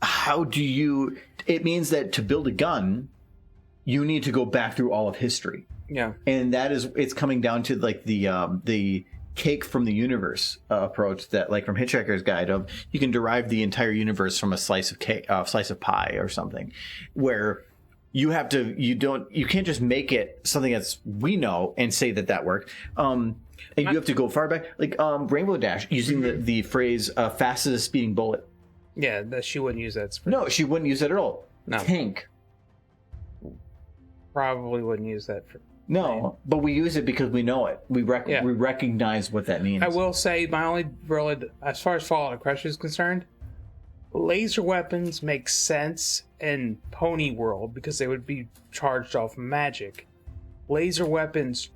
it means that to build a gun, you need to go back through all of history. Yeah. And it's coming down to like the cake from the universe approach that like from Hitchhiker's Guide of you can derive the entire universe from a slice of cake, slice of pie or something, where you can't just make it something that's we know and say that worked. And you have to go far back, like Rainbow Dash, using the phrase "fast as a speeding bullet." Yeah, she wouldn't use that. No, she wouldn't use it at all. No. Tank. Probably wouldn't use that for. No, but we use it because we know it. We recognize what that means. I will say my only really, as far as Fallout Crush is concerned, laser weapons make sense in Pony World because they would be charged off magic. Laser weapons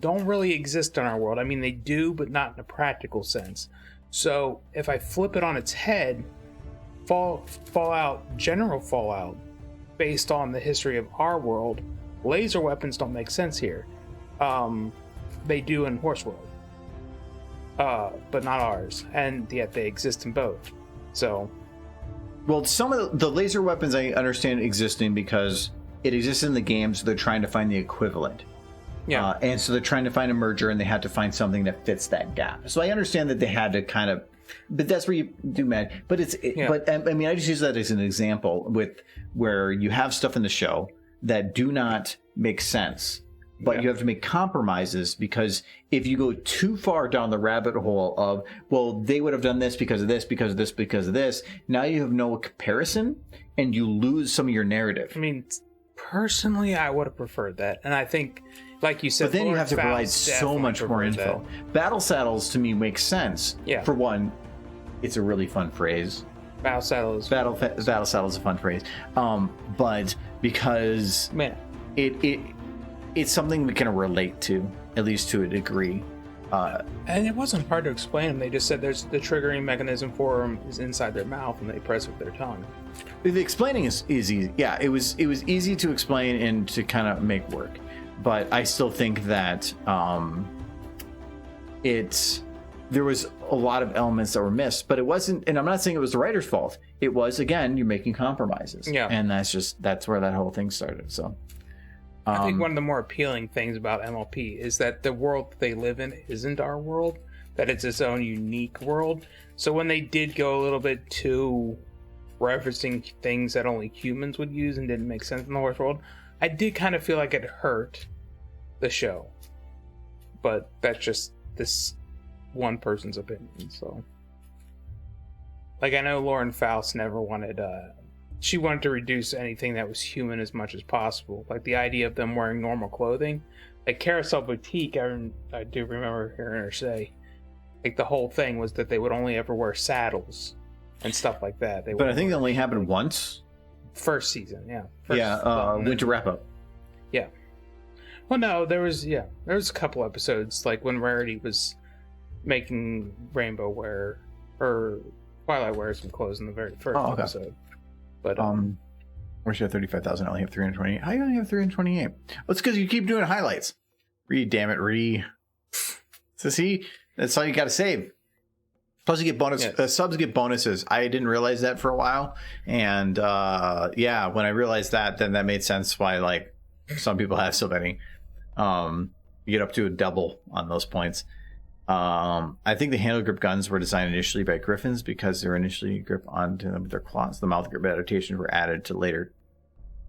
don't really exist in our world. I mean, they do, but not in a practical sense. So if I flip it on its head, general Fallout, based on the history of our world, laser weapons don't make sense here. They do in Horse World, but not ours, and yet they exist in both. So, well, some of the laser weapons I understand existing because it exists in the game, so they're trying to find the equivalent. Yeah, and so they're trying to find a merger, and they had to find something that fits that gap. So I understand that they had to kind of, but that's where you do magic. But but I mean, I just use that as an example with where you have stuff in the show that do not make sense, but you have to make compromises because if you go too far down the rabbit hole of, well, they would have done this because of this, because of this, because of this, now you have no comparison and you lose some of your narrative. I mean, personally, I would have preferred that, and I think, like you said, but then you have to provide so much more info. Battle saddles to me make sense. Yeah. For one, it's a really fun phrase. Battle saddle saddle is a fun phrase. But because it's something we can relate to, at least to a degree. And it wasn't hard to explain them. They just said there's the triggering mechanism for them is inside their mouth, and they press with their tongue. The explaining is easy. Yeah, it was easy to explain and to kind of make work. But I still think that there was a lot of elements that were missed, but it wasn't, and I'm not saying it was the writer's fault. It was, again, you're making compromises. Yeah. And that's where that whole thing started. So I think one of the more appealing things about MLP is that the world they live in isn't our world, that it's its own unique world. So when they did go a little bit too referencing things that only humans would use and didn't make sense in the horse world, I did kind of feel like it hurt the show. But that's just this one person's opinion. So, like, I know Lauren Faust never wanted she wanted to reduce anything that was human as much as possible, like the idea of them wearing normal clothing. Like Carousel Boutique, I do remember hearing her say, like, the whole thing was that they would only ever wear saddles and stuff like that. But I think it only happened once. First season, yeah. Winter wrap up. Yeah. Well, no, there was a couple episodes, like when Rarity was making Rainbow wear, or Twilight wear some clothes in the very first episode. But where's your 35,000? I only have 328. How do you only have 328? Well, it's because you keep doing highlights. Damn it. So see, that's all you got to save. Plus, you get subs get bonuses. I didn't realize that for a while, and when I realized that, then that made sense why like some people have so many. You get up to a double on those points. I think the handle grip guns were designed initially by Griffins because their initially grip onto them with their claws. The mouth grip adaptations were added to later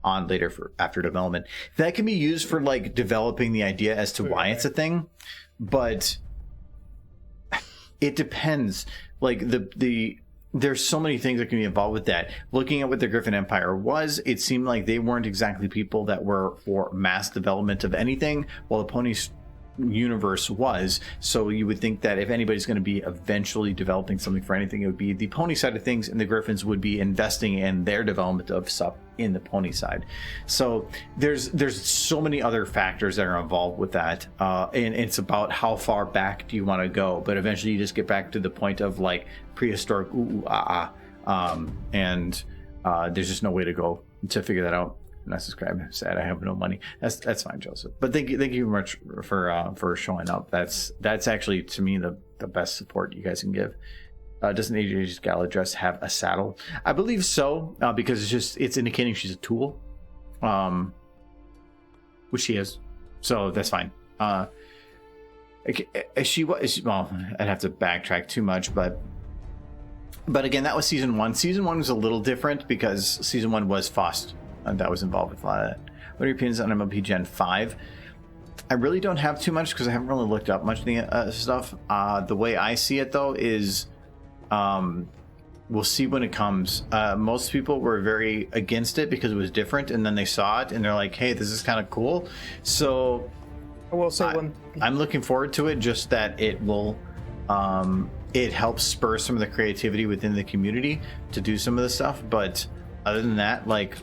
for after development. That can be used for like developing the idea as to why it's a thing, but it depends. Like there's so many things that can be involved with that. Looking at what the Griffin Empire was, it seemed like they weren't exactly people that were for mass development of anything, while the Ponies universe was. So you would think that if anybody's going to be eventually developing something for anything, it would be the Pony side of things, and the Griffins would be investing in their development of stuff in the Pony side. So there's so many other factors that are involved with that, and it's about how far back do you want to go. But eventually you just get back to the point of like prehistoric and there's just no way to go to figure that out. Not subscribe. Sad I have no money. That's fine, Joseph. But thank you very much for showing up. That's actually to me the best support you guys can give. Doesn't AJ's gala dress have a saddle? I believe so, because it's indicating she's a tool, which she is. So that's fine. She was, well, I'd have to backtrack too much, but again, that was season 1. Season 1 was a little different because season 1 was Faust. And that was involved with a lot of that. What are your opinions on MLP Gen 5? I really don't have too much because I haven't really looked up much of the stuff. The way I see it, though, is we'll see when it comes. Most people were very against it because it was different, and then they saw it, and they're like, hey, this is kind of cool. So I will say I'm looking forward to it, just that it will... it helps spur some of the creativity within the community to do some of the stuff. But other than that, like...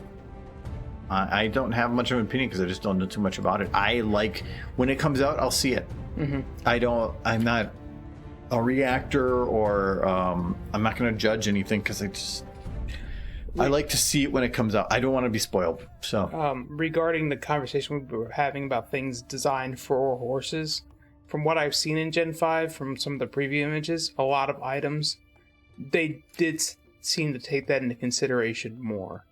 I don't have much of an opinion because I just don't know too much about it. I like when it comes out, I'll see it. Mm-hmm. I'm not a reactor, or I'm not going to judge anything because I like to see it when it comes out. I don't want to be spoiled. So regarding the conversation we were having about things designed for horses, from what I've seen in Gen 5, from some of the preview images, a lot of items, they did seem to take that into consideration more.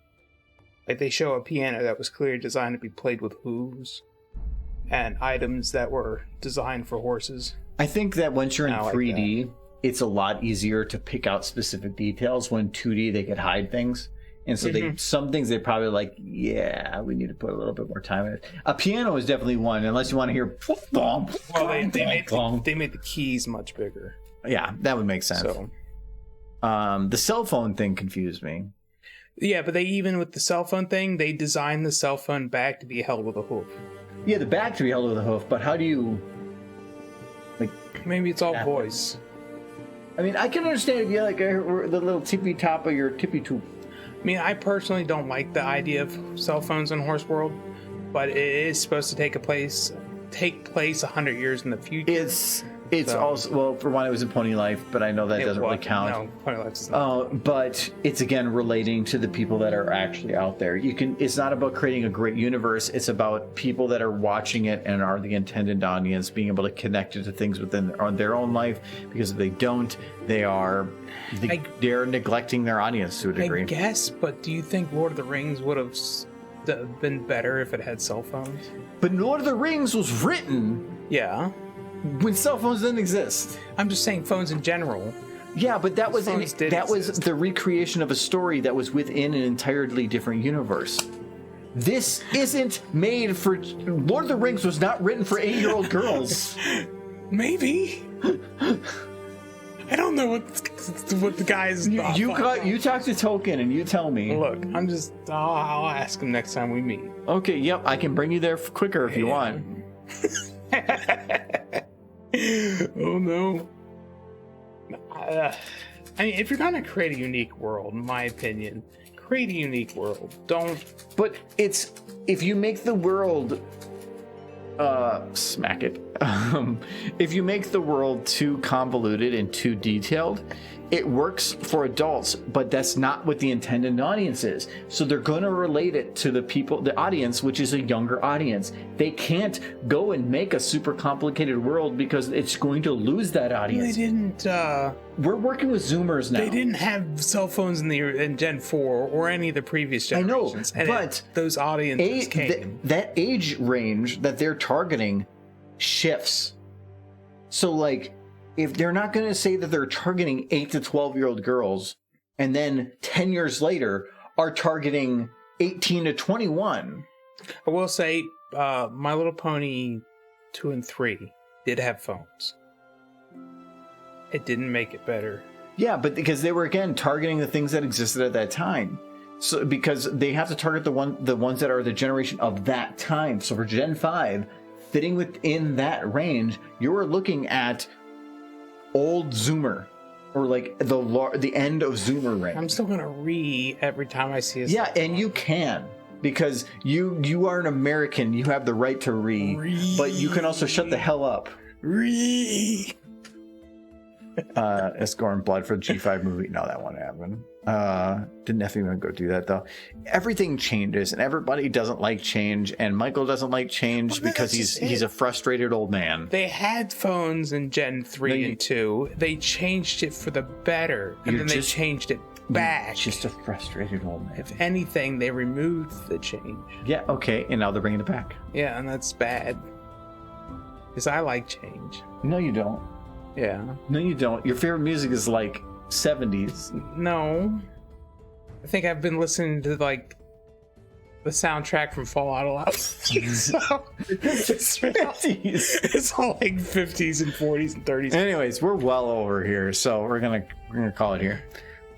Like, they show a piano that was clearly designed to be played with hooves, and items that were designed for horses. I think that once you're in 3D, it's a lot easier to pick out specific details. When 2D, they could hide things. And so some things they probably like, yeah, we need to put a little bit more time in it. A piano is definitely one, unless you want to hear... Well, they made the keys much bigger. Yeah, that would make sense. So, the cell phone thing confused me. Yeah, but even with the cell phone thing, they designed the cell phone back to be held with a hoof. Yeah, the back to be held with a hoof, but how do you... like? Maybe it's all voice. I mean, I can understand if you like the little tippy top of your tippy toop. I mean, I personally don't like the idea of cell phones in Horse World, but it is supposed to take place 100 years in the future. It's also, well, for one, it was in Pony Life, but I know that doesn't really count. No, Pony Life is not. But it's again relating to the people that are actually out there. It's not about creating a great universe. It's about people that are watching it and are the intended audience being able to connect it to things within their own life. Because if they don't, they're neglecting their audience to a degree. I guess, but do you think Lord of the Rings would have been better if it had cell phones? But Lord of the Rings was written. Yeah. When cell phones didn't exist. I'm just saying phones in general. Yeah, but that was the recreation of a story that was within an entirely different universe. This isn't made for... Lord of the Rings was not written for 8-year-old girls. Maybe. I don't know what the guys... You talk to Tolkien and you tell me. Look, I'll ask him next time we meet. Okay, yep, I can bring you there quicker if you want. Oh no. I mean, if you're gonna create a unique world, in my opinion, create a unique world. But if you make the world smack it. If you make the world too convoluted and too detailed, it works for adults, but that's not what the intended audience is. So they're going to relate it to the audience, which is a younger audience. They can't go and make a super complicated world because it's going to lose that audience. They didn't. We're working with Zoomers now. They didn't have cell phones in Gen 4 or any of the previous generations. I know, but those audiences came. That age range that they're targeting shifts. So, like, if they're not going to say that they're targeting 8 to 12-year-old girls, and then 10 years later are targeting 18 to 21. I will say, My Little Pony 2 and 3 did have phones. It didn't make it better. Yeah, but because they were, again, targeting the things that existed at that time. So because they have to target the ones that are the generation of that time. So for Gen 5, fitting within that range, you're looking at old Zoomer, or like the end of Zoomer range. I'm still gonna every time I see a Yeah, and you can, because you are an American. You have the right to but you can also shut the hell up. Scoring blood for the G5 movie. No, that won't happen. Didn't even go do that though. Everything changes, and everybody doesn't like change, and Michael doesn't like change because he's a frustrated old man. They had phones in Gen 3 and 2. They changed it for the better, and then they changed it back. Just a frustrated old man. If anything, they removed the change. Yeah, okay, and now they're bringing it back. Yeah, and that's bad. Because I like change. No, you don't. Yeah. No, you don't. Your favorite music is like 70s. No. I think I've been listening to like the soundtrack from Fallout a lot. So, it's 50s. It's all like 50s and 40s and 30s. Anyways, we're well over here, so we're gonna call it here.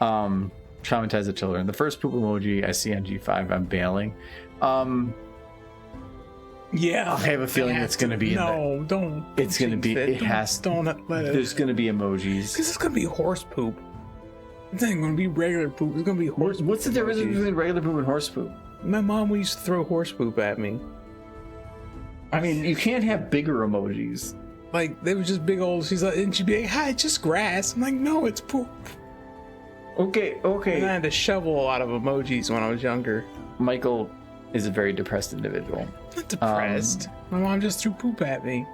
Traumatize the children. The first poop emoji I see on G5, I'm bailing. Yeah, I have a feeling it's going to be no, don't. It's going to be. It has. Don't let it. There's going to be emojis. Because it's going to be horse poop. It's not going to be regular poop. It's going to be horse. What's the difference between regular poop and horse poop? My mom used to throw horse poop at me. I mean, you can't have bigger emojis. Like they were just big old. She's like, and she'd be like, "Hi, it's just grass." I'm like, "No, it's poop." Okay. And I had to shovel a lot of emojis when I was younger. Michael is a very depressed individual. Not depressed. My mom just threw poop at me.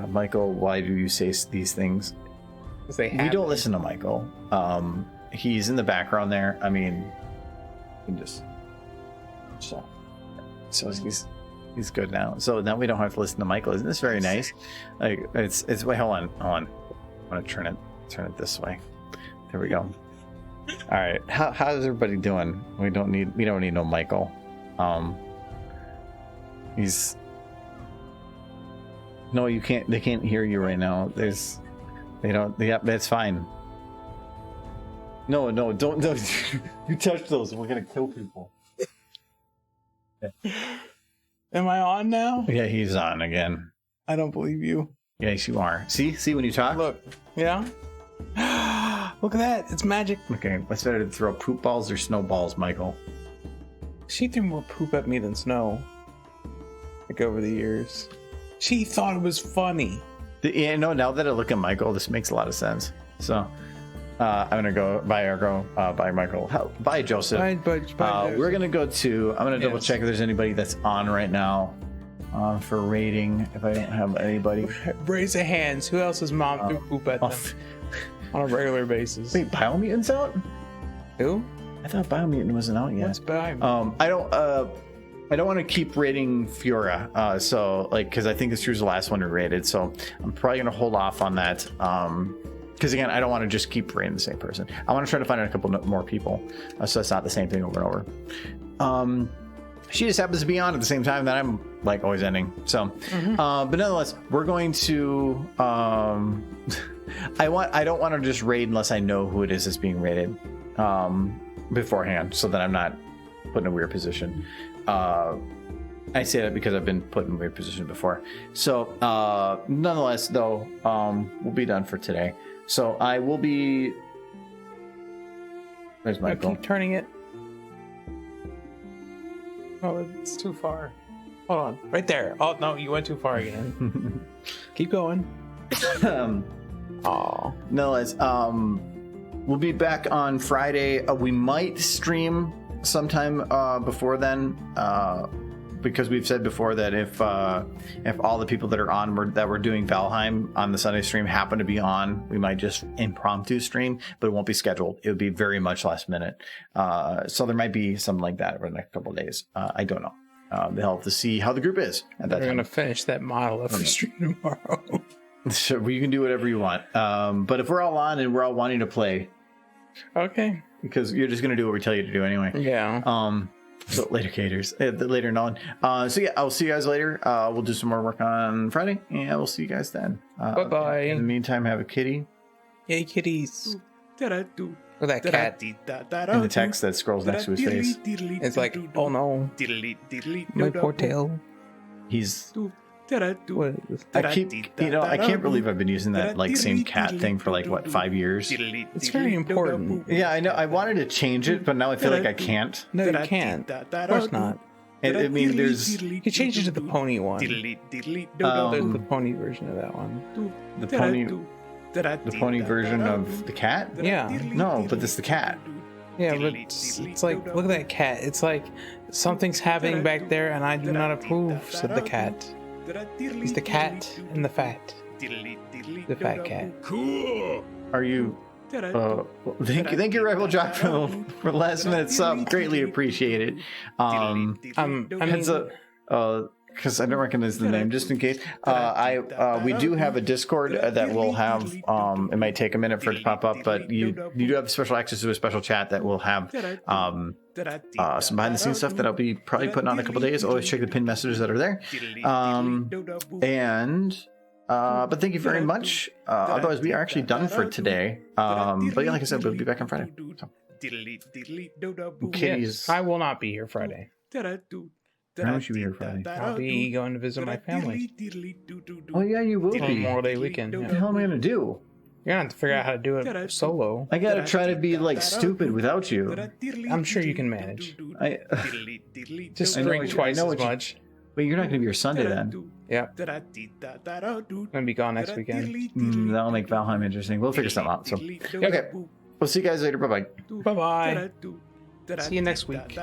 Michael, why do you say these things? We don't listen to Michael. He's in the background there. I mean, so he's good now. So now we don't have to listen to Michael. Isn't this very nice? Like it's wait, hold on. I'm gonna turn it this way. There we go. All right, how's everybody doing? We don't need no Michael. He's no, you can't. They can't hear you right now. They don't. Yeah, that's fine. No, don't. You touch those, we're gonna kill people. Am I on now? Yeah, he's on again. I don't believe you. Yes, you are. See when you talk. Look, yeah. Look at that. It's magic. Okay, what's better to throw poop balls or snowballs, Michael? She threw more poop at me than snow. Like over the years. She thought it was funny. Yeah, no, now that I look at Michael, this makes a lot of sense. So, I'm going to go bye Michael. Bye, Joseph. Bye, Joseph. We're going to go to, I'm going to double check if there's anybody that's on right now for rating. If I don't have anybody. Raise a hands. Who else's mom threw poop at them? On a regular basis. Wait, Biomutant's out? Who? I thought Biomutant wasn't out yet. What's Biomutant? I don't want to keep rating Fiora, so like because I think this year's the last one we rated, so I'm probably gonna hold off on that. Because again, I don't want to just keep rating the same person. I want to try to find out a couple more people, so it's not the same thing over and over. She just happens to be on at the same time that I'm like always ending. So, but nonetheless, we're going to. I don't want to just raid unless I know who it is that's being raided beforehand, so that I'm not put in a weird position. I say that because I've been put in a weird position before. So, nonetheless, though, we'll be done for today. So I will be. There's Michael. Keep turning it. Oh, it's too far. Hold on, right there. Oh no, you went too far again. Keep going. Oh, nonetheless, we'll be back on Friday. We might stream sometime before then, because we've said before that if all the people that are on that we're doing Valheim on the Sunday stream happen to be on, we might just impromptu stream, but it won't be scheduled. It would be very much last minute. So there might be something like that over the next couple of days. I don't know. help to see how the group is at that We're time. gonna finish that model up for stream tomorrow. So you can do whatever you want. But if we're all on and we're all wanting to play, Okay. because you're just gonna do what we tell you to do anyway. Yeah. So later, Caters. Later, Nolan. So yeah, I'll see you guys later. We'll do some more work on Friday, and we'll see you guys then. Bye-bye. In the meantime, have a kitty. Yay, kitties. Look at that cat. In the text that scrolls next to his face. It's like, oh no, my poor tail. He's. What is this? I can't believe I've been using that like same cat thing for like what 5 years. It's very important. Yeah, I know. I wanted to change it, but now I feel like I can't. No, you can't. Of course not. I mean, there's You can change it to the pony one. There's the pony version of that one. the pony version of the cat. Yeah. No, but this is the cat. Yeah, but it's like, look at that cat. It's like something's happening back there, and I do not approve, said the cat. He's the cat in the fat. The fat cat. Cool. Are you? Thank you, Rival Jock, for last minute sub. Greatly appreciated. I mean, because I don't recognize the name, just in case. We do have a Discord that will have. It might take a minute for it to pop up, but you do have special access to a special chat that will have some behind the scenes stuff that I'll be probably putting on in a couple days. Always check the pinned messages that are there. But thank you very much. Otherwise, we are actually done for today. But yeah, like I said, we'll be back on Friday. So. Kitties. I will not be here Friday. How much you be here Friday? I'll be going to visit my family. Oh yeah, you will On be. Memorial Day weekend. What Yeah. the hell am I gonna do? You're gonna have to figure out how to do it solo. I gotta try to be like stupid without you. I'm sure you can manage. Just I know drink what you- twice I know as what you- much. Wait, you're not gonna be here Sunday then? Yep. I'm gonna be gone next weekend. That'll make Valheim interesting. We'll figure something out. So okay, we'll see you guys later. Bye bye. Bye bye. See you next week.